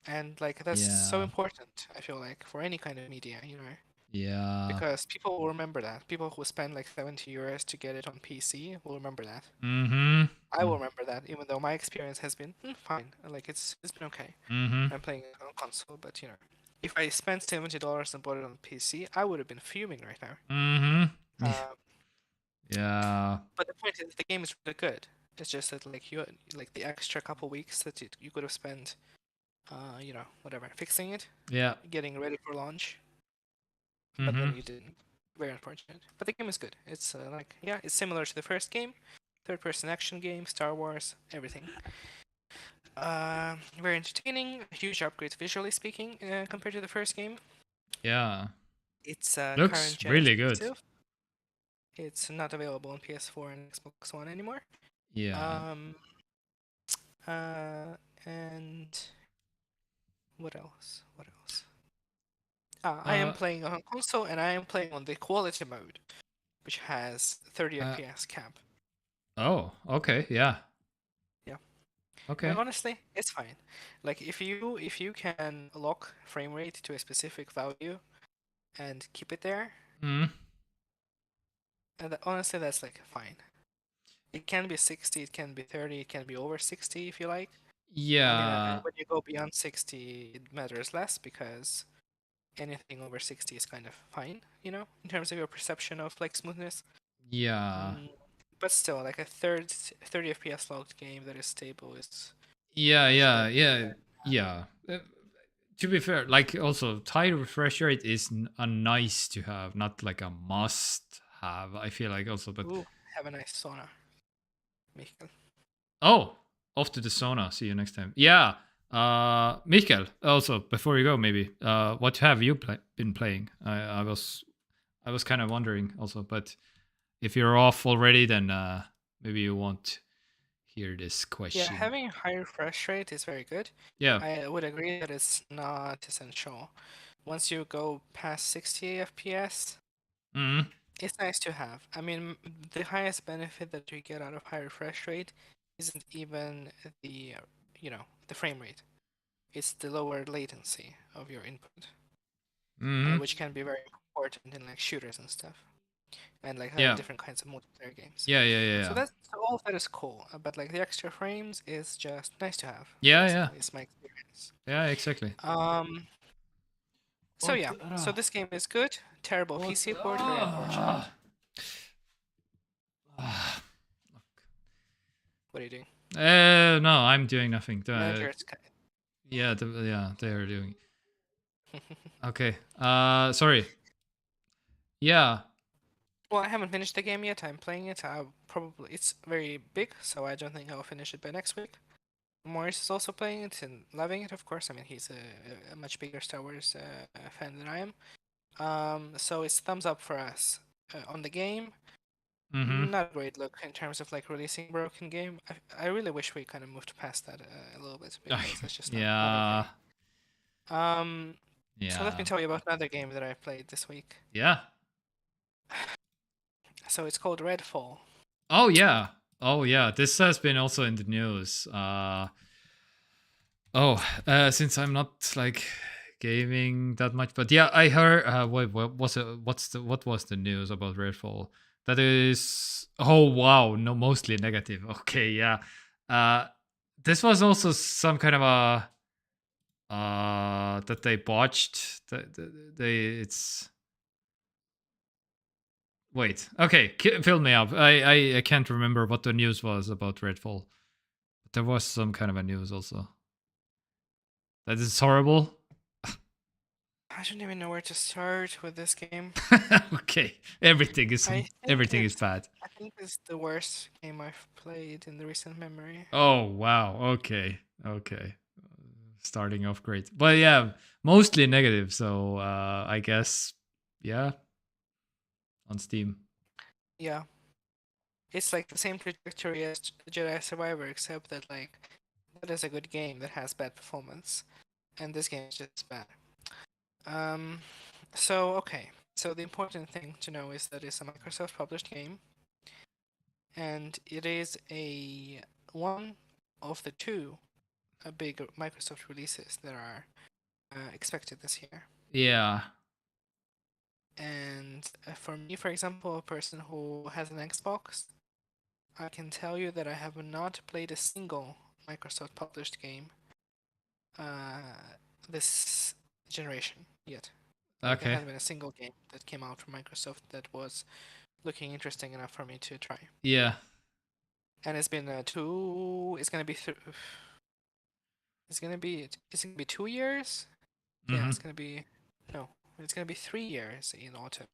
and like that's so important. I feel like for any kind of media, you know. Yeah. Because people will remember that. People who spend like 70 euros to get it on PC will remember that. I will remember that, even though my experience has been fine. Like it's been okay. I'm playing it on console, but you know, if I spent $70 and bought it on PC, I would have been fuming right now. Yeah. But the point is, the game is really good. It's just that like the extra couple weeks that you could have spent, you know, whatever, fixing it. Yeah. Getting ready for launch. But then you didn't. Very unfortunate. But the game is good. It's it's similar to the first game. Third-person action game, Star Wars, everything. Very entertaining. Huge upgrades visually speaking compared to the first game. Yeah. It's looks really good. It's not available on PS4 and Xbox One anymore. Yeah. And what else? I am playing on console, and I am playing on the quality mode, which has 30 FPS cap. Oh, okay, yeah. Yeah. Okay. And honestly, it's fine. Like if you can lock frame rate to a specific value and keep it there, and honestly, that's like fine. It can be 60, it can be 30, it can be over 60 if you like. Yeah. I mean, when you go beyond 60, it matters less, because anything over 60 is kind of fine, you know, in terms of your perception of like smoothness. Yeah. But still, like a 30 FPS locked game that is stable is. Yeah. To be fair, like also high refresh rate is a nice to have, not like a must have. I feel like also, but. Ooh, have a nice sauna, Michael. Oh, off to the sauna. See you next time. Yeah. Michael, also before you go, maybe what have you been playing? I was kind of wondering also, but if you're off already, then maybe you won't hear this question. Yeah, having high refresh rate is very good. Yeah, I would agree that it's not essential. Once you go past 60 FPS, it's nice to have. I mean, the highest benefit that you get out of high refresh rate isn't even the the frame rate. It's the lower latency of your input, which can be very important in like shooters and stuff, and like different kinds of multiplayer games. Yeah. So all of that is cool, but like the extra frames is just nice to have. Yeah. It's my experience. Yeah, exactly. So yeah, so this game is good. Terrible PC port, very unfortunate. What are you doing? No, I'm doing nothing. Yeah, they are doing. Okay. Sorry. Yeah. Well, I haven't finished the game yet. I'm playing it. It's very big, so I don't think I'll finish it by next week. Morris is also playing it and loving it, of course. I mean, he's a much bigger Star Wars fan than I am. So it's thumbs up for us on the game. Not a great look in terms of like releasing a broken game. I really wish we kind of moved past that a little bit because it's just not okay. So let me tell you about another game that I played this week. Yeah. So it's called Redfall. Oh yeah. This has been also in the news. Since I'm not like gaming that much, but yeah, I heard. What was it? What was the news about Redfall? That is. Oh wow, no, mostly negative. Okay, yeah. This was also some kind of a that they botched. It's. Wait. Okay, fill me up. I can't remember what the news was about Redfall. But there was some kind of a news also. That is horrible. I don't even know where to start with this game. Okay, everything is bad. I think it's the worst game I've played in the recent memory. Oh wow. Okay. Starting off great, but yeah, mostly negative. So I guess yeah, on Steam. Yeah, it's like the same trajectory as Jedi Survivor, except that like that is a good game that has bad performance, and this game is just bad. So the important thing to know is that it's a Microsoft published game, and it is one of the two big Microsoft releases that are expected this year. Yeah. And for me, for example, a person who has an Xbox, I can tell you that I have not played a single Microsoft published game this generation yet. Like, Okay. there hasn't been a single game that came out from Microsoft that was looking interesting enough for me to try. Yeah. And it's been it's gonna be it's gonna be 2 years. Yeah, it's gonna be it's gonna be 3 years in autumn.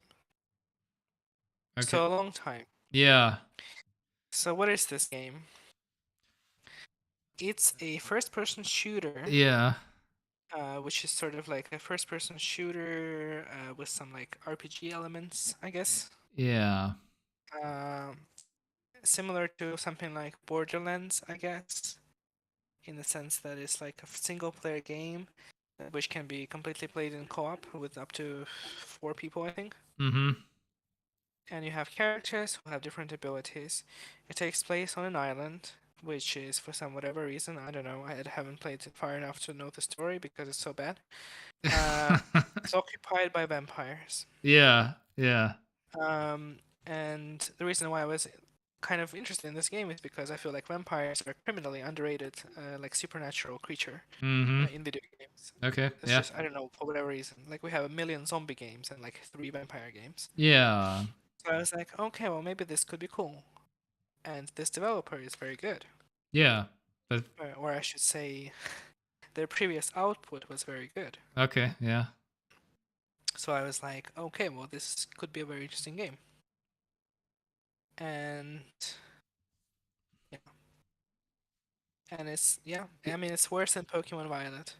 Okay. So a long time. Yeah. So what is this game? It's a first-person shooter. Yeah. Which is sort of like a first-person shooter with some like RPG elements, I guess. Yeah. Similar to something like Borderlands, I guess, in the sense that it's like a single-player game, which can be completely played in co-op with up to 4 people, I think. And you have characters who have different abilities. It takes place on an island, which is for whatever reason, I don't know, I haven't played it far enough to know the story because it's so bad. It's occupied by vampires. Yeah. And the reason why I was kind of interested in this game is because I feel like vampires are criminally underrated, like supernatural creature in video games. Okay. It's just, I don't know, for whatever reason. Like, we have 1 million zombie games and like 3 vampire games. Yeah. So I was like, okay, well, maybe this could be cool. And this developer is very good. Yeah. But Or I should say, their previous output was very good. okay. Yeah. So I was like, okay, well, this could be a very interesting game. And yeah. And I mean, it's worse than Pokemon Violet.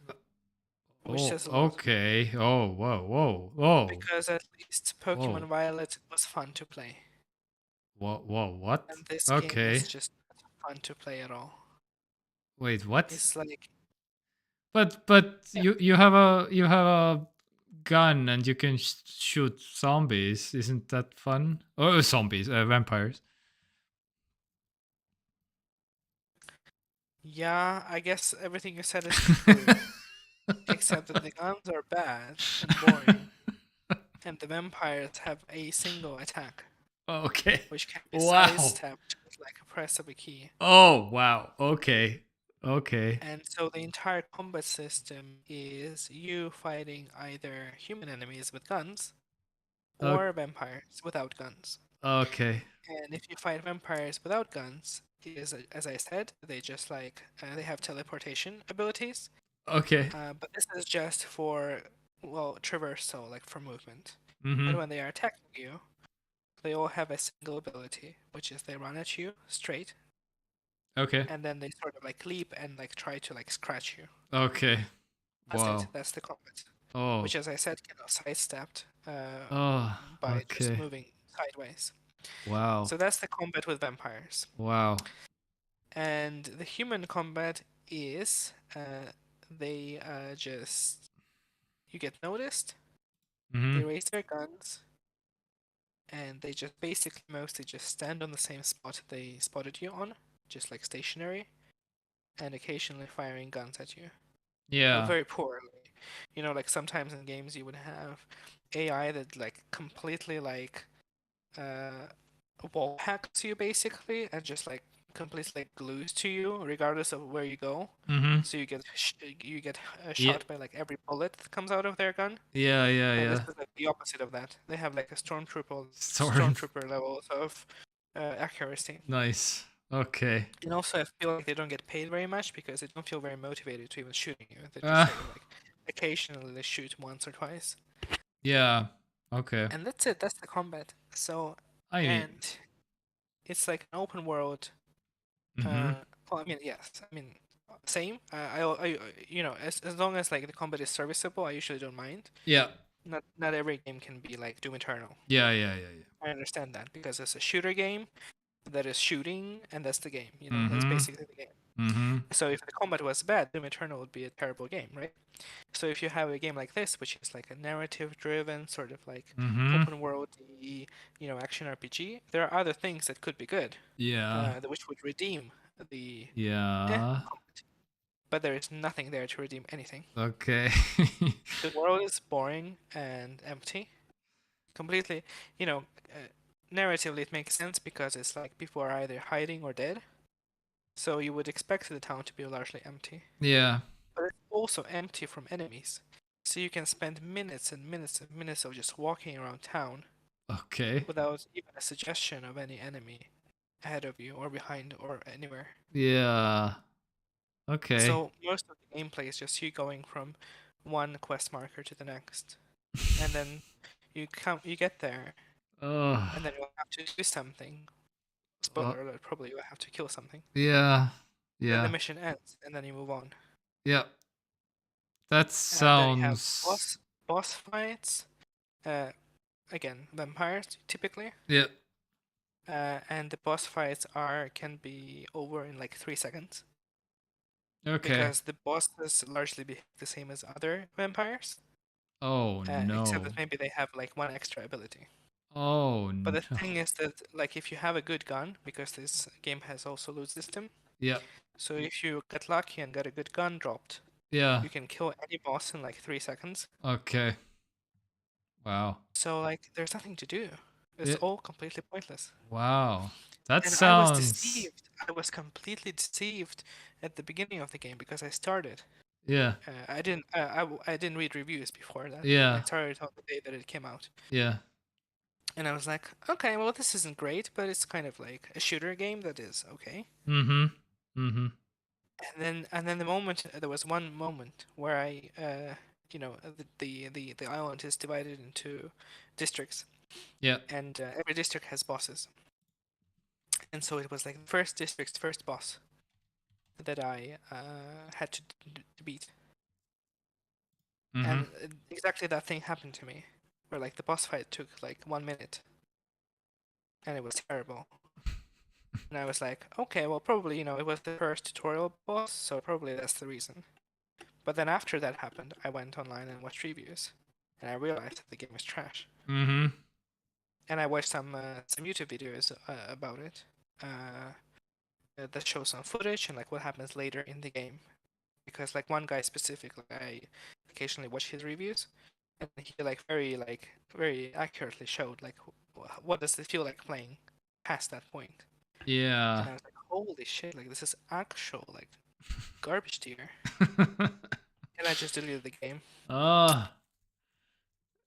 Which says a lot. Okay. Oh, whoa. Because at least Pokemon Violet was fun to play. What? And this game is just not fun to play at all. Wait, what? It's like, but you have a gun and you can shoot zombies. Isn't that fun? Oh, zombies, vampires. yeah, I guess everything you said is true. Except that the guns are bad and boring. And the vampires have a single attack. Okay. Which can be side-stepped with like a press of a key. Oh, wow. Okay. And so the entire combat system is you fighting either human enemies with guns or vampires without guns. Okay. And if you fight vampires without guns, as I said, they just like they have teleportation abilities. Okay. But this is just for traversal, like for movement. Mm-hmm. But when they are attacking you, they all have a single ability, which is they run at you straight, Okay. and then they sort of like leap and like try to like scratch you. Okay. That's Wow. it. That's the combat. Oh. Which, as I said, can be sidestepped Oh. by just Okay. moving sideways. Wow. So that's the combat with vampires. Wow. And the human combat is they just you get noticed, they raise their guns, and they just basically mostly just stand on the same spot they spotted you on, just like stationary, and occasionally firing guns at you. Yeah. Very poorly. You know, like sometimes in games you would have AI that like completely like wall hacks you basically, and just like completely like glues to you regardless of where you go. Mm-hmm. So you get Yeah. shot by like every bullet that comes out of their gun. Yeah. Yeah. And this Yeah. is like the opposite of that. They have like a Storm. stormtrooper levels of accuracy. Nice. Okay. And also I feel like they don't get paid very much because they don't feel very motivated to even shooting you. They just Ah. sort of like occasionally they shoot once or twice. Yeah. Okay. And that's it. That's the combat. So I mean. and it's like an open world. Mhm. Well, I mean, yes. I mean, same. I you know, as long as like the combat is serviceable, I usually don't mind. Yeah. Not every game can be like Doom Eternal. Yeah. Yeah. Yeah. Yeah. I understand that because it's a shooter game that is shooting, and that's the game. You know, Mhm. that's basically the game. Mm-hmm. So if the combat was bad, Doom Eternal would be a terrible game, right? So if you have a game like this, which is like a narrative-driven, sort of like Mm-hmm. open world, you know, action RPG, there are other things that could be good, Yeah. which would redeem the Yeah. combat. But there is nothing there to redeem anything. Okay. The world is boring and empty. Completely, you know, narratively it makes sense because it's like people are either hiding or dead. So you would expect the town to be largely empty. Yeah. But it's also empty from enemies. So you can spend minutes and minutes and minutes of just walking around town Okay. without even a suggestion of any enemy ahead of you or behind or anywhere. Yeah. Okay. So most of the gameplay is just you going from one quest marker to the next. And then you get there, Oh. and then you'll have to do something. Spoiler alert, probably you'll have to kill something. Yeah. Then Yeah. the mission ends, and then you move on. Yeah. That Then you have sounds. boss fights. Again, vampires typically. Yeah. And the boss fights can be over in like 3 seconds. Okay. Because the bosses largely behave the same as other vampires. Oh no. Except that maybe they have like one extra ability. Oh But no. the thing is that like if you have a good gun, because this game has also loot system. Yeah. So if you get lucky and get a good gun dropped, Yeah. you can kill any boss in like 3 seconds. Okay. Wow. So like there's nothing to do. It's Yeah. all completely pointless. Wow. That And sounds. I was deceived. I was completely deceived at the beginning of the game because I started. Yeah. I didn't read reviews before that. Yeah. I started on the day that it came out. Yeah. And I was like, okay, well this isn't great, but it's kind of like a shooter game that is okay. Mm-hmm. Mm-hmm. And then there was one moment where I you know, the island is divided into districts. Yeah. And every district has bosses. And so it was like the first district's first boss that I had to beat. Mm-hmm. And exactly that thing happened to me, where like the boss fight took like 1 minute, and it was terrible. And I was like, okay, well probably, you know, it was the first tutorial boss, so probably that's the reason. But then after that happened, I went online and watched reviews, and I realized that the game was trash. Mm-hmm. And I watched some YouTube videos about it that show some footage and like what happens later in the game, because like one guy specifically, I occasionally watch his reviews, and he like very accurately showed like what does it feel like playing past that point. Yeah. And I was like, holy shit, like this is actual like garbage tier. And I just deleted the game.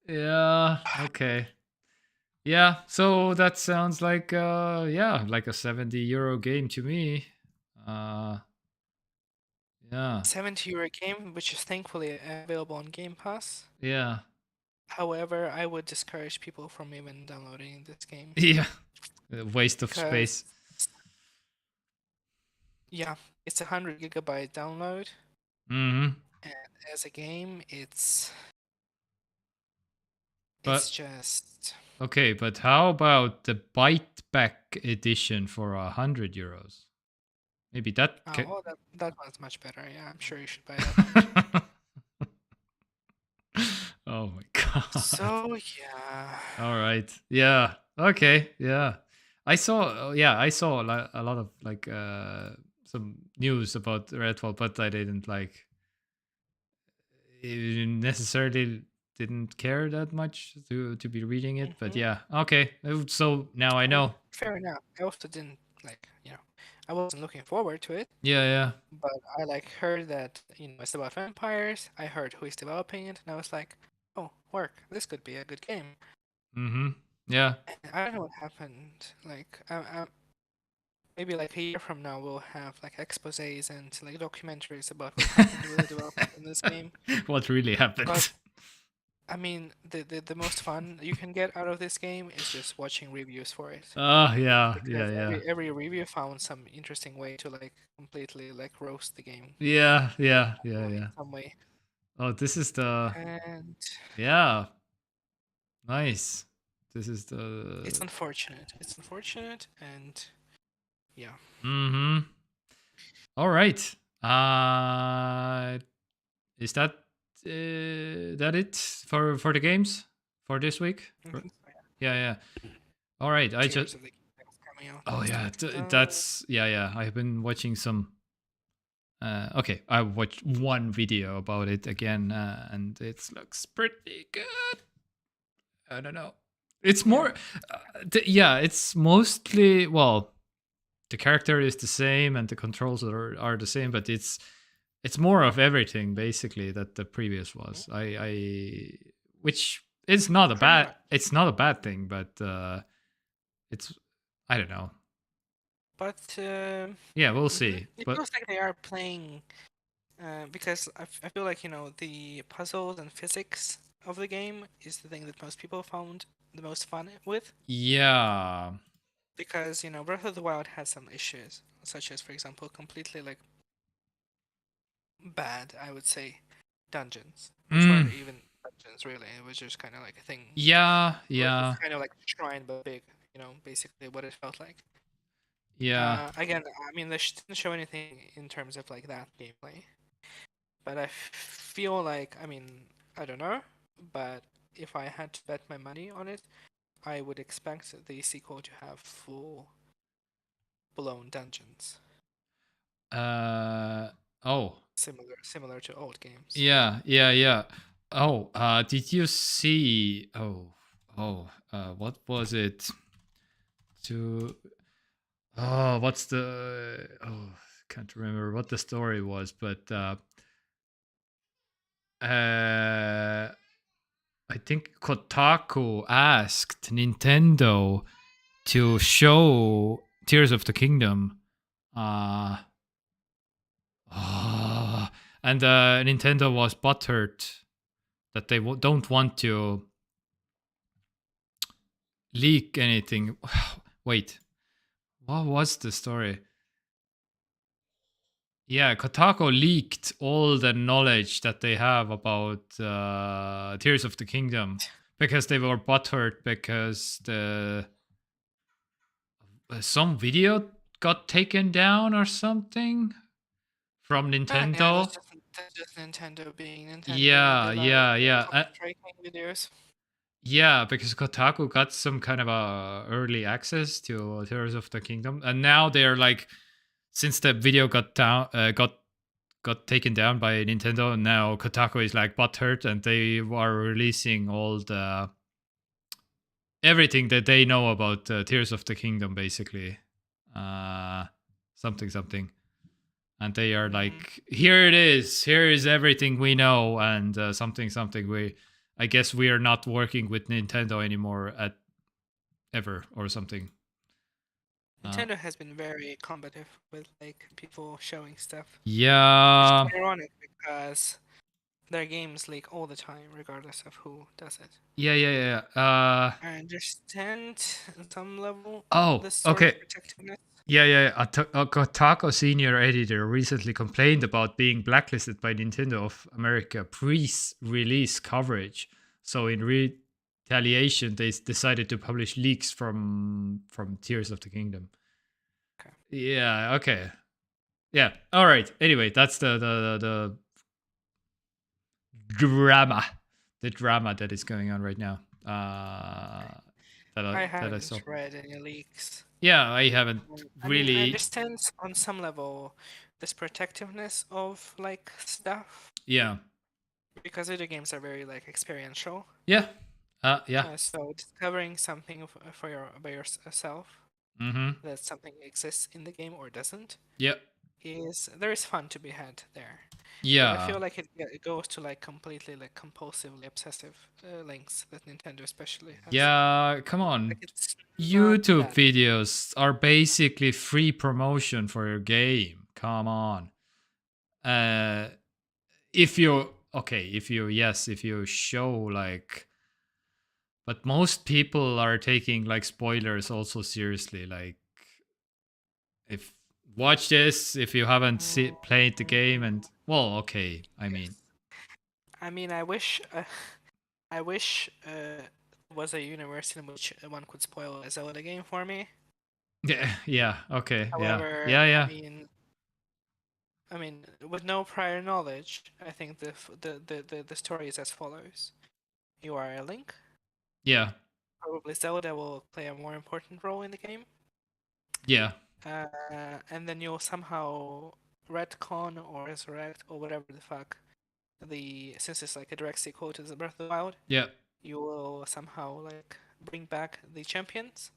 Yeah. Okay. Yeah. So that sounds like like a 70 euro game to me. Yeah. 70 euro game, which is thankfully available on Game Pass. Yeah. However, I would discourage people from even downloading this game. Yeah, waste of Because, space. yeah, it's 100 gigabyte download, Mm-hmm. and as a game, it's But just okay, but how about the bite back edition for €100? Maybe that. oh, that one's much better. Yeah, I'm sure you should buy that. Oh my god. So yeah. All right. Yeah. Okay. Yeah. I saw. I saw a lot of like some news about Redfall, but I didn't like necessarily didn't care that much to be reading it. But yeah. Okay. So now I know. Fair enough. I also didn't like, I wasn't looking forward to it, Yeah. Yeah. but I like heard that, it's about vampires. I heard who is developing it, and I was like, oh, work. This could be a good game. Mm-hmm. Yeah. And I don't know what happened. Like, maybe like a year from now, we'll have like exposés and like documentaries about what happened with the development in this game. What really happened? But I mean, the most fun you can get out of this game is just watching reviews for it. Yeah. Because Yeah. every review found some interesting way to like completely like roast the game. Yeah. In some way. Oh, this is the. And Yeah. Nice. This is the. it's unfortunate. It's unfortunate, and yeah. Mm-hmm. All right. Is that it for the games for this week? Yeah. All right. I Tears just. of the Kingdom is coming out. Oh yeah, that's yeah. I've been watching some. Okay, I watched one video about it again, and it looks pretty good. I don't know. It's more, it's mostly the character is the same and the controls are the same, but it's more of everything basically that the previous was. Which is not a bad thing, but it's I don't know. But yeah, we'll see. It But feels like they are playing because I feel like the puzzles and physics of the game is the thing that most people found the most fun with. Yeah. Because Breath of the Wild has some issues, such as, for example, completely like bad, I would say, dungeons, which weren't even dungeons really. It was just kind of like a thing. Yeah. Kind of like a shrine but big. Basically what it felt like. Yeah. Again, I mean, they didn't show anything in terms of like that gameplay, but I feel like, I mean, I don't know, but if I had to bet my money on it, I would expect the sequel to have full blown dungeons. Oh. Similar to old games. Yeah. Oh, did you see? What was it? What's the? Can't remember what the story was, but I think Kotaku asked Nintendo to show Tears of the Kingdom. And Nintendo was butthurt that they don't want to leak anything. Wait, what was the story? Yeah, Kotaku leaked all the knowledge that they have about Tears of the Kingdom because they were butthurt because some video got taken down or something from Nintendo. That's just Nintendo being Nintendo. Yeah. Videos. Yeah, because Kotaku got some kind of early access to Tears of the Kingdom, and now they're like, since the video got taken down by Nintendo, and now Kotaku is like butthurt, and they are releasing all the everything that they know about Tears of the Kingdom, basically, something, and they are like, here it is, here is everything we know, and something. I guess we are not working with Nintendo anymore ever or something. Nintendo has been very combative with like people showing stuff. Yeah. It's ironic because their games leak all the time, regardless of who does it. Yeah. I understand on some level Oh, the story's okay. protectiveness. Yeah. A Kotaku senior editor recently complained about being blacklisted by Nintendo of America pre-release coverage. So in retaliation, they decided to publish leaks from Tears of the Kingdom. Okay. Yeah. Okay. Yeah. All right. Anyway, that's the drama, that is going on right now. That I I haven't saw. read any leaks. Yeah, I haven't I really. mean, I understand on some level this protectiveness of like stuff Yeah. because video games are very like experiential. Yeah. Yeah. So discovering something for by yourself Mm-hmm. that something exists in the game or doesn't Yeah. there is fun to be had there. But Yeah. I feel like it goes to like completely like compulsively obsessive lengths that Nintendo especially has. Yeah, come on. Like it's YouTube not that. videos are basically free promotion for your game. Come on. If you show like, but most people are taking like spoilers also seriously. Like, if watch this if you haven't played the game, and well, okay. I mean, I wish was a universe in which one could spoil a Zelda game for me. yeah, okay, However, yeah. I mean, with no prior knowledge, I think the story is as follows: you are a Link. Yeah. Probably Zelda will play a more important role in the game. Yeah. And then you'll somehow retcon or resurrect or whatever the fuck since it's like a direct sequel to the Breath of the Wild. Yeah. You will somehow like bring back the champions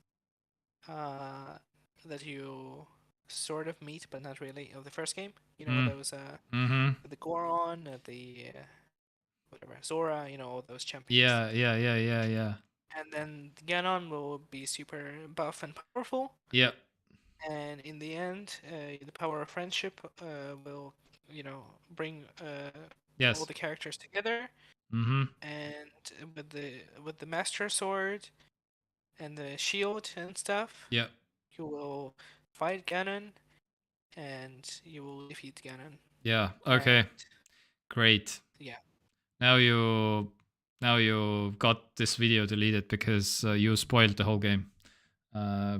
that you sort of meet but not really of the first game. You know those the Goron, the whatever Zora, you know, all those champions. Yeah. And then Ganon will be super buff and powerful. Yeah. And in the end, the power of friendship will, you know, bring all the characters together. And with the Master Sword and the shield and stuff, yeah, you will fight Ganon, and you will defeat Ganon. Yeah. Okay. Great. Yeah. Now you got this video deleted because you spoiled the whole game.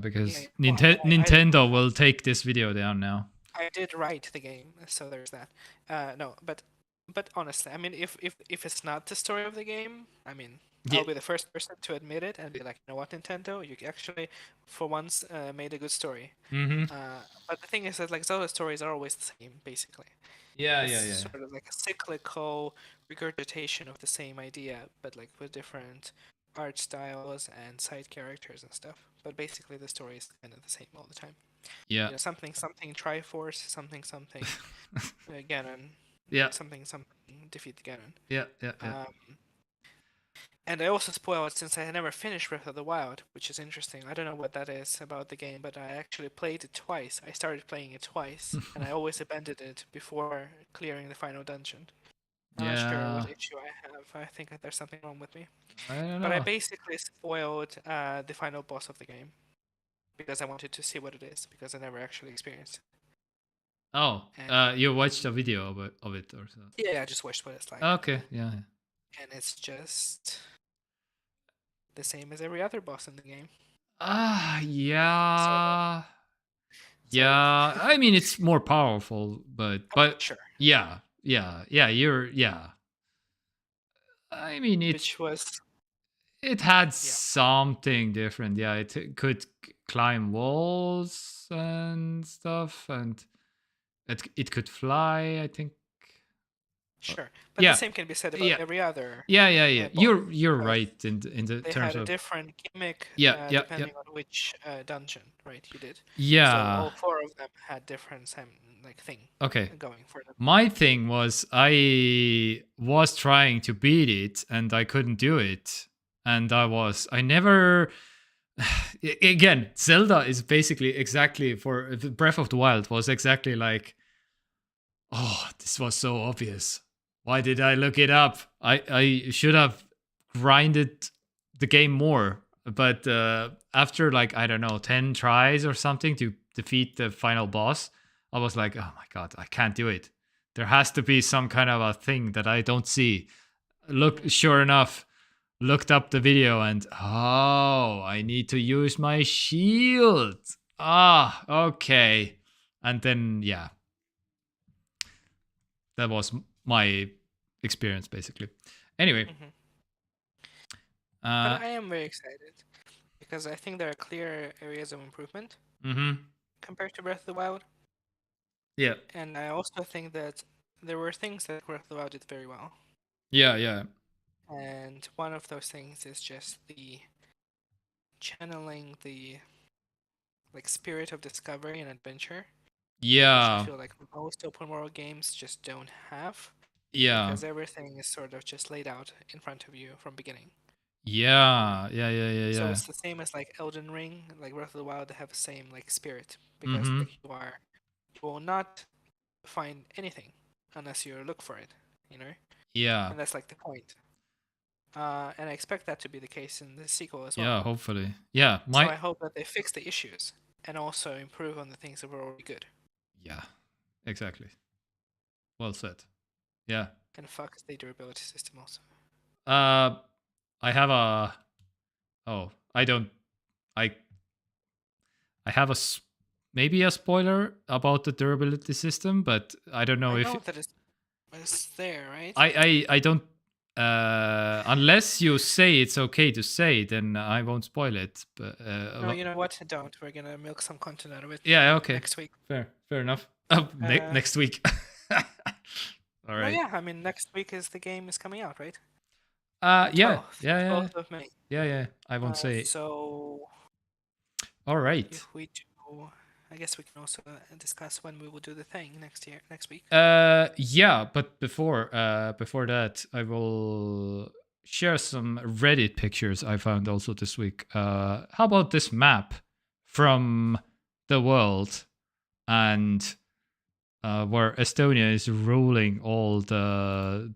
Because Nintendo will take this video down now. I did write the game, so there's that. No, but honestly, I mean, if it's not the story of the game, I mean, I'll be the first person to admit it and be like, you know what, Nintendo, you actually, for once, made a good story. But the thing is that like Zelda stories are always the same, basically. Yeah. Sort of like a cyclical regurgitation of the same idea, but like with different art styles and side characters and stuff. But basically, the story is kind of the same all the time. Yeah. You know, something Triforce, something Ganon. Yeah. Something defeat Ganon. Yeah. And I also spoiled since I had never finished Breath of the Wild, which is interesting. I don't know what that is about the game, but I actually played it twice. I started playing it twice, and I always abandoned it before clearing the final dungeon. I'm not sure what issue I have. I think that there's something wrong with me. I don't know. But I basically spoiled the final boss of the game because I wanted to see what it is, because I never actually experienced it. Oh, you watched a video of it or so? Yeah, I just watched what it's like. Okay, yeah. And it's just the same as every other boss in the game. Yeah. Yeah, I mean it's more powerful, but sure. Yeah. I mean it had something different. Yeah, it could climb walls and stuff, and it could fly, I think. Sure, but the same can be said about every other. Yeah. You're right in the they terms had a of different gimmick. Depending on which dungeon, right? You did. Yeah. So all four of them had different thing. Okay. Going for them. My thing was I was trying to beat it and I couldn't do it, and I never. Again, Zelda is basically exactly for Breath of the Wild was exactly like, oh, this was so obvious. Why did I look it up? I should have grinded the game more. But after like, I don't know, 10 tries or something to defeat the final boss, I was like, oh my god, I can't do it. There has to be some kind of a thing that I don't see. Look, sure enough, looked up the video and, oh, I need to use my shield. Ah, okay. And then, yeah. That was my experience, basically. Anyway. But I am very excited because I think there are clear areas of improvement compared to Breath of the Wild. Yeah. And I also think that there were things that Breath of the Wild did very well. Yeah. And one of those things is just the channeling the like spirit of discovery and adventure. Yeah. Which I feel like most open world games just don't have. Yeah. Because everything is sort of just laid out in front of you from beginning. Yeah. So it's the same as like Elden Ring, like Breath of the Wild, they have the same like spirit because like you will not find anything unless you look for it, you know? Yeah. And that's like the point. And I expect that to be the case in the sequel as well. Yeah, hopefully. Yeah. So I hope that they fix the issues and also improve on the things that were already good. Yeah, exactly. Well said. Yeah. And fuck the durability system also. I have a. Oh, I don't. I have maybe a spoiler about the durability system, but I don't know I if. know that it's there, right? I don't. Unless you say it's okay to say, then I won't spoil it. But no, you know what? Don't. We're gonna milk some content out of it. Yeah. Okay. Next week. Fair enough. Next week. All right. Oh yeah, I mean next week is the game is coming out, right? Yeah. 12th of May. Yeah. I won't say. So. All right. If we do, I guess we can also discuss when we will do the thing next week. Yeah, but before that, I will share some Reddit pictures I found also this week. How about this map from the world and where Estonia is ruling all the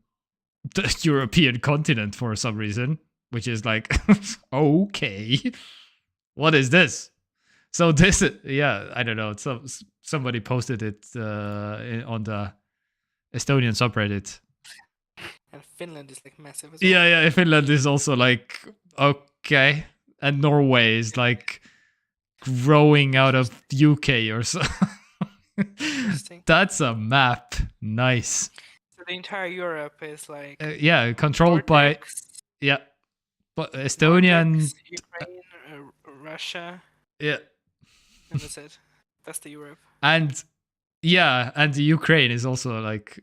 European continent for some reason, which is like, okay, what is this? So this, yeah, I don't know. Somebody posted it on the Estonian subreddit. And Finland is like massive as well. Yeah. Finland is also like, okay, and Norway is like growing out of UK or so. That's a map. Nice. So the entire Europe is like controlled by but Estonia and Ukraine, Russia. Yeah. And that's it. That's the Europe. And the Ukraine is also like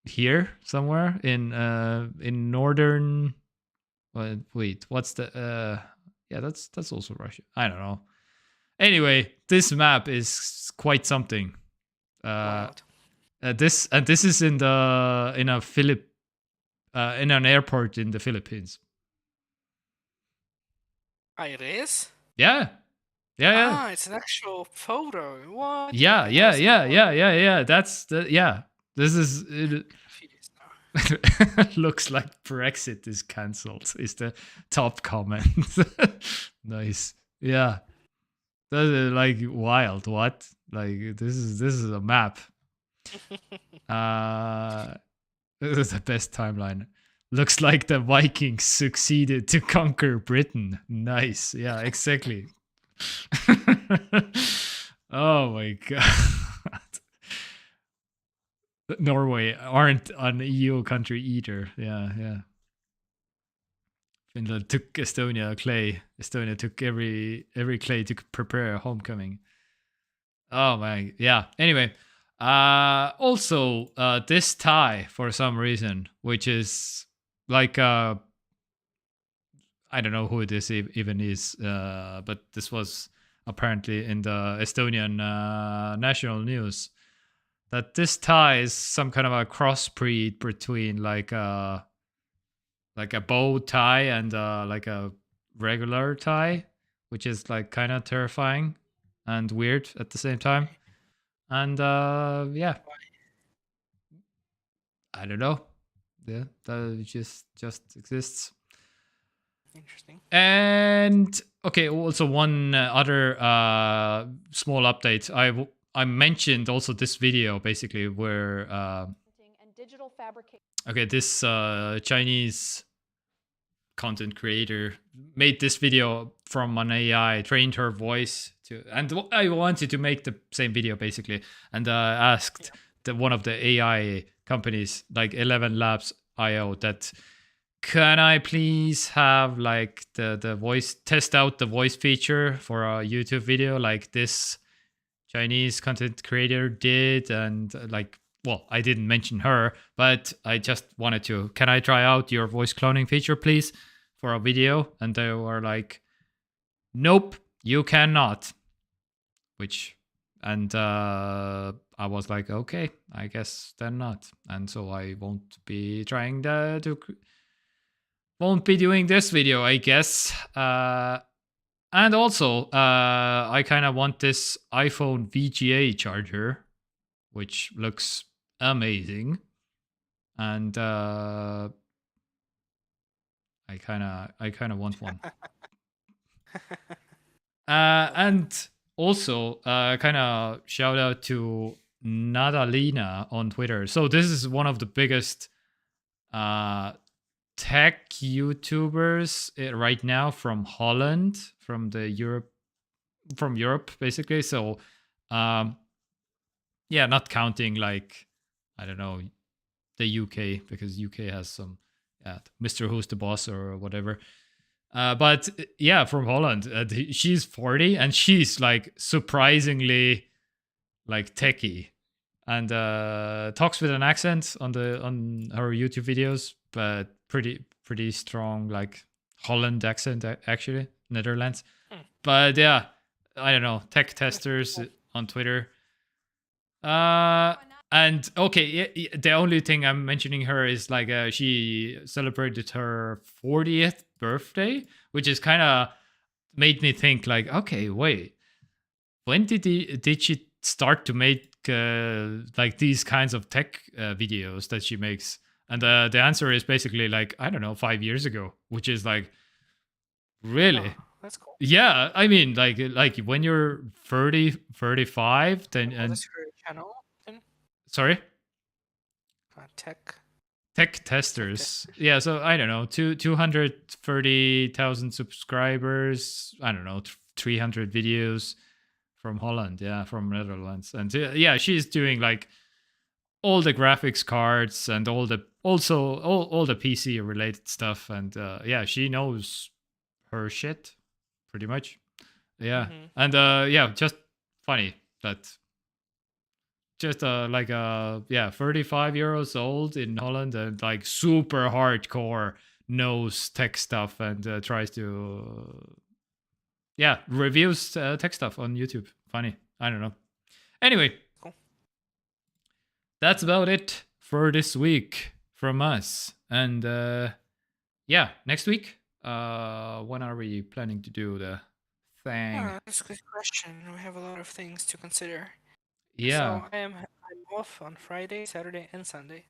here somewhere in northern. Wait, what's the? That's also Russia. I don't know. Anyway, this map is quite something. This is in an airport in the Philippines. It is? Yeah. Ah, it's an actual photo. What? Yeah. That's This is. Looks like Brexit is cancelled. Is the top comment. Nice. Yeah. That is like wild. What? Like this is a map. This is the best timeline. Looks like the Vikings succeeded to conquer Britain. Nice. Yeah, exactly. Oh my god. Norway aren't an EU country either. Yeah. Finland took Estonia clay. Estonia took every clay to prepare a homecoming. Oh my, yeah. Anyway, also this tie for some reason, which is like I don't know who this even is, but this was apparently in the Estonian national news, that this tie is some kind of a crossbreed between like a bow tie and like a regular tie, which is like kind of terrifying and weird at the same time. And yeah, I don't know. Yeah, that just exists. Interesting. And okay, also one other small update. I mentioned also this video basically where okay, this Chinese content creator made this video from an AI, trained her voice to, and I wanted to make the same video basically, and asked one of the AI companies like 11 Labs IO that can I please have like the voice, test out the voice feature for a YouTube video like this Chinese content creator did, and like, well, I didn't mention her, but I just wanted to, can I try out your voice cloning feature, please, for a video? And they were like, nope, you cannot. And I was like, okay, I guess then not. And so I won't be trying won't be doing this video, I guess. And also, I kind of want this iPhone VGA charger, which looks amazing, and I kind of want one. And also, kind of shout out to Nadalina on Twitter. So this is one of the biggest tech YouTubers right now from Holland, from Europe basically. So yeah, not counting like, I don't know, the UK, because UK has some Mr. Who's the Boss or whatever. But yeah, from Holland. She's 40 and she's like surprisingly like techie, and talks with an accent on her YouTube videos, but pretty strong like Holland accent actually, Netherlands. But yeah, I don't know, tech testers on Twitter. And okay, the only thing I'm mentioning her is like she celebrated her 40th birthday, which is kind of made me think like, okay, wait, when did she start to make like these kinds of tech videos that she makes? And the answer is basically like, I don't know, 5 years ago, which is like, really? Oh, that's cool. Yeah, I mean, like when you're 30, 35, then and that's her channel. Then? Sorry. Tech Testers. Yeah, so I don't know, 230,000 subscribers. I don't know, 300 videos from Holland. Yeah, from Netherlands, and yeah, she's doing like all the graphics cards and all the PC related stuff, and yeah, she knows her shit pretty much. Yeah. And yeah, just funny that just like 35 years old in Holland and like super hardcore knows tech stuff and tries to reviews tech stuff on YouTube. Funny. I don't know. Anyway, cool. That's about it for this week from us. And yeah, next week, when are we planning to do the thing? That's a good question. We have a lot of things to consider. Yeah. So I'm off on Friday, Saturday, and Sunday.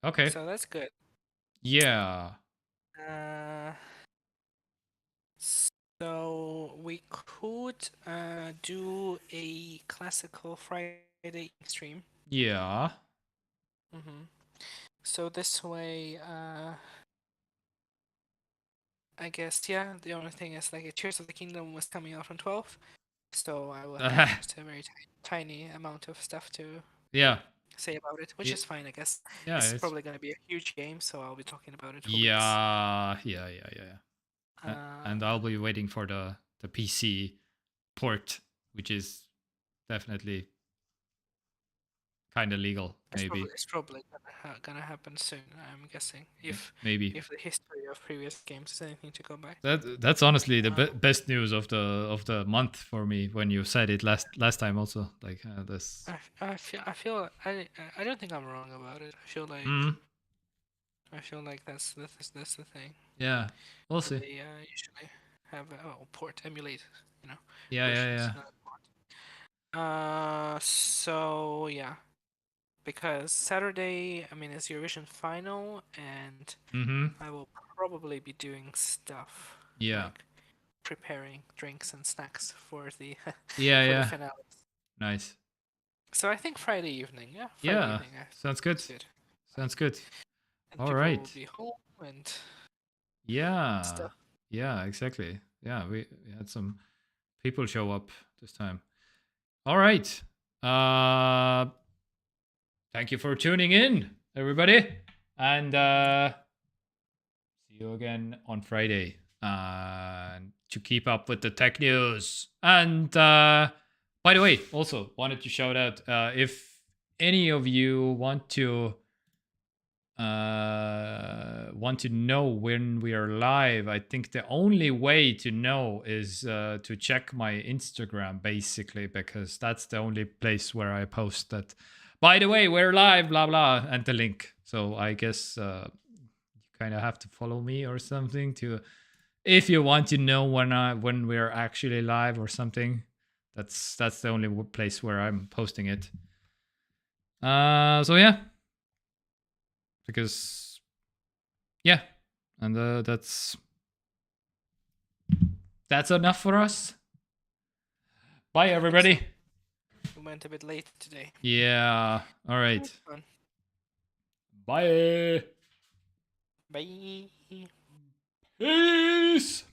Okay. So that's good. Yeah. So we could do a classical Friday stream. Yeah. So this way, I guess, yeah, the only thing is like Tears of the Kingdom was coming out on 12th, so I will have just a very tiny amount of stuff to say about it, which is fine, I guess. Yeah, it's probably going to be a huge game, so I'll be talking about it for weeks. Yeah. And I'll be waiting for the PC port, which is definitely kind of legal, maybe. It's probably gonna happen soon, I'm guessing, if maybe if the history of previous games is anything to go by. That's honestly the best news of the month for me when you said it last time also, like this. I feel I don't think I'm wrong about it. I feel like that's the thing. Yeah, we'll see. They usually have port emulate, you know. Yeah. So yeah. because Saturday, I mean, is Eurovision final, and I will probably be doing stuff. Yeah. Like preparing drinks and snacks for the Yeah. the finale. Nice. So I think Friday evening. Yeah. Yeah. Evening, Sounds good. good. Sounds good. And All people right. will be home and Yeah. stuff. Yeah, exactly. Yeah, we had some people show up this time. All right. Thank you for tuning in, everybody. And see you again on Friday. To keep up with the tech news. And by the way, also wanted to shout out if any of you want to know when we are live, I think the only way to know is to check my Instagram, basically, because that's the only place where I post that. By the way, we're live, blah blah, and the link. So I guess you kind of have to follow me or something to, if you want to know when we're actually live or something. That's the only place where I'm posting it. So yeah. Because yeah, and that's enough for us. Bye everybody. We went a bit late today. Yeah, all right. Bye. Bye. Peace.